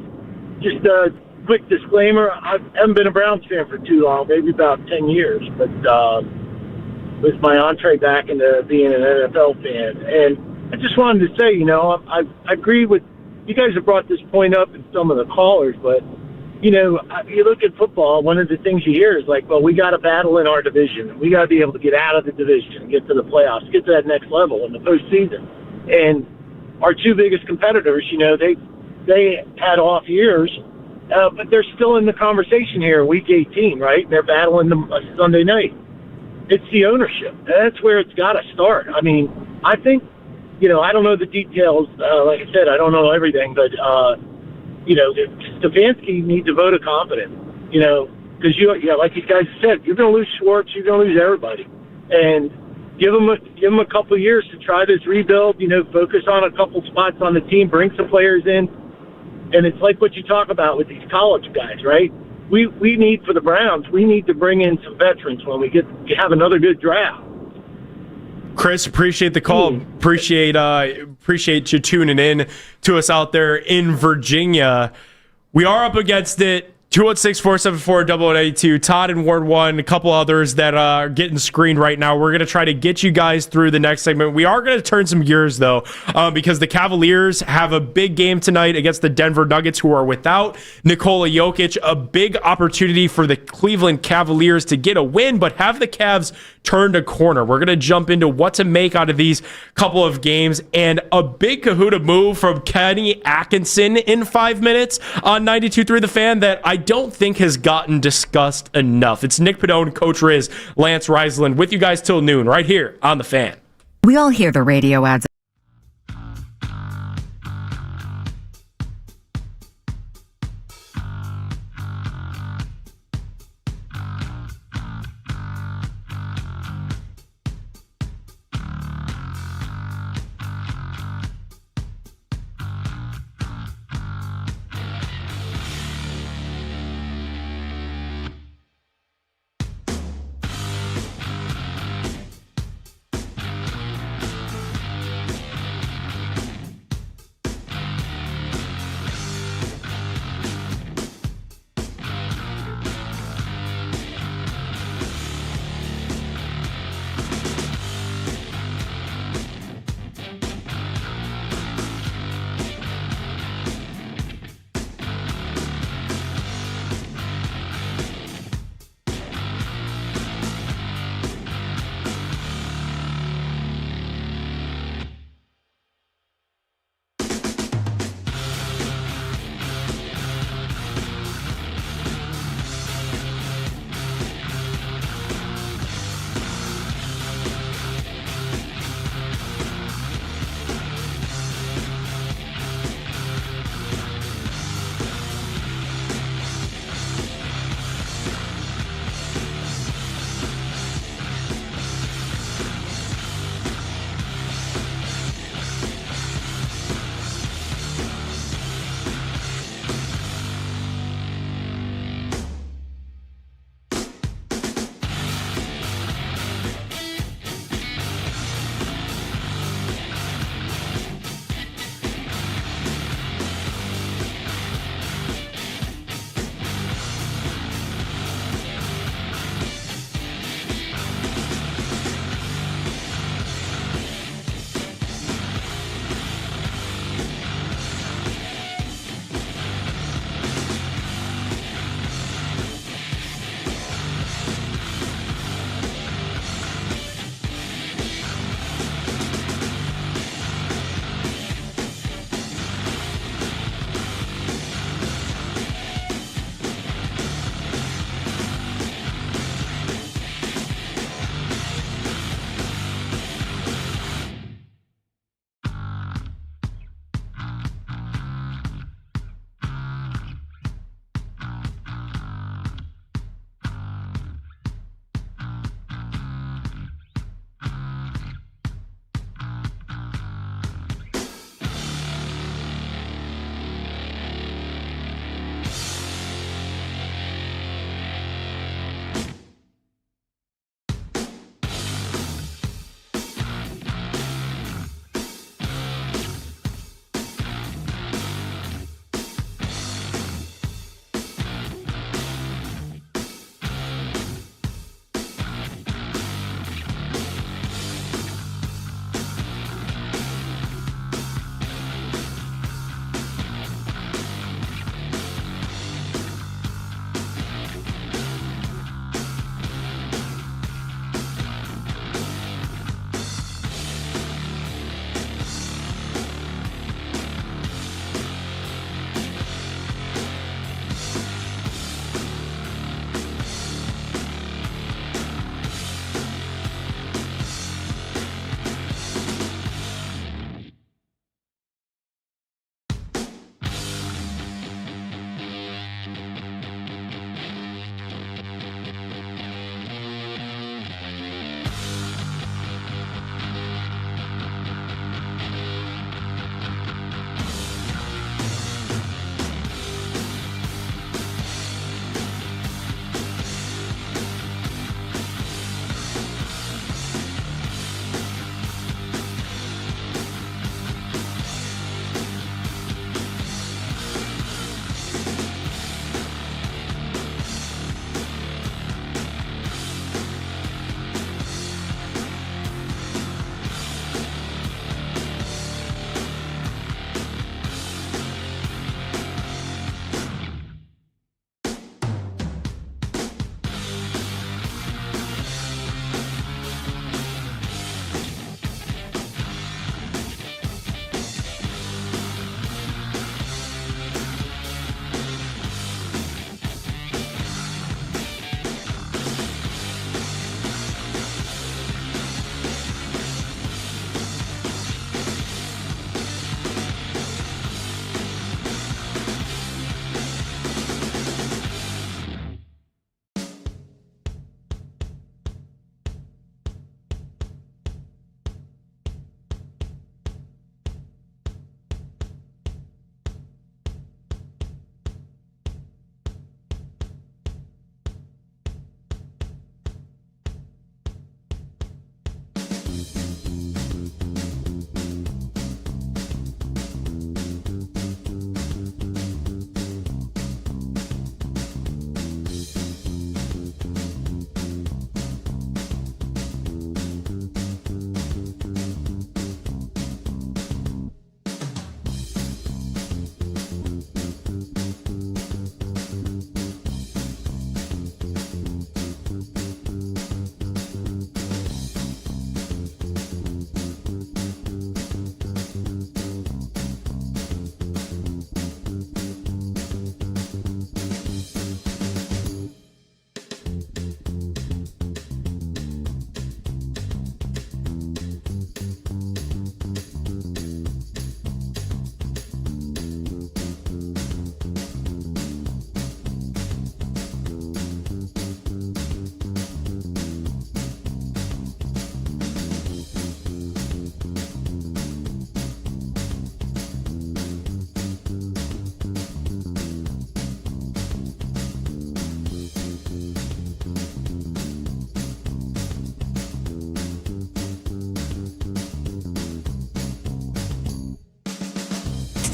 Just a quick disclaimer. I haven't been a Browns fan for too long, maybe about 10 years, but it was my entree back into being an NFL fan. And I just wanted to say, I agree with you guys have brought this point up in some of the callers, but, you look at football, one of the things you hear is like, well, we got to battle in our division. We got to be able to get out of the division and get to the playoffs, get to that next level in the postseason. And our two biggest competitors, they had off years, but they're still in the conversation here, week 18, right? They're battling them Sunday night. It's the ownership. That's where it's got to start. I mean, I think, I don't know the details. Like I said, I don't know everything, but, Stefanski needs a vote of confidence, because like you guys said, you're going to lose Schwartz, you're going to lose everybody. And give them a couple of years to try this rebuild, focus on a couple spots on the team, bring some players in. And it's like what you talk about with these college guys, right? We need, for the Browns, we need to bring in some veterans when we have another good draft. Chris, appreciate the call. Appreciate you tuning in to us out there in Virginia. We are up against it. 216-474-0092. Todd in Ward 1, a couple others that are getting screened right now. We're going to try to get you guys through the next segment. We are going to turn some gears, though, because the Cavaliers have a big game tonight against the Denver Nuggets, who are without Nikola Jokic. A big opportunity for the Cleveland Cavaliers to get a win, but have the Cavs turned a corner. We're going to jump into what to make out of these couple of games, and a big Cahuta move from Kenny Atkinson in 5 minutes on 92.3 The Fan that I don't think has gotten discussed enough. It's Nick Pedone, Coach Riz, Lance Reisland with you guys till noon right here on The Fan. We all hear the radio ads.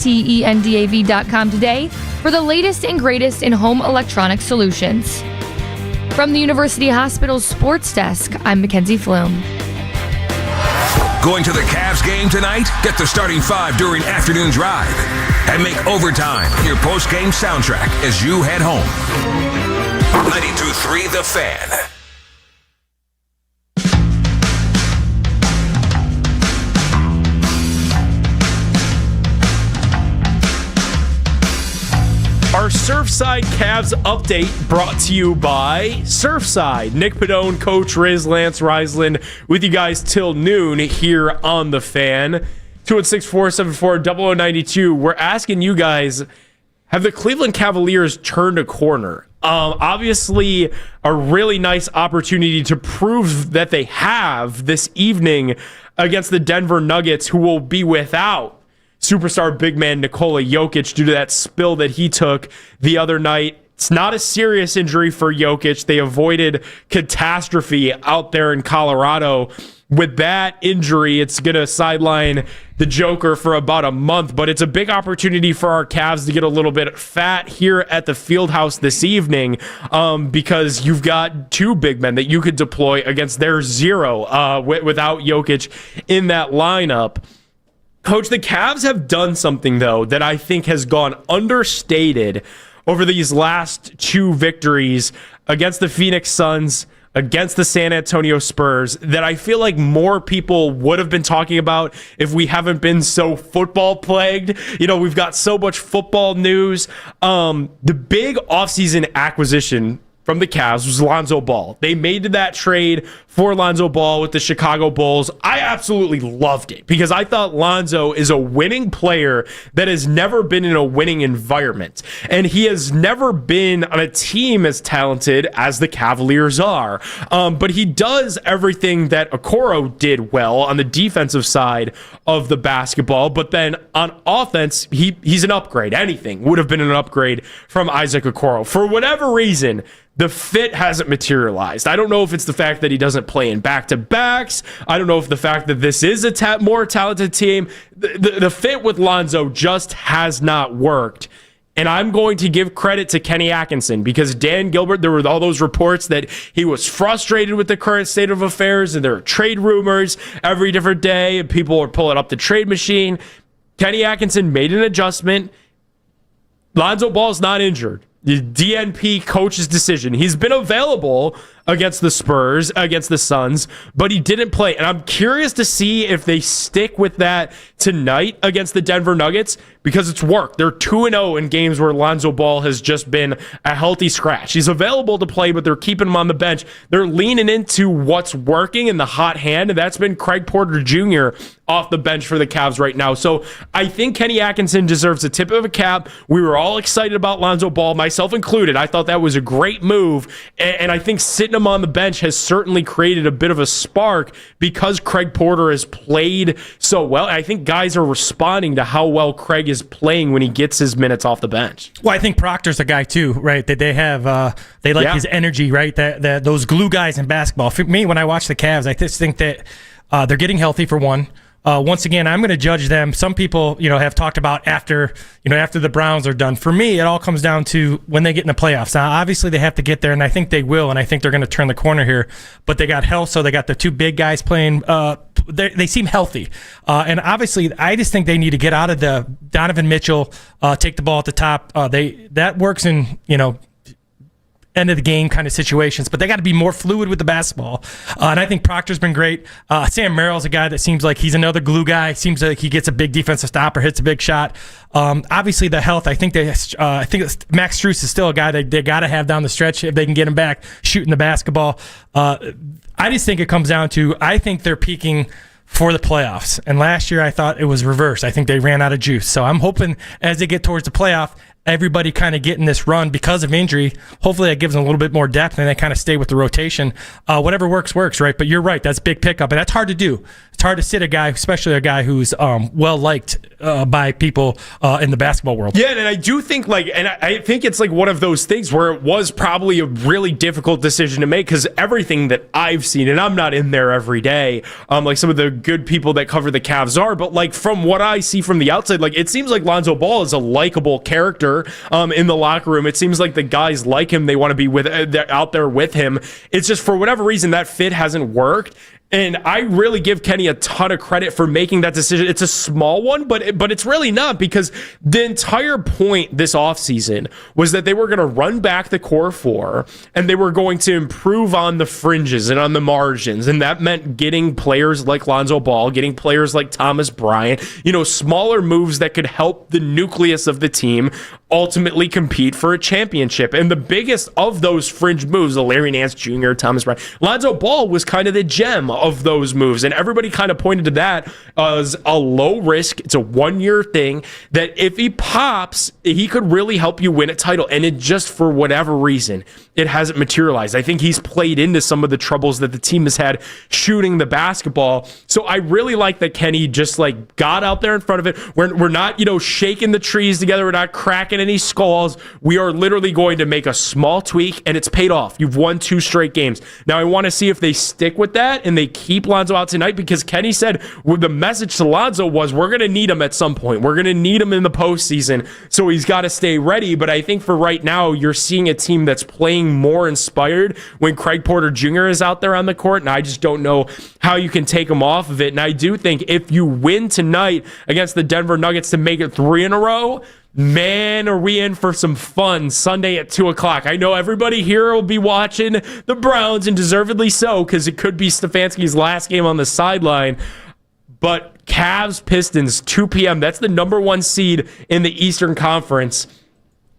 FANDAV.com today for the latest and greatest in home electronic solutions. From the University Hospital's Sports Desk, I'm Mackenzie Flume. Going to the Cavs game tonight? Get the starting five during afternoon drive. And make overtime your post-game soundtrack as you head home. 92.3 The Fan. Our Surfside Cavs update brought to you by Surfside. Nick Pedone, Coach Reisland with you guys till noon here on The Fan. 216-474-0092. We're asking you guys, have the Cleveland Cavaliers turned a corner? Obviously, a really nice opportunity to prove that they have this evening against the Denver Nuggets, who will be without superstar big man Nikola Jokic due to that spill that he took the other night. It's not a serious injury for Jokic. They avoided catastrophe out there in Colorado. With that injury, it's going to sideline the Joker for about a month, but it's a big opportunity for our Cavs to get a little bit fat here at the Fieldhouse this evening because you've got two big men that you could deploy against their zero without Jokic in that lineup. Coach, the Cavs have done something, though, that I think has gone understated over these last two victories against the Phoenix Suns, against the San Antonio Spurs, that I feel like more people would have been talking about if we haven't been so football plagued. You know, we've got so much football news. The big offseason acquisition from the Cavs was Lonzo Ball. They made that trade for Lonzo Ball with the Chicago Bulls. I absolutely loved it because I thought Lonzo is a winning player that has never been in a winning environment. And he has never been on a team as talented as the Cavaliers are. But he does everything that Okoro did well on the defensive side of the basketball. But then on offense, he's an upgrade. Anything would have been an upgrade from Isaac Okoro. For whatever reason, the fit hasn't materialized. I don't know if it's the fact that he doesn't play in back-to-backs. I don't know if the fact that this is a more talented team. The fit with Lonzo just has not worked. And I'm going to give credit to Kenny Atkinson because Dan Gilbert, there were all those reports that he was frustrated with the current state of affairs and there are trade rumors every different day and people are pulling up the trade machine. Kenny Atkinson made an adjustment. Lonzo Ball's not injured. The DNP coach's decision. He's been available against the Spurs, against the Suns, but he didn't play. And I'm curious to see if they stick with that tonight against the Denver Nuggets because it's worked. They're 2-0 in games where Lonzo Ball has just been a healthy scratch. He's available to play, but they're keeping him on the bench. They're leaning into what's working in the hot hand, and that's been Craig Porter Jr. off the bench for the Cavs right now. So I think Kenny Atkinson deserves a tip of a cap. We were all excited about Lonzo Ball, myself included. I thought that was a great move, and I think sitting him on the bench has certainly created a bit of a spark because Craig Porter has played so well. I think guys are responding to how well Craig is playing when he gets his minutes off the bench. Well, I think Proctor's a guy too, right? That they have, they like his energy, right? That those glue guys in basketball. For me, when I watch the Cavs, I just think that they're getting healthy for one. Once again, I'm going to judge them. Some people, have talked about after the Browns are done. For me, it all comes down to when they get in the playoffs. Now, obviously, they have to get there, and I think they will, and I think they're going to turn the corner here. But they got health, so they got the two big guys playing. They seem healthy. And obviously, I just think they need to get out of the Donovan Mitchell, take the ball at the top. That works in, end of the game kind of situations, but they got to be more fluid with the basketball. And I think Proctor's been great. Sam Merrill's a guy that seems like he's another glue guy. Seems like he gets a big defensive stop or hits a big shot. Obviously, the health. I think Max Strus is still a guy that they got to have down the stretch if they can get him back shooting the basketball. I just think it comes down to I think they're peaking for the playoffs. And last year, I thought it was reversed. I think they ran out of juice. So I'm hoping as they get towards the playoff, everybody kind of getting this run because of injury. Hopefully that gives them a little bit more depth and they kind of stay with the rotation. Whatever works, right? But you're right. That's big pickup, and that's hard to do. It's hard to sit a guy, especially a guy who's well-liked by people in the basketball world. Yeah, and I do think, I think it's like one of those things where it was probably a really difficult decision to make, because everything that I've seen, and I'm not in there every day, like some of the good people that cover the Cavs are, but like from what I see from the outside, like it seems like Lonzo Ball is a likable character in the locker room. It seems like the guys like him. They want to be out there with him. It's just for whatever reason that fit hasn't worked. And I really give Kenny a ton of credit for making that decision. It's a small one, but it's really not, because the entire point this offseason was that they were going to run back the core four and they were going to improve on the fringes and on the margins. And that meant getting players like Lonzo Ball, getting players like Thomas Bryant, smaller moves that could help the nucleus of the team ultimately compete for a championship. And the biggest of those fringe moves, Larry Nance Jr., Thomas Bryant, Lonzo Ball was kind of the gem of those moves. And everybody kind of pointed to that as a low risk. It's a 1-year thing that if he pops, he could really help you win a title. And it just, for whatever reason, it hasn't materialized. I think he's played into some of the troubles that the team has had shooting the basketball. So I really like that Kenny just got out there in front of it. We're not, shaking the trees together. We're not cracking any skulls. We are literally going to make a small tweak, and it's paid off. You've won 2 straight games. Now I want to see if they stick with that and they keep Lonzo out tonight, because Kenny said the message to Lonzo was, we're going to need him at some point. We're going to need him in the postseason, so he's got to stay ready. But I think for right now, you're seeing a team that's playing more inspired when Craig Porter Jr. is out there on the court, and I just don't know how you can take him off of it. And I do think if you win tonight against the Denver Nuggets to make it 3 in a row, man, are we in for some fun Sunday at 2 o'clock. I know everybody here will be watching the Browns, and deservedly so, because it could be Stefanski's last game on the sideline. But Cavs Pistons, 2 p.m., that's the number 1 seed in the Eastern Conference.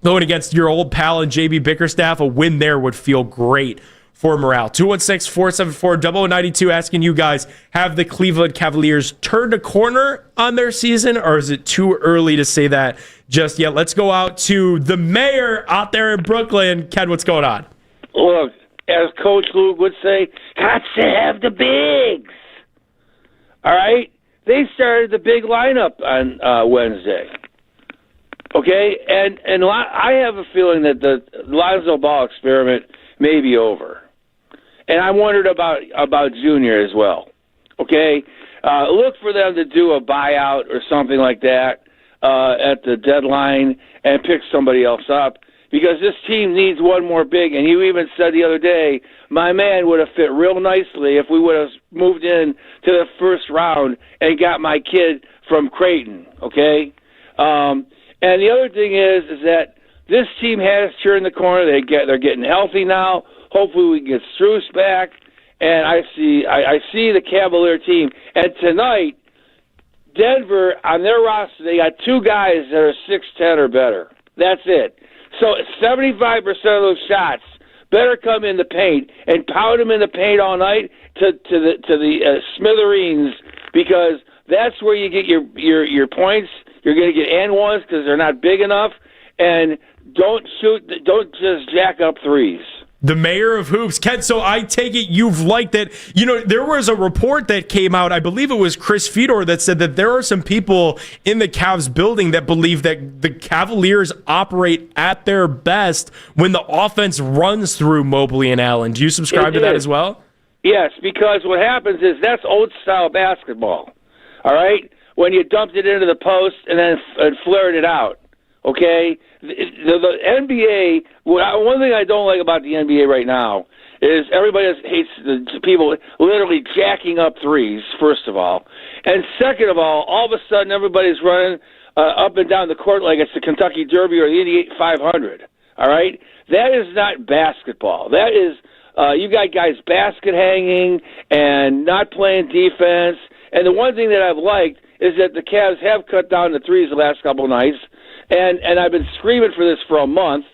Going against your old pal and JB Bickerstaff, a win there would feel great for morale. 216-474-0092 asking you guys, have the Cleveland Cavaliers turned a corner on their season, or is it too early to say that just yet? Let's go out to the mayor out there in Brooklyn. Ken, what's going on? Look, as Coach Luke would say, got to have the bigs. All right? They started the big lineup on Wednesday. Okay? And I have a feeling that the Lonzo Ball experiment may be over. And I wondered about Junior as well. Okay? Look for them to do a buyout or something like that at the deadline and pick somebody else up, because this team needs one more big. And you even said the other day, my man would have fit real nicely if we would have moved in to the first round and got my kid from Creighton, okay? And the other thing is that this team has turned the corner. They're getting healthy now. Hopefully we can get Strus back. And I see the Cavalier team. And tonight, Denver, on their roster, they got 2 guys that are 6'10" or better. That's it. So 75% of those shots better come in the paint, and pound them in the paint all night to the smithereens, because that's where you get your points. You're going to get and ones because they're not big enough, and don't just jack up threes. The mayor of hoops, Ken, so I take it you've liked it. There was a report that came out, I believe it was Chris Fedor, that said that there are some people in the Cavs building that believe that the Cavaliers operate at their best when the offense runs through Mobley and Allen. Do you subscribe to that as well? Yes, because what happens is that's old-style basketball, all right? When you dumped it into the post and then flared it out. Okay, the NBA. One thing I don't like about the NBA right now is everybody hates the people literally jacking up threes. First of all, and second of all of a sudden everybody's running up and down the court like it's the Kentucky Derby or the Indiana 500. All right, that is not basketball. That is you got guys basket hanging and not playing defense. And the one thing that I've liked is that the Cavs have cut down the threes the last couple of nights. And I've been screaming for this for a month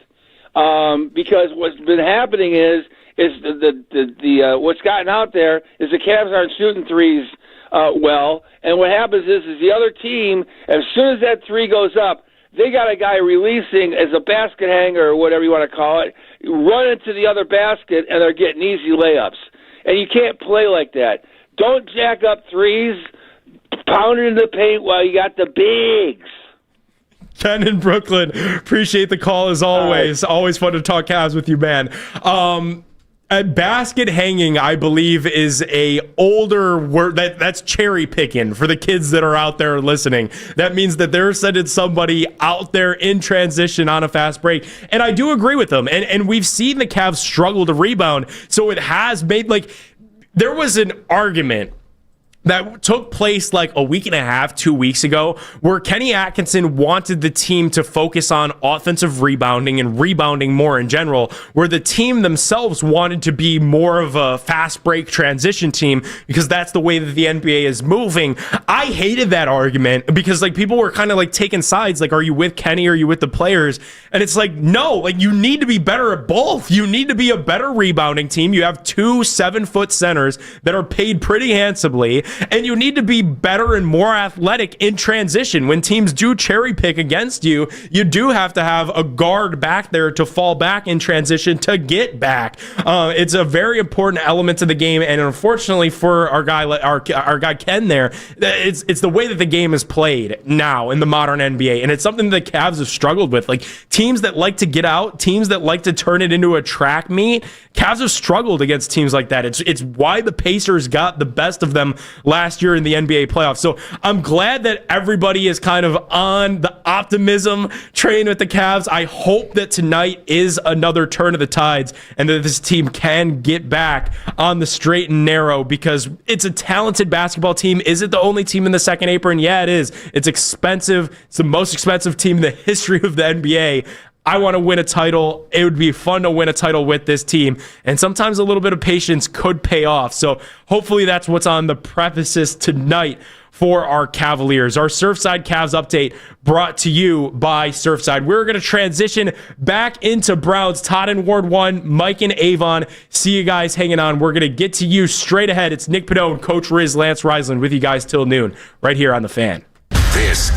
because what's been happening is the what's gotten out there is the Cavs aren't shooting threes well, and what happens is the other team, as soon as that three goes up, they got a guy releasing as a basket hanger or whatever you want to call it, running to the other basket, and they're getting easy layups. And you can't play like that. Don't jack up threes, pound it in the paint while you got the bigs. Ken in Brooklyn, appreciate the call as always. Always fun to talk Cavs with you, man. Basket hanging, I believe, is a older word. That's cherry picking for the kids that are out there listening. That means that they're sending somebody out there in transition on a fast break. And I do agree with them. And we've seen the Cavs struggle to rebound. So it has made, like, there was an argument that took place like a week and a half, 2 weeks ago, where Kenny Atkinson wanted the team to focus on offensive rebounding and rebounding more in general, where the team themselves wanted to be more of a fast break transition team because that's the way that the NBA is moving. I hated that argument because like people were kind of like taking sides, like, are you with Kenny or are you with the players? And it's like, no, like you need to be better at both. You need to be a better rebounding team. You have 2 7-foot centers that are paid pretty handsomely. And you need to be better and more athletic in transition. When teams do cherry pick against you, you do have to have a guard back there to fall back in transition to get back. It's a very important element to the game, and unfortunately for our guy Ken there, it's the way that the game is played now in the modern NBA, and it's something that the Cavs have struggled with. Like teams that like to get out, teams that like to turn it into a track meet, Cavs have struggled against teams like that. It's why the Pacers got the best of them last year in the NBA playoffs. So I'm glad that everybody is kind of on the optimism train with the Cavs. I hope that tonight is another turn of the tides and that this team can get back on the straight and narrow because it's a talented basketball team. Is it the only team in the second apron? Yeah, it is. It's expensive. It's the most expensive team in the history of the NBA. I want to win a title. It would be fun to win a title with this team. And sometimes a little bit of patience could pay off. So hopefully that's what's on the premises tonight for our Cavaliers. Our Surfside Cavs update brought to you by Surfside. We're going to transition back into Browns. Todd and Ward 1, Mike and Avon. See you guys hanging on. We're going to get to you straight ahead. It's Nick Pedone, Coach Riz, Lance Reisland with you guys till noon right here on The Fan. This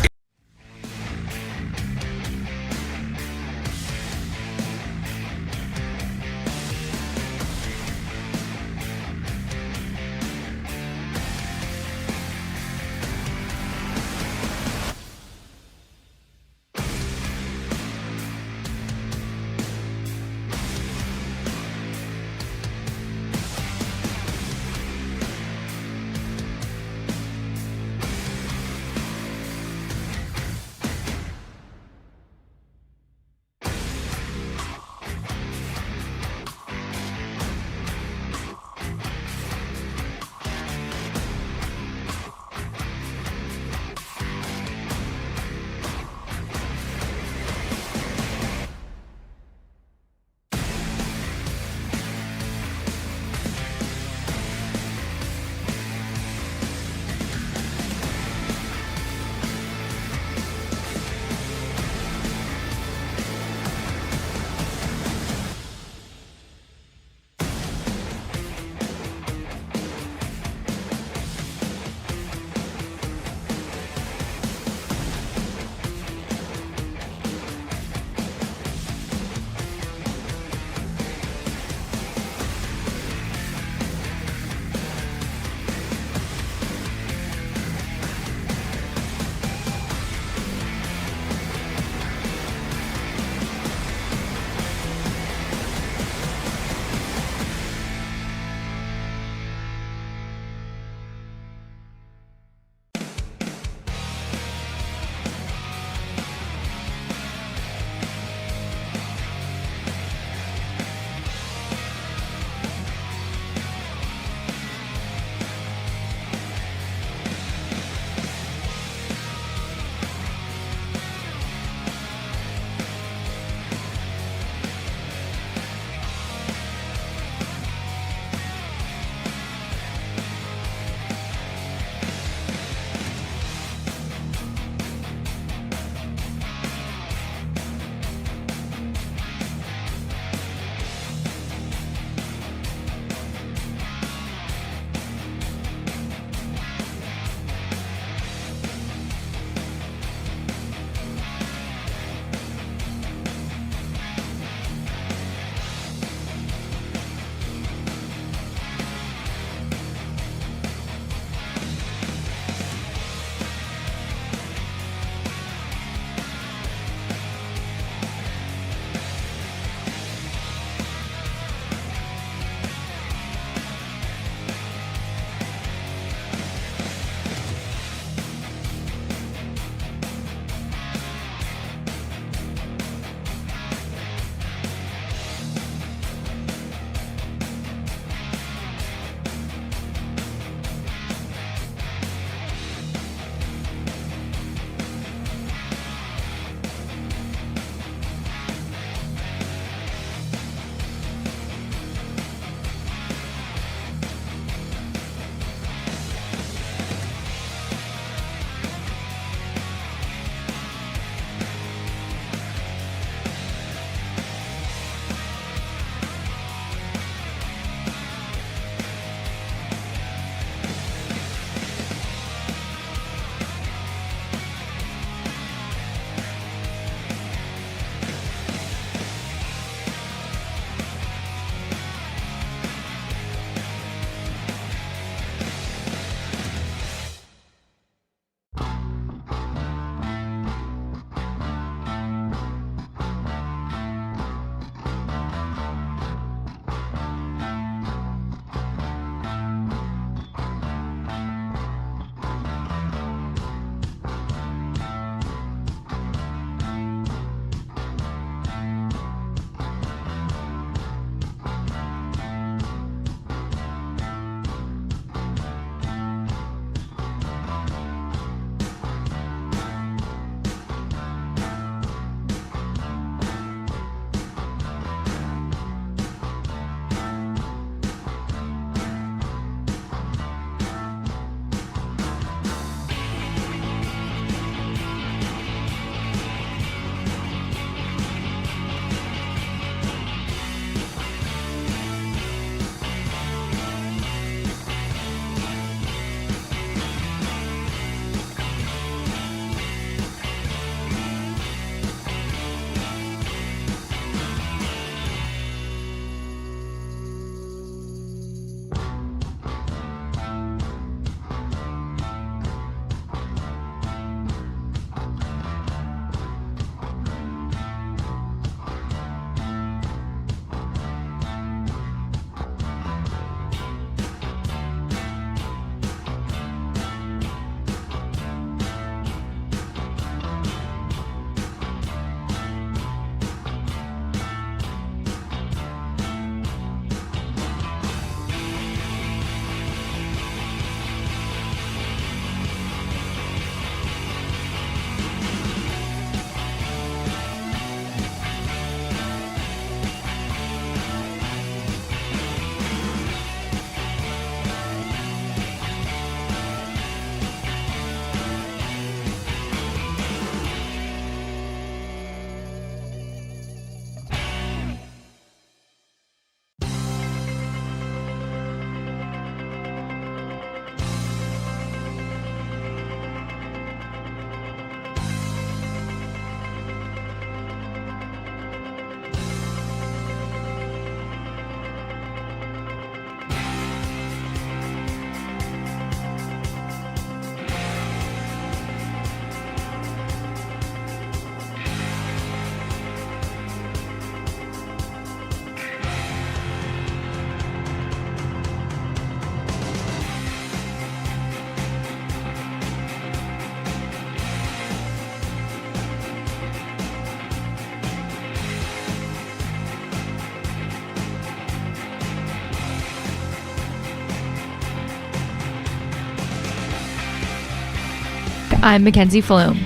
I'm Mackenzie Flume.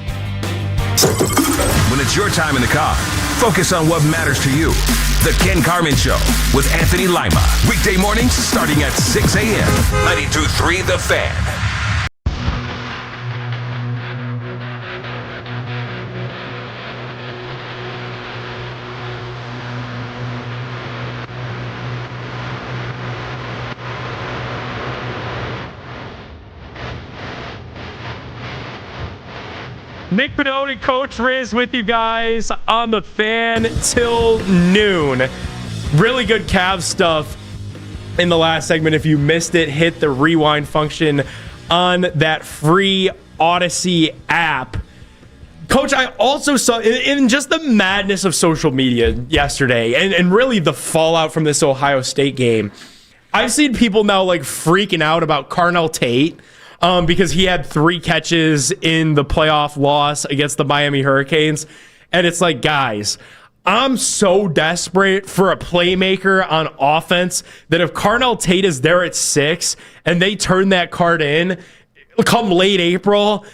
When it's your time in the car, focus on what matters to you. The Ken Carman Show with Anthony Lima. Weekday mornings starting at 6 a.m. 92.3 The Fan. Nick Pedone and Coach Riz with you guys on the Fan till noon. Really good Cavs stuff in the last segment. If you missed it, hit the rewind function on that free Odyssey app. Coach, I also saw in just the madness of social media yesterday and really the fallout from this Ohio State game, I've seen people now like freaking out about Carnell Tate. Because he had 3 catches in the playoff loss against the Miami Hurricanes. And it's like, guys, I'm so desperate for a playmaker on offense that if Carnell Tate is there at 6 and they turn that card in come late April,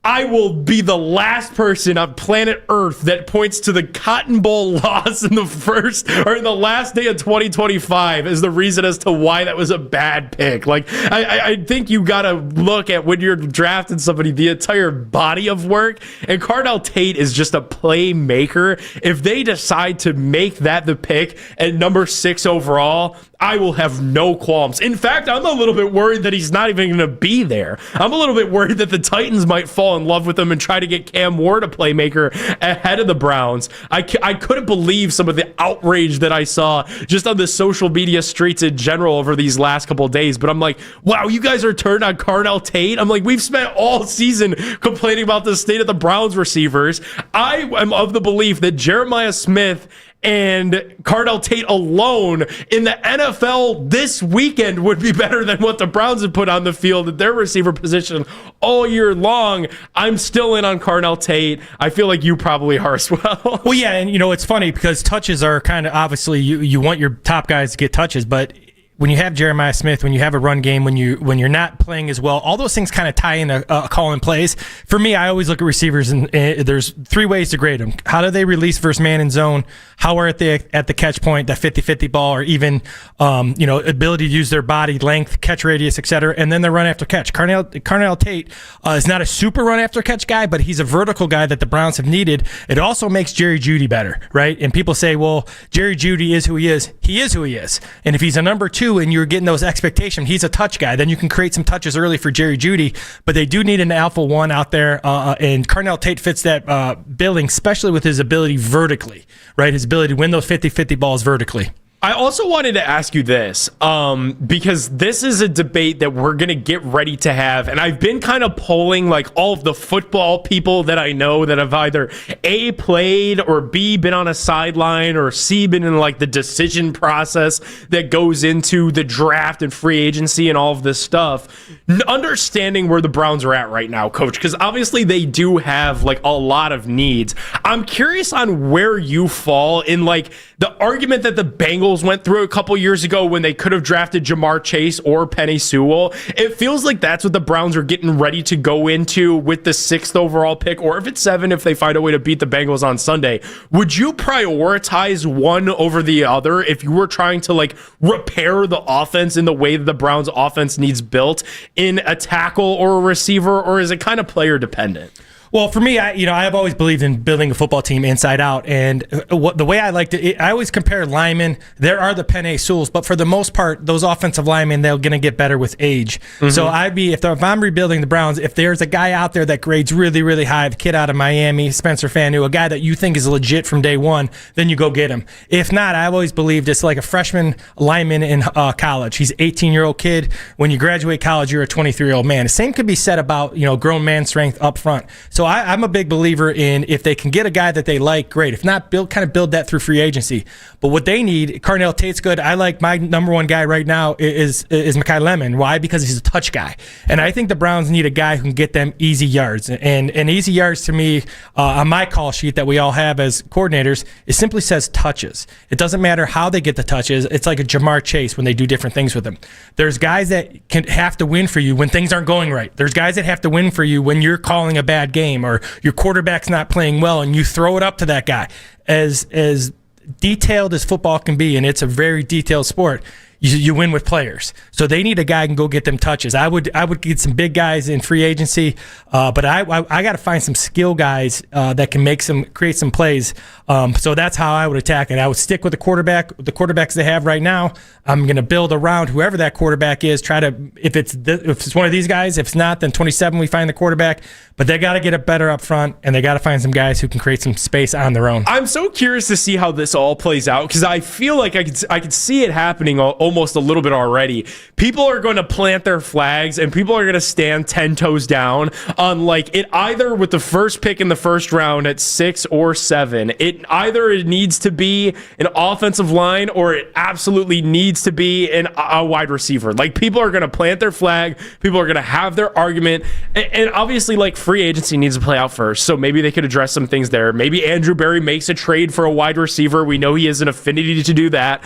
I will be the last person on planet Earth that points to the Cotton Bowl loss in the last day of 2025 as the reason as to why that was a bad pick. Like, I think you got to look at when you're drafting somebody, the entire body of work. And Carnell Tate is just a playmaker. If they decide to make that the pick at number 6 overall, I will have no qualms. In fact, I'm a little bit worried that he's not even going to be there. I'm a little bit worried that the Titans might fall in love with him and try to get Cam Ward a playmaker ahead of the Browns. I couldn't believe some of the outrage that I saw just on the social media streets in general over these last couple of days. But I'm like, wow, you guys are turned on Carnell Tate? I'm like, we've spent all season complaining about the state of the Browns receivers. I am of the belief that Jeremiah Smith and Carnell Tate alone in the NFL this weekend would be better than what the Browns have put on the field at their receiver position all year long. I'm still in on Carnell Tate. I feel like you probably are as well. Well, yeah, and it's funny because touches are kind of obviously you want your top guys to get touches, but when you have Jeremiah Smith, when you have a run game, when you're not playing as well, all those things kind of tie into calling plays. For me, I always look at receivers, and there's 3 ways to grade them. How do they release versus man in zone? How are at the catch point, that 50-50 ball, or even ability to use their body length, catch radius, etc. And then the run after catch. Carnell Tate is not a super run after catch guy, but he's a vertical guy that the Browns have needed. It also makes Jerry Jeudy better, right? And people say, well, Jerry Jeudy is who he is. He is who he is. And if he's a number 2 and you're getting those expectations, he's a touch guy, then you can create some touches early for Jerry Jeudy. But they do need an alpha 1 out there, and Carnell Tate fits that billing, especially with his ability vertically, right? His ability to win those 50-50 balls vertically. I also wanted to ask you this, because this is a debate that we're going to get ready to have. And I've been kind of polling like all of the football people that I know that have either A, played, or B, been on a sideline, or C, been in like the decision process that goes into the draft and free agency and all of this stuff. Understanding where the Browns are at right now, Coach, because obviously they do have like a lot of needs. I'm curious on where you fall in like the argument that the Bengals went through a couple years ago when they could have drafted Jamar Chase or Penei Sewell. It feels like that's what the Browns are getting ready to go into with the 6th overall pick, or if it's 7, if they find a way to beat the Bengals on Sunday. Would you prioritize one over the other if you were trying to like repair the offense in the way that the Browns offense needs built in a tackle or a receiver, or is it kind of player dependent? Well, for me, I have always believed in building a football team inside out, and the way I like to, I always compare linemen. There are the Penei Sewells, but for the most part, those offensive linemen, they're going to get better with age. Mm-hmm. So if I'm rebuilding the Browns, if there's a guy out there that grades really, really high, the kid out of Miami, Spencer Fanu, a guy that you think is legit from day one, then you go get him. If not, I've always believed it's like a freshman lineman in college. He's an 18-year-old kid. When you graduate college, you're a 23-year-old man. The same could be said about grown man strength up front. So So I'm a big believer in if they can get a guy that they like, great. If not, build that through free agency. But what they need, Carnell Tate's good. I like my number one guy right now is Mekhi Lemon. Why? Because he's a touch guy. And I think the Browns need a guy who can get them easy yards. And easy yards to me, on my call sheet that we all have as coordinators, it simply says touches. It doesn't matter how they get the touches. It's like a Jamar Chase when they do different things with him. There's guys that can have to win for you when things aren't going right. There's guys that have to win for you when you're calling a bad game or your quarterback's not playing well and you throw it up to that guy. As detailed as football can be, and it's a very detailed sport, you win with players. So they need a guy who can go get them touches. I would get some big guys in free agency, but I got to find some skill guys that can create some plays. So that's how I would attack it. I would stick with the quarterbacks they have right now. I'm going to build around whoever that quarterback is. Try to if it's one of these guys. If it's not, then 27 we find the quarterback. But they got to get it better up front, and they got to find some guys who can create some space on their own. I'm so curious to see how this all plays out because I feel like I could see it happening almost a little bit already. People are going to plant their flags, and people are going to stand 10 toes down on like it either with the first pick in the first round at 6 or 7. It needs to be an offensive line or it absolutely needs to be a wide receiver. Like people are going to plant their flag. People are going to have their argument, and obviously like free agency needs to play out first, so maybe they could address some things there. Maybe Andrew Berry makes a trade for a wide receiver. We know he has an affinity to do that.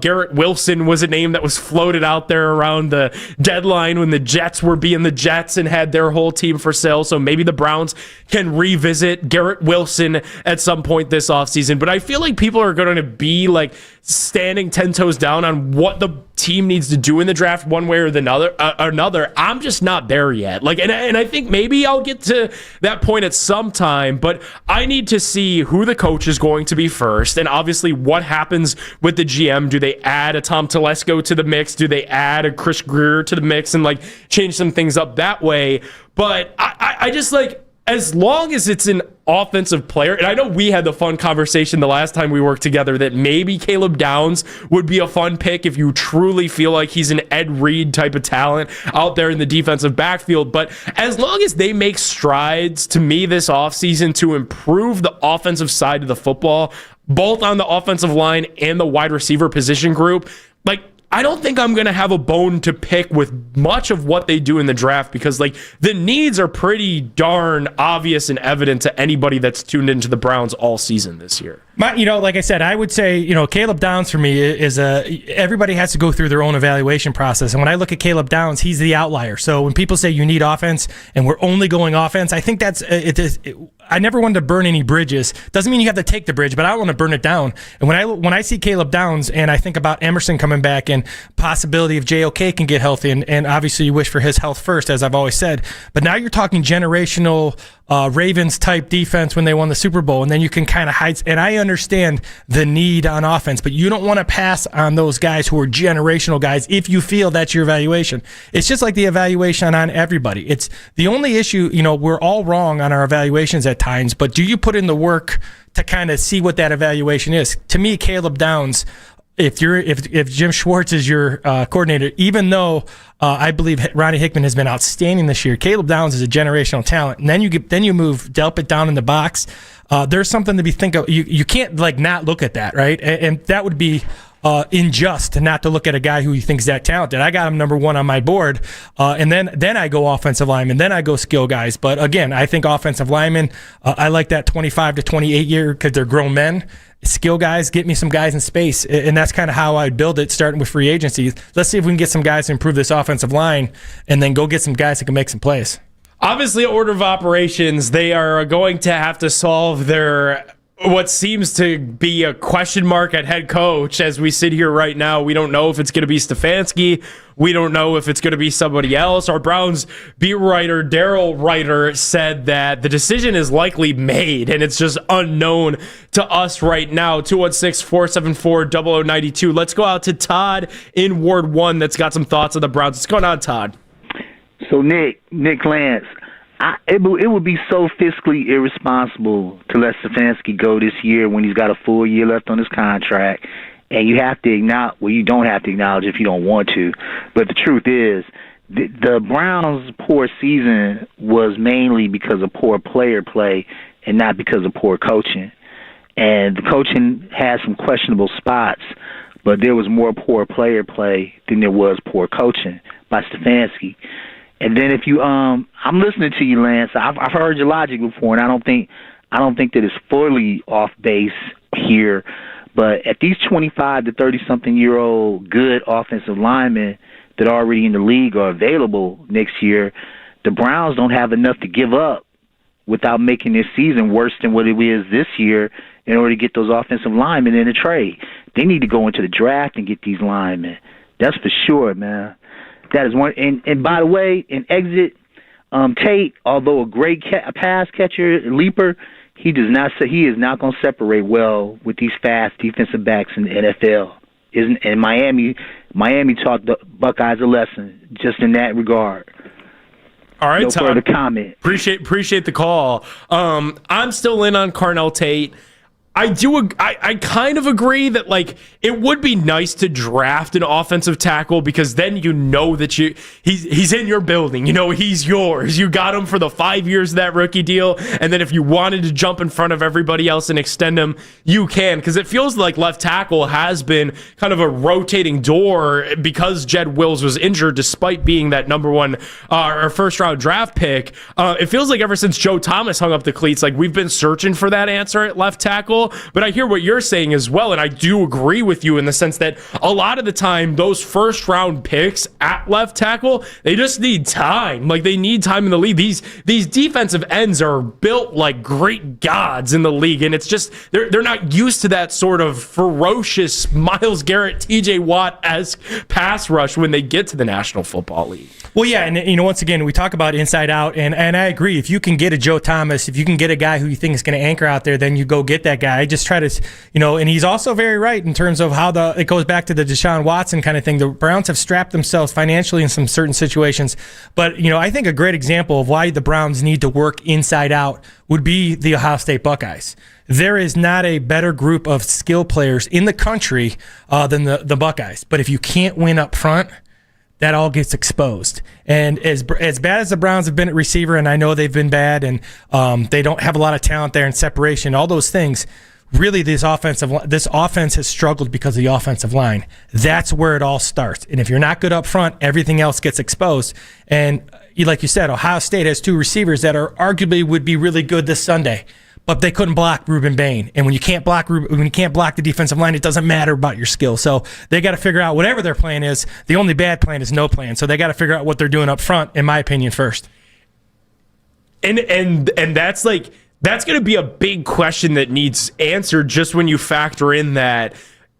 Garrett Wilson was a name that was floated out there around the deadline when the Jets were being the Jets and had their whole team for sale, so maybe the Browns can revisit Garrett Wilson at some point this offseason. But I feel like people are going to be like standing 10 toes down on what the team needs to do in the draft one way or another. I'm just not there yet. Like, and I think maybe I'll get to that point at some time, but I need to see who the coach is going to be first, and obviously what happens with the GM. Do they add a Tom Telesco to the mix? Do they add a Chris Greer to the mix and like change some things up that way? But I just like, as long as it's an offensive player, and I know we had the fun conversation the last time we worked together that maybe Caleb Downs would be a fun pick if you truly feel like he's an Ed Reed type of talent out there in the defensive backfield. But as long as they make strides to me this offseason to improve the offensive side of the football, both on the offensive line and the wide receiver position group, like, I don't think I'm going to have a bone to pick with much of what they do in the draft because like the needs are pretty darn obvious and evident to anybody that's tuned into the Browns all season this year. Like I said, I would say, Caleb Downs for me is everybody has to go through their own evaluation process. And when I look at Caleb Downs, he's the outlier. So when people say you need offense and we're only going offense, I think that's I never wanted to burn any bridges. Doesn't mean you have to take the bridge, but I want to burn it down. And when I see Caleb Downs and I think about Emerson coming back and possibility if JOK can get healthy, and obviously you wish for his health first, as I've always said. But now you're talking generational Ravens type defense when they won the Super Bowl, and then you can kind of hide. And I understand the need on offense, but you don't want to pass on those guys who are generational guys if you feel that's your evaluation. It's just like the evaluation on everybody. It's the only issue, we're all wrong on our evaluations at times, but do you put in the work to kind of see what that evaluation is? To me, Caleb Downs, if Jim Schwartz is your coordinator, even though I believe Ronnie Hickman has been outstanding this year, Caleb Downs is a generational talent. And then you delp down in the box. There's something to be think of. You can't like not look at that, right? And that would be unjust not to look at a guy who you think is that talented. I got him number one on my board, and then I go offensive lineman, then I go skill guys. But again, I think offensive linemen, I like that 25 to 28 year because they're grown men. Skill guys, get me some guys in space, and that's kind of how I'd build it, starting with free agency. Let's see if we can get some guys to improve this offensive line, and then go get some guys that can make some plays. Obviously, order of operations, they are going to have to solve their what seems to be a question mark at head coach as we sit here right now. We don't know if it's going to be Stefanski. We don't know if it's going to be somebody else. Our Browns beat writer Daryl Ryder said that the decision is likely made, and it's just unknown to us right now. 216-474-0092. Let's go out to Todd in Ward 1 that's got some thoughts on the Browns. What's going on, Todd? So, Nick Lance, it would be so fiscally irresponsible to let Stefanski go this year when he's got a full year left on his contract. And you have to acknowledge, well, you don't have to acknowledge if you don't want to, but the truth is the Browns' poor season was mainly because of poor player play and not because of poor coaching. And the coaching had some questionable spots, but there was more poor player play than there was poor coaching by Stefanski. And then if you, I'm listening to you, Lance. I've heard your logic before, and I don't think that it's fully off base here. But at these 25 to 30-something-year-old good offensive linemen that are already in the league are available next year, the Browns don't have enough to give up without making this season worse than what it is this year in order to get those offensive linemen in a trade. They need to go into the draft and get these linemen. That's for sure, man. That is one. And by the way, in exit, Tate, although a great pass catcher, leaper, he is not going to separate well with these fast defensive backs in the NFL. And Miami taught the Buckeyes a lesson just in that regard. All right, no Tom. further comment. Appreciate the call. I'm still in on Carnell Tate. I kind of agree that, like, it would be nice to draft an offensive tackle because then you know that he's in your building. You know he's yours. You got him for the 5 years of that rookie deal, and then if you wanted to jump in front of everybody else and extend him, you can, because it feels like left tackle has been kind of a rotating door because Jed Wills was injured despite being that number one or first-round draft pick. It feels like ever since Joe Thomas hung up the cleats, like we've been searching for that answer at left tackle. But I hear what you're saying as well, and I do agree with you in the sense that a lot of the time, those first-round picks at left tackle, they just need time. Like, they need time in the league. These defensive ends are built like great gods in the league, and it's just they're not used to that sort of ferocious Myles Garrett, TJ Watt-esque pass rush when they get to the National Football League. Well, yeah, and once again, we talk about inside out, and I agree. If you can get a Joe Thomas, if you can get a guy who you think is going to anchor out there, then you go get that guy. I just try to, and he's also very right in terms of how it goes back to the Deshaun Watson kind of thing. The Browns have strapped themselves financially in some certain situations, but I think a great example of why the Browns need to work inside out would be the Ohio State Buckeyes. There is not a better group of skill players in the country than the Buckeyes. But if you can't win up front, that all gets exposed. And as bad as the Browns have been at receiver, and I know they've been bad, and they don't have a lot of talent there and separation, all those things, really this offense has struggled because of the offensive line. That's where it all starts. And if you're not good up front, everything else gets exposed. And like you said, Ohio State has two receivers that are arguably would be really good this Sunday, but they couldn't block Ruben Bain. And when you can't block the defensive line, it doesn't matter about your skill. So they got to figure out whatever their plan is. The only bad plan is no plan. So they got to figure out what they're doing up front, in my opinion, first. And that's going to be a big question that needs answered just when you factor in that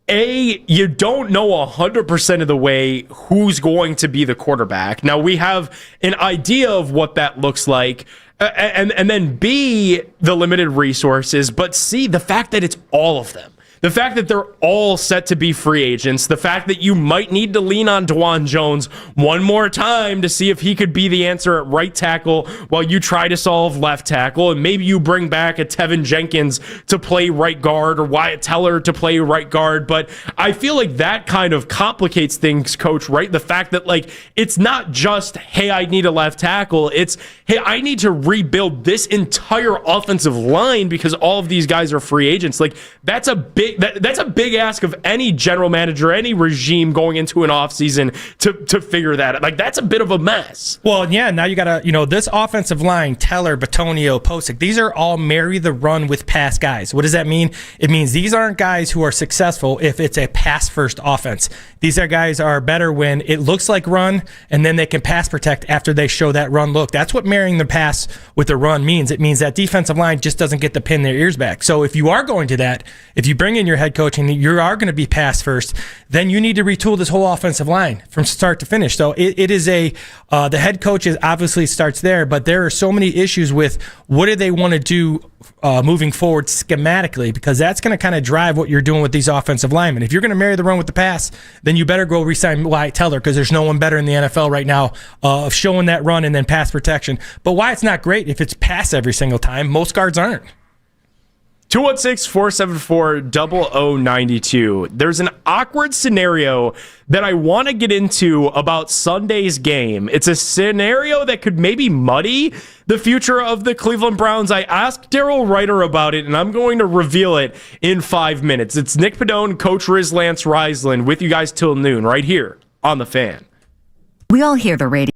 you don't know 100% of the way who's going to be the quarterback. Now, we have an idea of what that looks like, and then B, the limited resources, but C, the fact that it's all of them. The fact that they're all set to be free agents, the fact that you might need to lean on DeJuan Jones one more time to see if he could be the answer at right tackle while you try to solve left tackle, and maybe you bring back a Tevin Jenkins to play right guard or Wyatt Teller to play right guard. But I feel like that kind of complicates things, Coach, right? The fact that, like, it's not just, hey, I need a left tackle. It's, hey, I need to rebuild this entire offensive line because all of these guys are free agents. Like, that's a big ask of any general manager, any regime going into an offseason to figure that out. Like, that's a bit of a mess. Well, yeah, now you got to, this offensive line, Teller, Batonio, Posick, these are all marry the run with pass guys. What does that mean? It means these aren't guys who are successful if it's a pass-first offense. These are guys are better when it looks like run, and then they can pass protect after they show that run look. That's what marrying the pass with the run means. It means that defensive line just doesn't get to pin their ears back. So if you are going to that, if you bring in your head coach and you are going to be pass first, then you need to retool this whole offensive line from start to finish. So it is the head coach obviously starts there, but there are so many issues with what do they want to do moving forward schematically, because that's going to kind of drive what you're doing with these offensive linemen. If you're going to marry the run with the pass, then you better go re-sign Wyatt Teller, because there's no one better in the NFL right now of showing that run and then pass protection. But Wyatt's not great if it's pass every single time. Most guards aren't. 216-474-0092. There's an awkward scenario that I want to get into about Sunday's game. It's a scenario that could maybe muddy the future of the Cleveland Browns. I asked Daryl Ryder about it, and I'm going to reveal it in 5 minutes. It's Nick Pedone, Coach Reisland with you guys till noon right here on The Fan. We all hear the radio.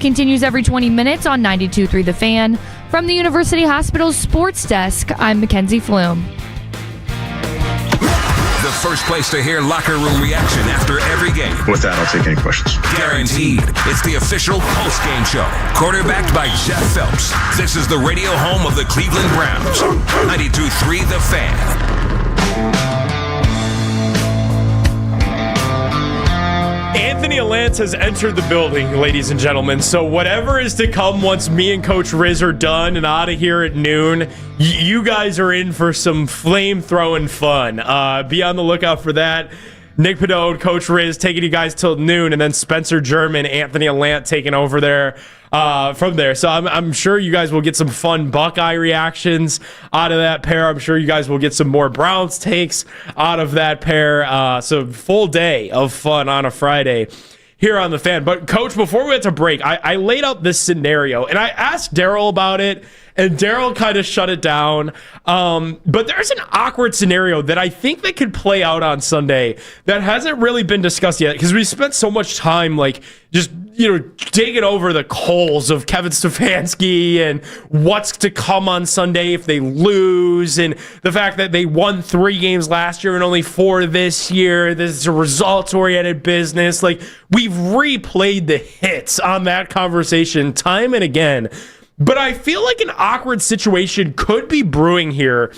continues every 20 minutes on 92.3 The Fan. From the University Hospital's sports desk, I'm Mackenzie Flume. The first place to hear locker room reaction after every game. With that, I'll take any questions. Guaranteed. It's the official post-game show. Quarterbacked by Jeff Phelps. This is the radio home of the Cleveland Browns. 92.3 The Fan. Anthony Alance has entered the building, ladies and gentlemen. So whatever is to come once me and Coach Riz are done and out of here at noon, you guys are in for some flame-throwing fun. Be on the lookout for that. Nick Pedone, Coach Riz taking you guys till noon, and then Spencer German, Anthony Alance taking over there from there. So I'm sure you guys will get some fun Buckeye reactions out of that pair. I'm sure you guys will get some more Browns takes out of that pair. So full day of fun on a Friday here on The Fan. But, Coach, before we went to break, I laid out this scenario, and I asked Daryl about it, and Daryl kind of shut it down. But there's an awkward scenario that I think that could play out on Sunday that hasn't really been discussed yet, because we spent so much time, just digging over the coals of Kevin Stefanski and what's to come on Sunday if they lose, and the fact that they won 3 games last year and only 4 this year. This is a results-oriented business. We've replayed the hits on that conversation time and again. But I feel like an awkward situation could be brewing here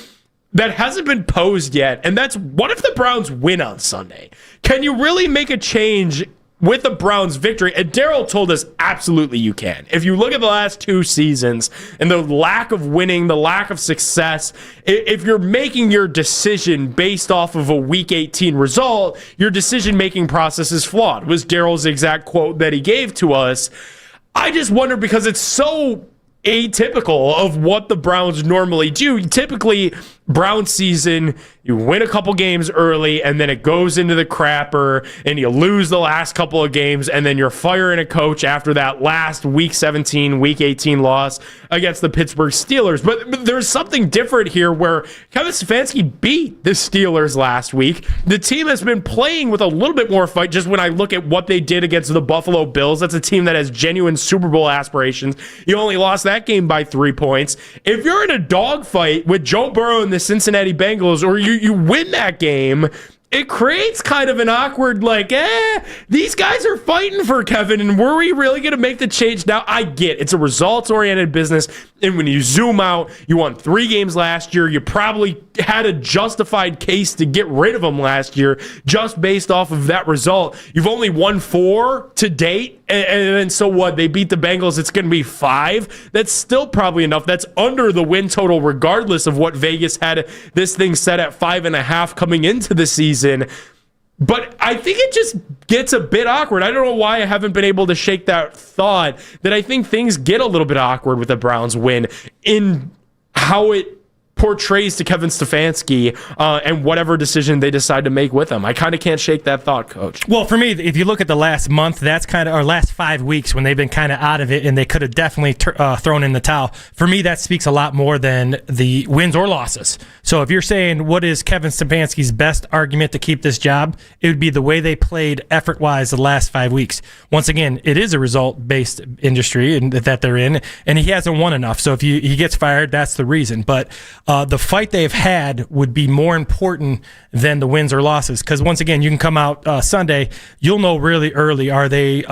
that hasn't been posed yet, and that's, what if the Browns win on Sunday? Can you really make a change with the Browns' victory? And Daryl told us absolutely you can. If you look at the last 2 seasons and the lack of winning, the lack of success, if you're making your decision based off of a Week 18 result, your decision-making process is flawed, was Daryl's exact quote that he gave to us. I just wonder, because it's so atypical of what the Browns normally do. Typically, Brown season, you win a couple games early, and then it goes into the crapper, and you lose the last couple of games, and then you're firing a coach after that last Week 17, Week 18 loss against the Pittsburgh Steelers. But there's something different here where Kevin Stefanski beat the Steelers last week. The team has been playing with a little bit more fight. Just when I look at what they did against the Buffalo Bills, that's a team that has genuine Super Bowl aspirations. You only lost that game by 3 points. If you're in a dogfight with Joe Burrow and the Cincinnati Bengals, or you win that game, it creates kind of an awkward, these guys are fighting for Kevin, and were we really going to make the change now? I get it's a results-oriented business, and when you zoom out, you won 3 games last year. You probably had a justified case to get rid of them last year just based off of that result. You've only won 4 to date, and so what? They beat the Bengals. It's going to be 5. That's still probably enough. That's under the win total, regardless of what Vegas had this thing set at 5.5 coming into the season. But I think it just gets a bit awkward. I don't know why I haven't been able to shake that thought, that I think things get a little bit awkward with the Browns win in how it portrays to Kevin Stefanski and whatever decision they decide to make with him. I kind of can't shake that thought, Coach. Well, for me, if you look at the last month, that's kind of, or last 5 weeks when they've been kind of out of it and they could have definitely thrown in the towel. For me, that speaks a lot more than the wins or losses. So if you're saying what is Kevin Stefanski's best argument to keep this job, it would be the way they played effort-wise the last 5 weeks. Once again, it is a result-based industry and that they're in, and he hasn't won enough. So if he gets fired, that's the reason. But the fight they've had would be more important than the wins or losses. Because once again, you can come out Sunday, you'll know really early. Are they,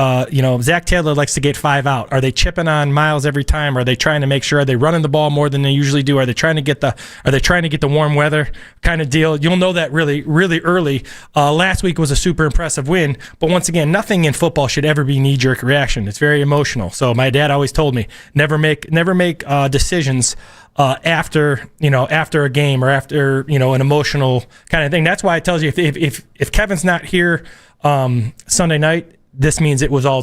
Zach Taylor likes to get 5 out. Are they chipping on Miles every time? Are they trying to make sure? Are they running the ball more than they usually do? Are they trying to get the warm weather kind of deal? You'll know that really, really early. Last week was a super impressive win, but once again, nothing in football should ever be knee-jerk reaction. It's very emotional. So my dad always told me, never make decisions after a game or after an emotional kind of thing. That's why it tells you if Kevin's not here Sunday night, this means it was all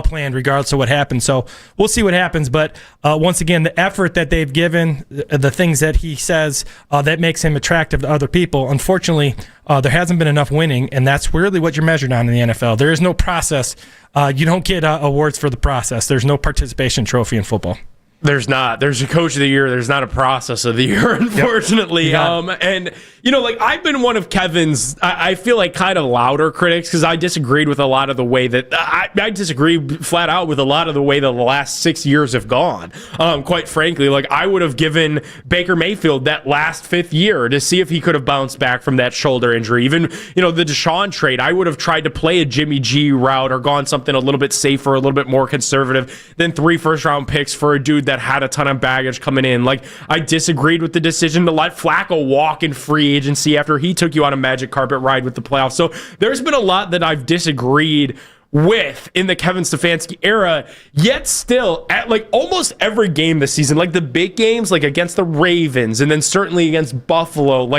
planned regardless of what happens. So we'll see what happens. But once again, the effort that they've given, the things that he says that makes him attractive to other people. Unfortunately, there hasn't been enough winning, and that's really what you're measured on in the NFL. There is no process. You don't get awards for the process. There's no participation trophy in football. There's not. There's a coach of the year. There's not a process of the year, unfortunately. Yep. And, I've been one of Kevin's, I feel like, kind of louder critics because I disagreed with a lot of the way that, I disagree flat out with a lot of the way that the last 6 years have gone. Quite frankly, I would have given Baker Mayfield that last 5th year to see if he could have bounced back from that shoulder injury. Even, the Deshaun trade, I would have tried to play a Jimmy G route or gone something a little bit safer, a little bit more conservative than 3 first-round picks for a dude that had a ton of baggage coming in. I disagreed with the decision to let Flacco walk in free agency after he took you on a magic carpet ride with the playoffs. So there's been a lot that I've disagreed with in the Kevin Stefanski era, yet still at almost every game this season, the big games, against the Ravens and then certainly against Buffalo,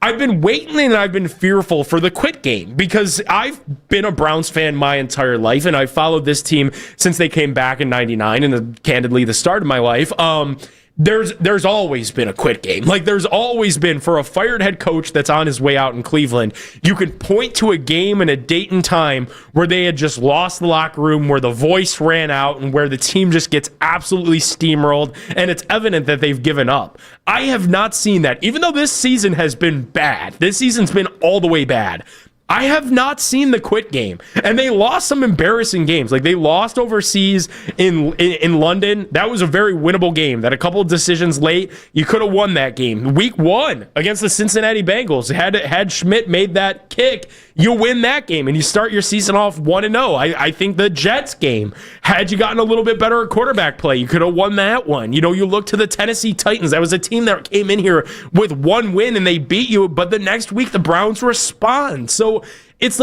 I've been waiting and I've been fearful for the quit game because I've been a Browns fan my entire life and I've followed this team since they came back in 99 and candidly the start of my life. There's always been a quit game. There's always been, for a fired head coach that's on his way out in Cleveland, you can point to a game and a date and time where they had just lost the locker room, where the voice ran out, and where the team just gets absolutely steamrolled, and it's evident that they've given up. I have not seen that. Even though this season has been bad, this season's been all the way bad, I have not seen the quit game. And they lost some embarrassing games. They lost overseas in London. That was a very winnable game. That a couple of decisions late, you could have won that game. Week 1 against the Cincinnati Bengals. Had Schmidt made that kick, you win that game and you start your season off 1-0. I think the Jets game, had you gotten a little bit better at quarterback play, you could have won that one. You look to the Tennessee Titans. That was a team that came in here with 1 win and they beat you, but the next week the Browns respond. So it's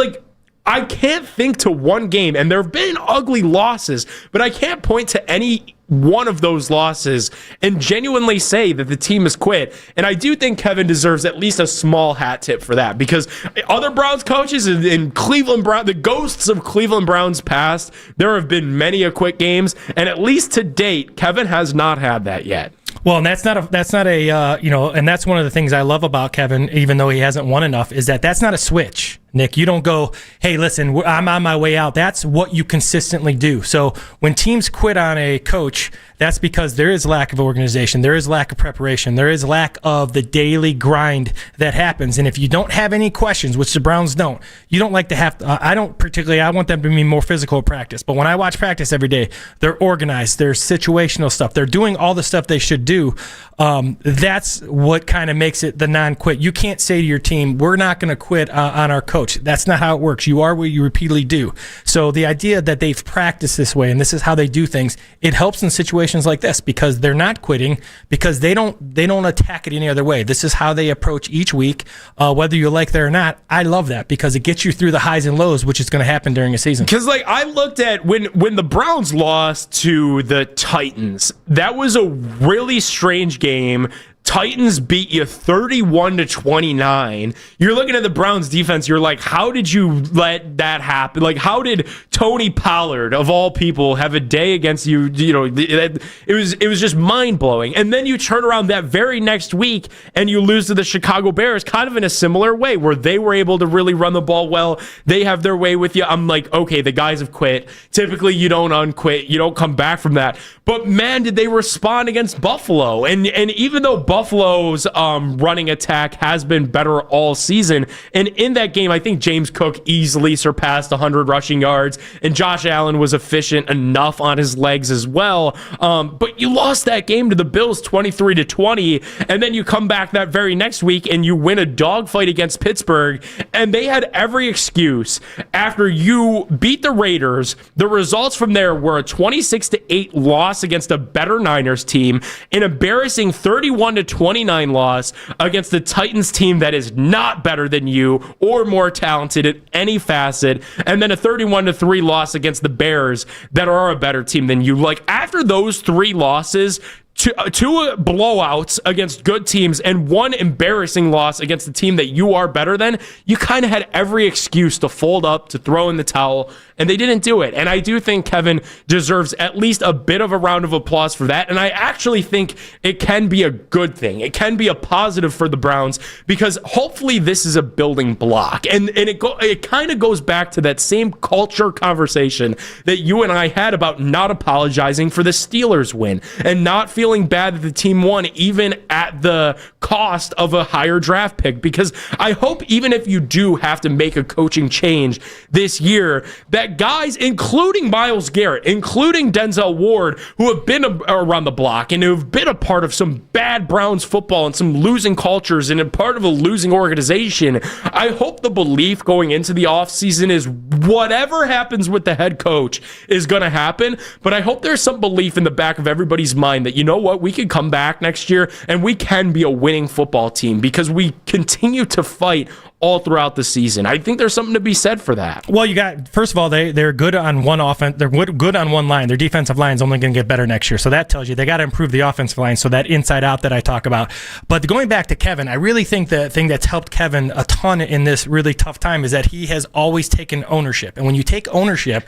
I can't think to one game, and there have been ugly losses, but I can't point to any one of those losses and genuinely say that the team has quit. And I do think Kevin deserves at least a small hat tip for that, because other Browns coaches in Cleveland Brown, the ghosts of Cleveland Browns past, there have been many a quit games, and at least to date, Kevin has not had that yet. Well, and that's not a and that's one of the things I love about Kevin, even though he hasn't won enough, is that that's not a switch. Nick, you don't go, hey, listen, I'm on my way out. That's what you consistently do. So when teams quit on a coach, that's because there is lack of organization, there is lack of preparation, there is lack of the daily grind that happens. And if you don't have any questions, which the Browns don't, you don't like to have, I don't particularly, I want them to be more physical at practice. But when I watch practice every day, they're organized, there's situational stuff, they're doing all the stuff they should do. That's what kind of makes it the non-quit. You can't say to your team, we're not going to quit on our coach. That's not how it works. You are what you repeatedly do. So the idea that they've practiced this way and this is how they do things, it helps in situations like this because they're not quitting, because they don't attack it any other way. This is how they approach each week, whether you like that or not. I love that because it gets you through the highs and lows, which is going to happen during a season. Because I looked at when the Browns lost to the Titans, that was a really strange game. Titans beat you 31-29. You're looking at the Browns defense. You're like, how did you let that happen? How did Tony Pollard, of all people, have a day against you? It was just mind blowing. And then you turn around that very next week and you lose to the Chicago Bears, kind of in a similar way, where they were able to really run the ball well. They have their way with you. I'm like, okay, the guys have quit. Typically, you don't unquit. You don't come back from that. But man, did they respond against Buffalo? And even though Buffalo's running attack has been better all season, and in that game, I think James Cook easily surpassed 100 rushing yards, and Josh Allen was efficient enough on his legs as well. But you lost that game to the Bills 23-20, and then you come back that very next week and you win a dogfight against Pittsburgh, and they had every excuse. After you beat the Raiders, the results from there were a 26-8 loss against a better Niners team, an embarrassing 31-29 loss against the Titans team that is not better than you or more talented at any facet, and then a 31-3 loss against the Bears that are a better team than you. After those 3 losses, two blowouts against good teams and one embarrassing loss against the team that you are better than, you kind of had every excuse to fold up, to throw in the towel, and they didn't do it. And I do think Kevin deserves at least a bit of a round of applause for that. And I actually think it can be a good thing. It can be a positive for the Browns because hopefully this is a building block. And it kind of goes back to that same culture conversation that you and I had about not apologizing for the Steelers win and not feeling bad that the team won even at the cost of a higher draft pick. Because I hope even if you do have to make a coaching change this year, that guys, including Myles Garrett, including Denzel Ward, who have been around the block and who have been a part of some bad Browns football and some losing cultures and a part of a losing organization, I hope the belief going into the offseason is whatever happens with the head coach is going to happen. But I hope there's some belief in the back of everybody's mind that, you know what, we can come back next year and we can be a winning football team because we continue to fight all throughout the season. I think there's something to be said for that. Well, you got, first of all, they're good on one offense. They're good on one line. Their defensive line is only going to get better next year. So that tells you they got to improve the offensive line. So that inside out that I talk about. But going back to Kevin, I really think the thing that's helped Kevin a ton in this really tough time is that he has always taken ownership. And when you take ownership,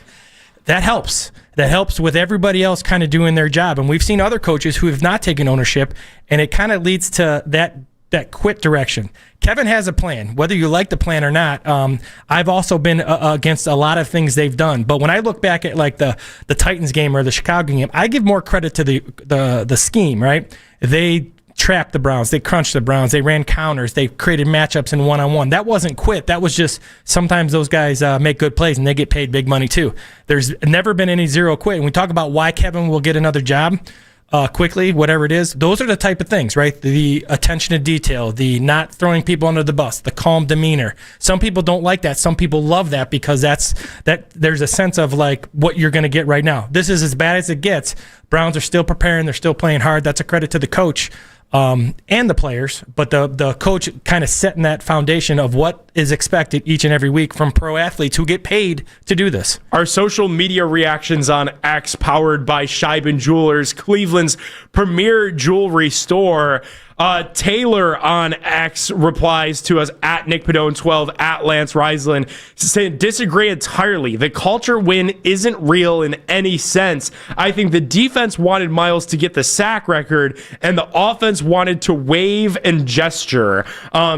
that helps. That helps with everybody else kind of doing their job. And we've seen other coaches who have not taken ownership, and it kind of leads to that quit direction. Kevin has a plan, whether you like the plan or not. I've also been against a lot of things they've done. But when I look back at like the Titans game or the Chicago game, I give more credit to the scheme, right? They trapped the Browns. They crunched the Browns. They ran counters. They created matchups in one-on-one. That wasn't quit. That was just sometimes those guys make good plays and they get paid big money too. There's never been any zero quit. And we talk about why Kevin will get another job quickly, whatever it is. Those are the type of things, right? The attention to detail, the not throwing people under the bus, the calm demeanor. Some people don't like that. Some people love that because there's a sense of like what you're going to get right now. This is as bad as it gets. Browns are still preparing. They're still playing hard. That's a credit to the coach and the players, but the coach kind of setting that foundation of what is expected each and every week from pro athletes who get paid to do this. Our social media reactions on X, powered by Scheiben Jewelers, Cleveland's premier jewelry store. Taylor on X replies to us at Nick Pedone 12 at Lance Reisland, saying, disagree entirely. The culture win isn't real in any sense. I think the defense wanted Myles to get the sack record and the offense wanted to wave and gesture,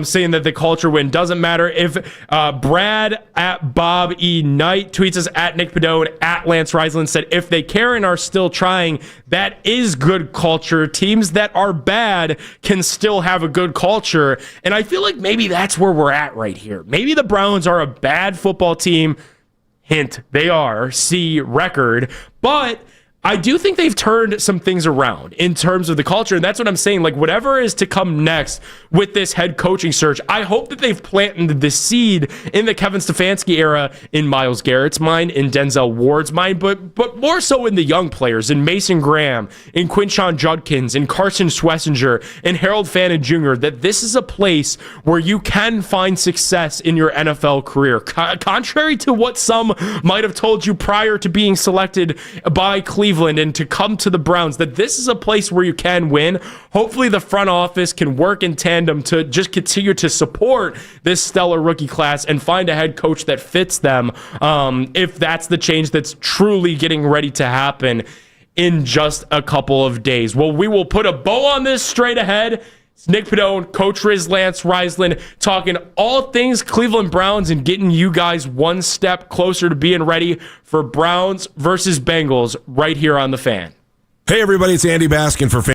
saying that the culture win doesn't matter. If Brad at Bob E. Knight tweets us at Nick Pedone at Lance Reisland, said, if they care and are still trying, that is good culture. Teams that are bad can still have a good culture. And I feel like maybe that's where we're at right here. Maybe the Browns are a bad football team. Hint, they are. See record. But I do think they've turned some things around in terms of the culture. And that's what I'm saying. Like, whatever is to come next with this head coaching search, I hope that they've planted the seed in the Kevin Stefanski era in Myles Garrett's mind, in Denzel Ward's mind, but more so in the young players, in Mason Graham, in Quinshon Judkins, in Carson Schlesinger, in Harold Fannin Jr., that this is a place where you can find success in your NFL career. Contrary to what some might have told you prior to being selected by Cleveland and to come to the Browns, that this is a place where you can win. Hopefully the front office can work in tandem to just continue to support this stellar rookie class and find a head coach that fits them, if that's the change that's truly getting ready to happen in just a couple of days. Well, we will put a bow on this straight ahead. It's Nick Pedone, Coach Lance Reisland, talking all things Cleveland Browns and getting you guys one step closer to being ready for Browns versus Bengals right here on The Fan. Hey, everybody, it's Andy Baskin for Fan.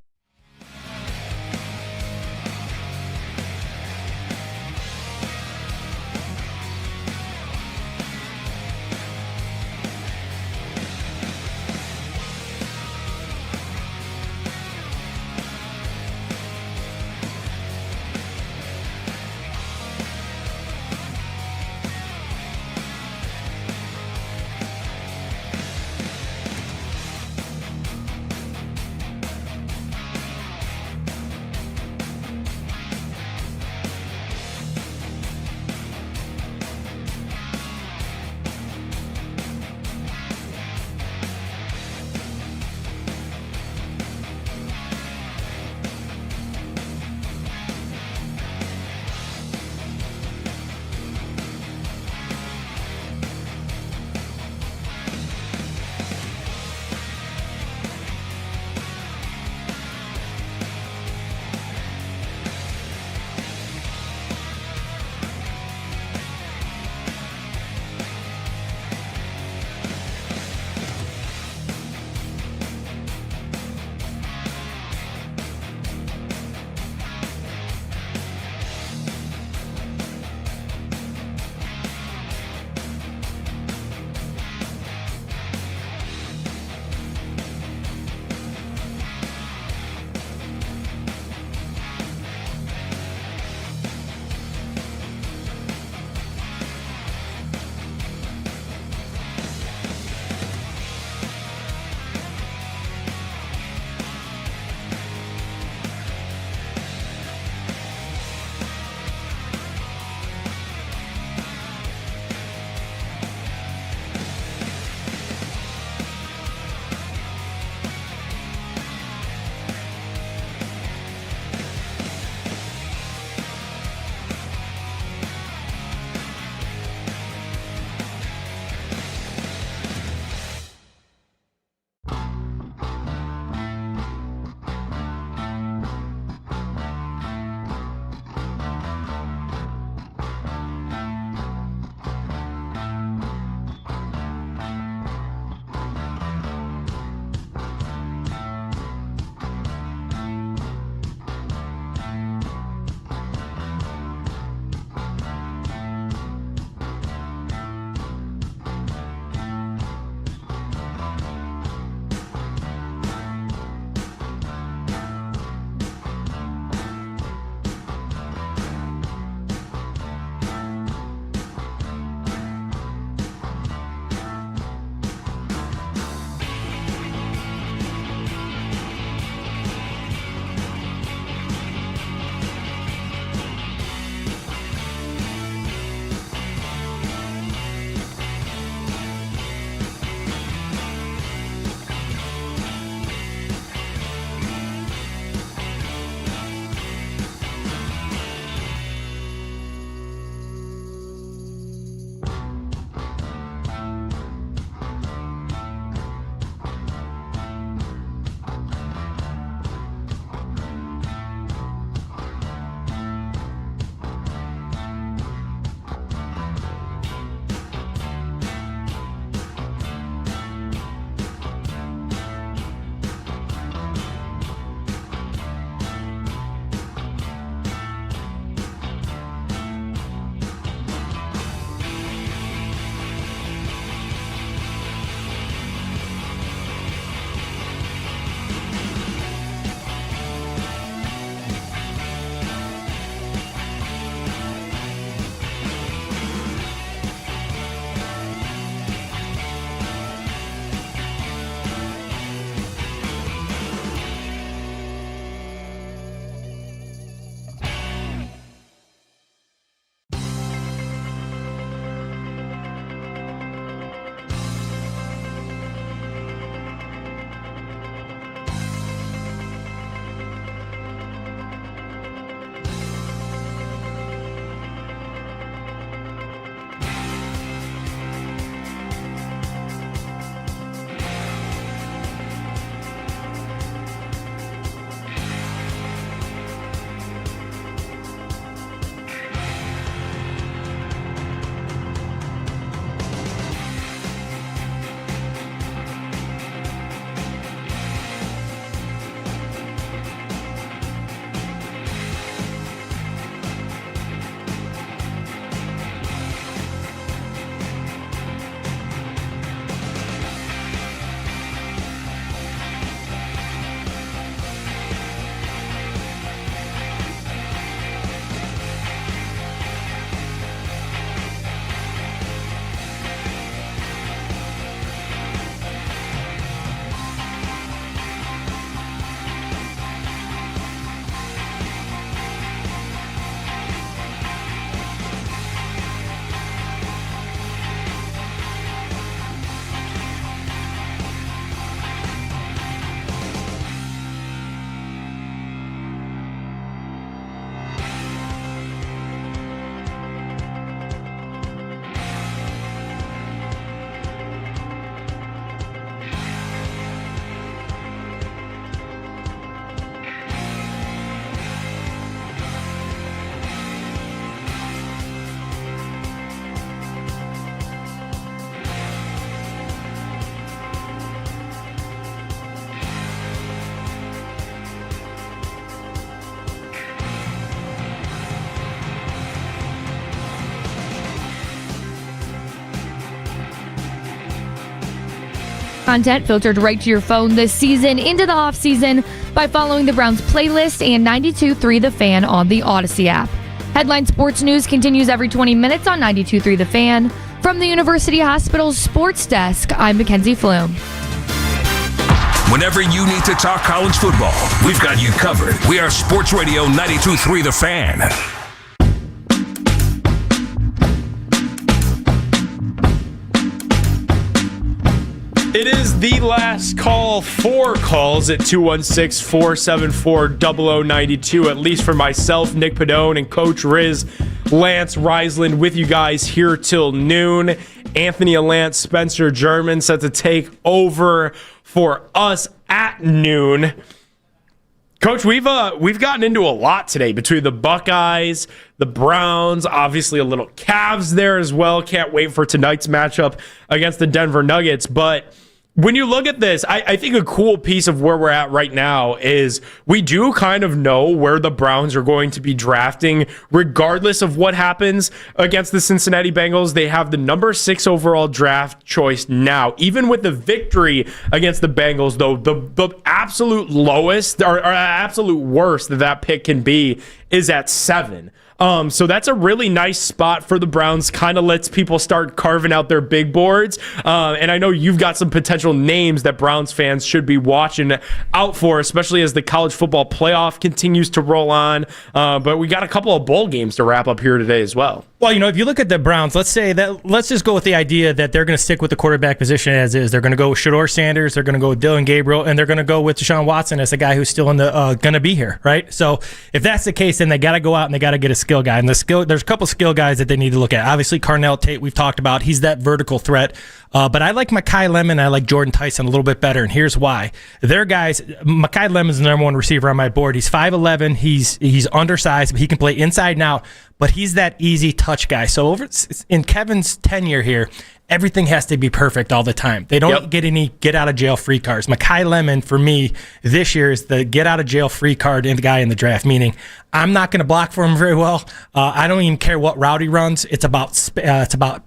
content filtered right to your phone this season into the offseason by following the Browns playlist and 92.3 The Fan on the Odyssey app. Headline Sports News continues every 20 minutes on 92.3 The Fan. From the University Hospital's Sports Desk, I'm Mackenzie Flume. Whenever you need to talk college football, we've got you covered. We are Sports Radio 92.3 The Fan. It is the last call for calls at 216-474-0092, at least for myself, Nick Pedone, and Coach Riz, Lance Reisland, with you guys here till noon. Anthony Lance, Spencer German set to take over for us at noon. Coach, we've gotten into a lot today between the Buckeyes, the Browns, obviously a little Cavs there as well. Can't wait for tonight's matchup against the Denver Nuggets. But when you look at this, I think a cool piece of where we're at right now is we do kind of know where the Browns are going to be drafting, regardless of what happens against the Cincinnati Bengals. They have the number 6 overall draft choice now. Even with the victory against the Bengals, though, the absolute lowest or absolute worst that pick can be is at 7. So that's a really nice spot for the Browns. Kind of lets people start carving out their big boards. And I know you've got some potential names that Browns fans should be watching out for, especially as the college football playoff continues to roll on. But we got a couple of bowl games to wrap up here today as well. Well, if you look at the Browns, let's just go with the idea that they're going to stick with the quarterback position as is. They're going to go with Shedeur Sanders, they're going to go with Dylan Gabriel, and they're going to go with Deshaun Watson as a guy who's still in the going to be here, right? So if that's the case, then they got to go out and they got to get a skill guy. And there's a couple skill guys that they need to look at. Obviously, Carnell Tate, we've talked about. He's that vertical threat. But I like Mekhi Lemon. I like Jordan Tyson a little bit better, and here's why. They're guys. Mekhi Lemon's the number 1 receiver on my board. He's 5'11". He's undersized, but he can play inside and out. But he's that easy touch guy. So in Kevin's tenure here, everything has to be perfect all the time. They don't get any get-out-of-jail-free cards. Mekhi Lemon, for me, this year is the get-out-of-jail-free card in the guy in the draft, meaning I'm not going to block for him very well. I don't even care what route he runs. It's about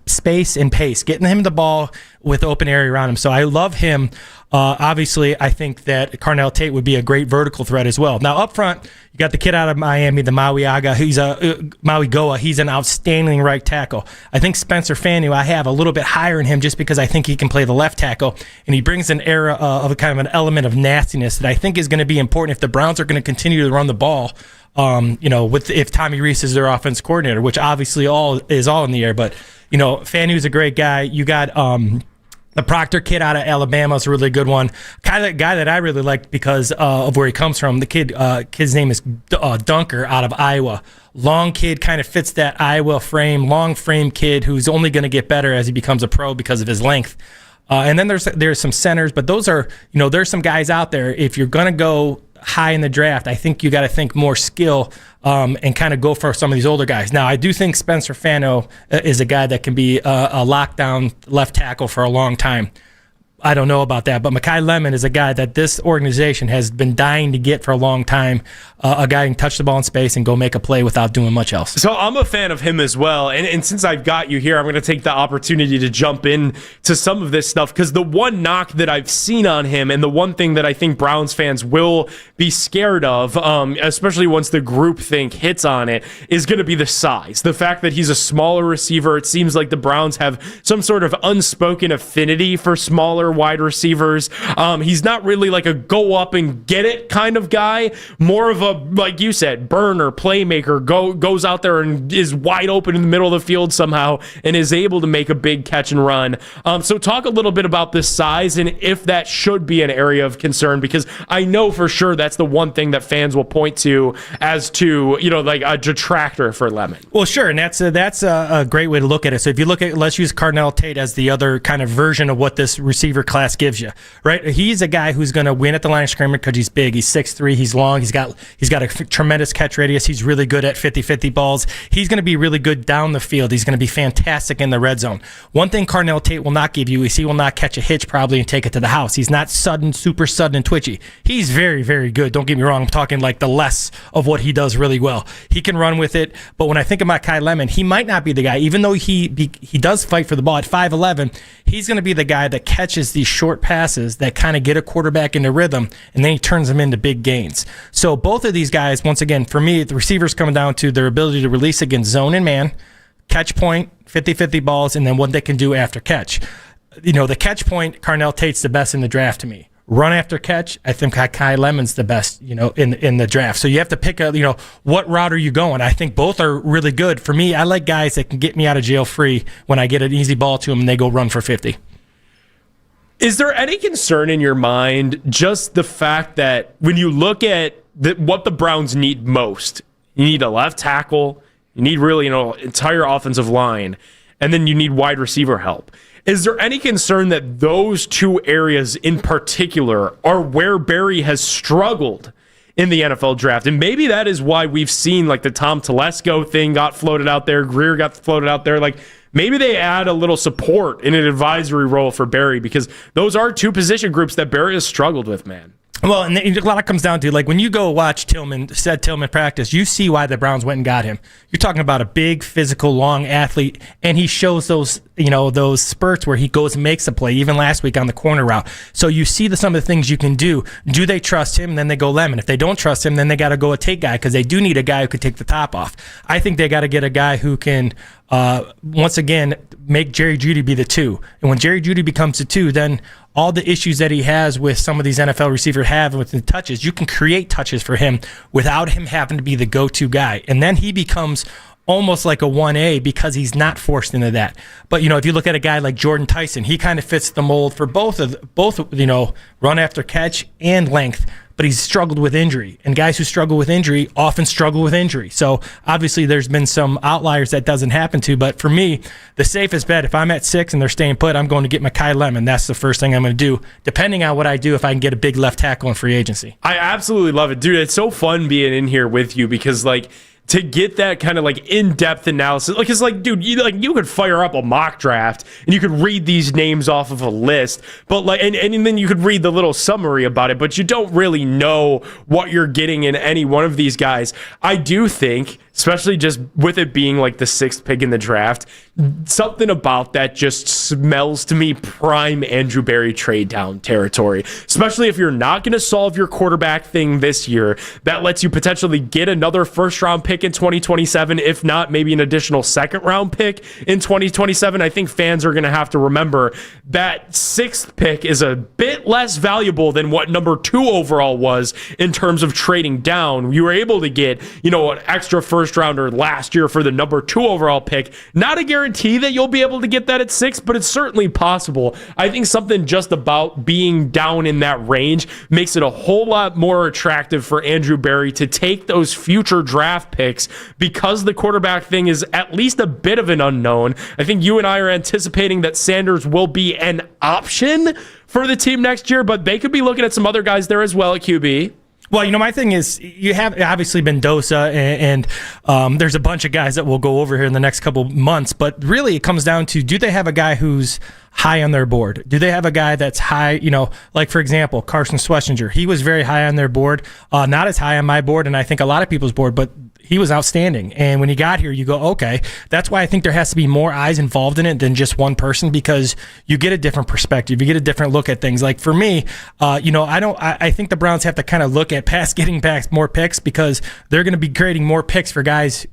space and pace, getting him the ball with open area around him. So I love him. Obviously, I think that Carnell Tate would be a great vertical threat as well. Now, up front, you got the kid out of Miami, the Maui Goa. He's an outstanding right tackle. I think Spencer Fanu, I have a little bit higher in him just because I think he can play the left tackle, and he brings an era of a kind of an element of nastiness that I think is going to be important if the Browns are going to continue to run the ball. If Tommy Rees is their offense coordinator, which obviously is all in the air. But Fanu's a great guy. You got the Proctor kid out of Alabama is a really good one. Kind of guy that I really like because of where he comes from. The kid's name is Dunker out of Iowa. Long kid, kind of fits that Iowa frame. Long frame kid who's only going to get better as he becomes a pro because of his length. And then there's some centers, but those are there's some guys out there. If you're going to go high in the draft, I think you got to think more skill and kind of go for some of these older guys. Now, I do think Spencer Fano is a guy that can be a lockdown left tackle for a long time. I don't know about that, but Mekhi Lemon is a guy that this organization has been dying to get for a long time, a guy who can touch the ball in space and go make a play without doing much else. So I'm a fan of him as well, and since I've got you here, I'm going to take the opportunity to jump in to some of this stuff, because the one knock that I've seen on him, and the one thing that I think Browns fans will be scared of, especially once the groupthink hits on it, is going to be the size. The fact that he's a smaller receiver. It seems like the Browns have some sort of unspoken affinity for smaller wide receivers. He's not really like a go up and get it kind of guy, more of a, like you said, burner, playmaker, goes out there and is wide open in the middle of the field somehow and is able to make a big catch and run. So talk a little bit about this size and if that should be an area of concern, because I know for sure that's the one thing that fans will point to as to, like a detractor for Lemon. Well, sure, and that's a great way to look at it. So if you look at, let's use Carnell Tate as the other kind of version of what this receiver class gives you, right? He's a guy who's going to win at the line of scrimmage because he's big, he's 6'3", he's long, he's got a tremendous catch radius, he's really good at 50-50 balls, he's going to be really good down the field, he's going to be fantastic in the red zone. One thing Carnell Tate will not give you is he will not catch a hitch probably and take it to the house. He's not super sudden and twitchy. He's very, very good. Don't get me wrong, I'm talking like the less of what he does really well. He can run with it, but when I think about Mekhi Lemon, he might not be the guy, even though he does fight for the ball at 5'11", he's going to be the guy that catches uses these short passes that kind of get a quarterback into rhythm, and then he turns them into big gains. So both of these guys, once again, for me, the receivers come down to their ability to release against zone and man, catch point, 50-50 balls, and then what they can do after catch. The catch point, Carnell Tate's the best in the draft to me. Run after catch, I think Kai Lemon's the best, in the draft. So you have to pick what route are you going? I think both are really good. For me, I like guys that can get me out of jail free when I get an easy ball to them and they go run for 50. Is there any concern in your mind just the fact that when you look at what the Browns need most, you need a left tackle, you need really, entire offensive line, and then you need wide receiver help. Is there any concern that those two areas in particular are where Barry has struggled in the NFL draft? And maybe that is why we've seen like the Tom Telesco thing got floated out there, Greer got floated out there. Like maybe they add a little support in an advisory role for Barry, because those are two position groups that Barry has struggled with, man. Well, and a lot of comes down to, like, when you go watch Tillman practice, you see why the Browns went and got him. You're talking about a big, physical, long athlete, and he shows those spurts where he goes and makes a play, even last week on the corner route. So you see some of the things you can do. Do they trust him? Then they go Lemon. If they don't trust him, then they got to go a Tate guy, because they do need a guy who could take the top off. I think they got to get a guy who can, once again, make Jerry Jeudy be the 2. And when Jerry Jeudy becomes the 2, then all the issues that he has with some of these NFL receivers have with the touches, you can create touches for him without him having to be the go-to guy. And then he becomes almost like a 1A because he's not forced into that. But, if you look at a guy like Jordan Tyson, he kind of fits the mold for both run after catch and length. But he's struggled with injury, and guys who struggle with injury often struggle with injury. So obviously there's been some outliers that doesn't happen to, but for me, the safest bet, if I'm at 6 and they're staying put, I'm going to get Makai Lemon. That's the first thing I'm going to do, depending on what I do, if I can get a big left tackle in free agency. I absolutely love it. Dude, it's so fun being in here with you, because to get that kind of in-depth analysis, it's dude, you could fire up a mock draft and you could read these names off of a list, but and then you could read the little summary about it, but you don't really know what you're getting in any one of these guys. I do think, especially just with it being the 6th pick in the draft, something about that just smells to me prime Andrew Berry trade down territory, especially if you're not going to solve your quarterback thing this year. That lets you potentially get another first-round pick in 2027, if not maybe an additional second-round pick in 2027. I think fans are going to have to remember that 6th pick is a bit less valuable than what number 2 overall was in terms of trading down. You were able to get, an extra first-rounder last year for the number 2 overall pick. Not a guarantee that you'll be able to get that at 6, but it's certainly possible. I think something just about being down in that range makes it a whole lot more attractive for Andrew Berry to take those future draft picks, because the quarterback thing is at least a bit of an unknown. I think you and I are anticipating that Sanders will be an option for the team next year, but they could be looking at some other guys there as well at QB. Well, my thing is, you have obviously Mendoza, and there's a bunch of guys that we'll go over here in the next couple months, but really it comes down to, do they have a guy who's high on their board? Do they have a guy that's high, like, for example, Carson Schlesinger? He was very high on their board, not as high on my board, and I think a lot of people's board, but he was outstanding. And when he got here, you go, okay, that's why I think there has to be more eyes involved in it than just one person, because you get a different perspective. You get a different look at things. Like for me, I think the Browns have to kind of look at getting back more picks, because they're going to be creating more picks for guys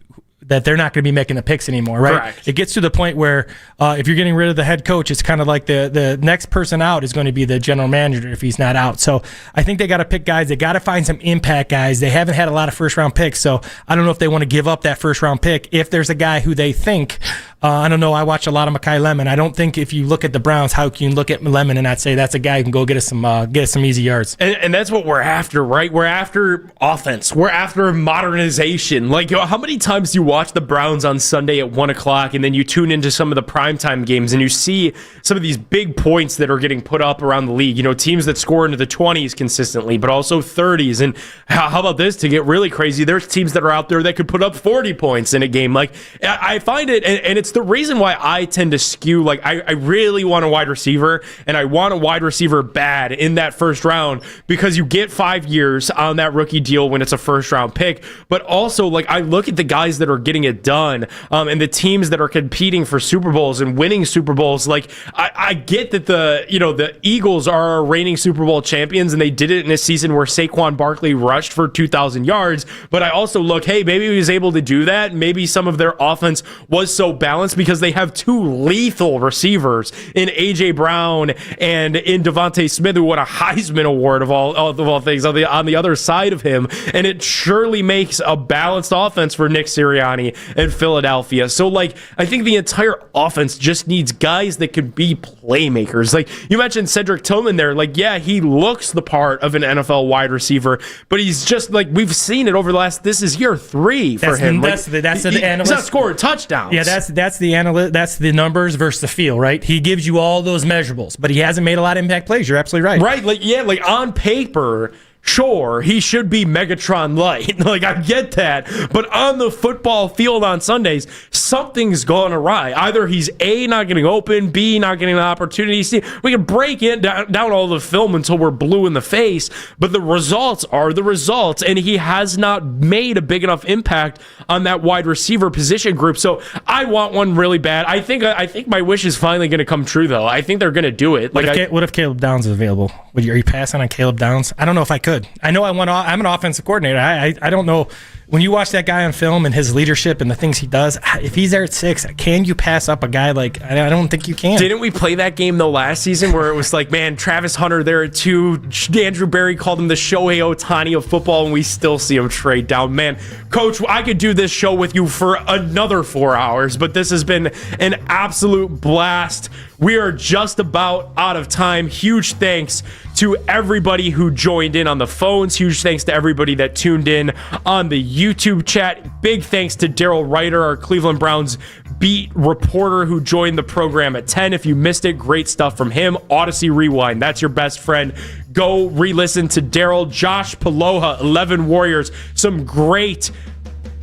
that they're not going to be making the picks anymore, right? Correct. It gets to the point where if you're getting rid of the head coach, it's kind of like the next person out is going to be the general manager if he's not out. So I think they got to pick guys. They got to find some impact guys. They haven't had a lot of first-round picks, so I don't know if they want to give up that first-round pick if there's a guy who they think I don't know. I watch a lot of Makai Lemon. I don't think if you look at the Browns, how can you look at Lemon and not say that's a guy who can go get us some easy yards? And that's what we're after, right? We're after offense. We're after modernization. How many times do you watch the Browns on Sunday at 1 o'clock, and then you tune into some of the primetime games and you see some of these big points that are getting put up around the league? Teams that score into the 20s consistently, but also 30s. And how about this? To get really crazy, there's teams that are out there that could put up 40 points in a game. I find it, and it's it's the reason why I tend to skew. Like, I really want a wide receiver, and I want a wide receiver bad in that first round because you get 5 years on that rookie deal when it's a first round pick. But also, like, I look at the guys that are getting it done, and the teams that are competing for Super Bowls and winning Super Bowls. Like, I get that the Eagles are reigning Super Bowl champions, and they did it in a season where Saquon Barkley rushed for 2,000 yards. But I also look, hey, maybe he was able to do that. Maybe some of their offense was so balanced because they have two lethal receivers in A.J. Brown and in Devontae Smith, who won a Heisman Award of all things on the other side of him. And it surely makes a balanced offense for Nick Sirianni in Philadelphia. So, like, I think the entire offense just needs guys that could be playmakers. Like, you mentioned Cedric Tillman there. Like, yeah, he looks the part of an NFL wide receiver, but he's just, like, we've seen it over the last, this is year 3 for him. That's the analyst. He's not scoring touchdowns. Yeah, that's the analyst. That's the numbers versus the feel, right? He gives you all those measurables, but he hasn't made a lot of impact plays. You're absolutely right. Right, like on paper, sure, he should be Megatron light. Like, I get that. But on the football field on Sundays, something's gone awry. Either he's A, not getting open, B, not getting an opportunity. C, we can break it down all the film until we're blue in the face, but the results are the results, and he has not made a big enough impact on that wide receiver position group. So I want one really bad. I think my wish is finally going to come true, though. I think they're going to do it. Like, what if Caleb Downs is available? Are you passing on Caleb Downs? I don't know if I could. I know I'm an offensive coordinator. I don't know. When you watch that guy on film and his leadership and the things he does, if he's there at 6, can you pass up a guy like, I don't think you can. Didn't we play that game, though, last season where it was like, man, Travis Hunter there at 2, Andrew Berry called him the Shohei Ohtani of football, and we still see him trade down. Man, Coach, I could do this show with you for another 4 hours, but this has been an absolute blast. We are just about out of time. Huge thanks to everybody who joined in on the phones. Huge thanks to everybody that tuned in on the YouTube chat. Big thanks to Daryl Ryder, our Cleveland Browns beat reporter, who joined the program at 10. If you missed it, great stuff from him. Odyssey Rewind, that's your best friend. Go re-listen to Daryl. Josh Paloha, 11 Warriors. Some great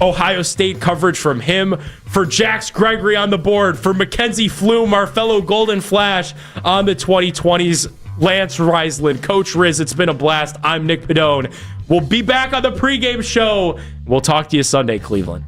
Ohio State coverage from him. For Jax Gregory on the board, for Mackenzie Flume, our fellow Golden Flash on the 2020s, Lance Reisland, Coach Riz, it's been a blast. I'm Nick Pedone. We'll be back on the pregame show. We'll talk to you Sunday, Cleveland.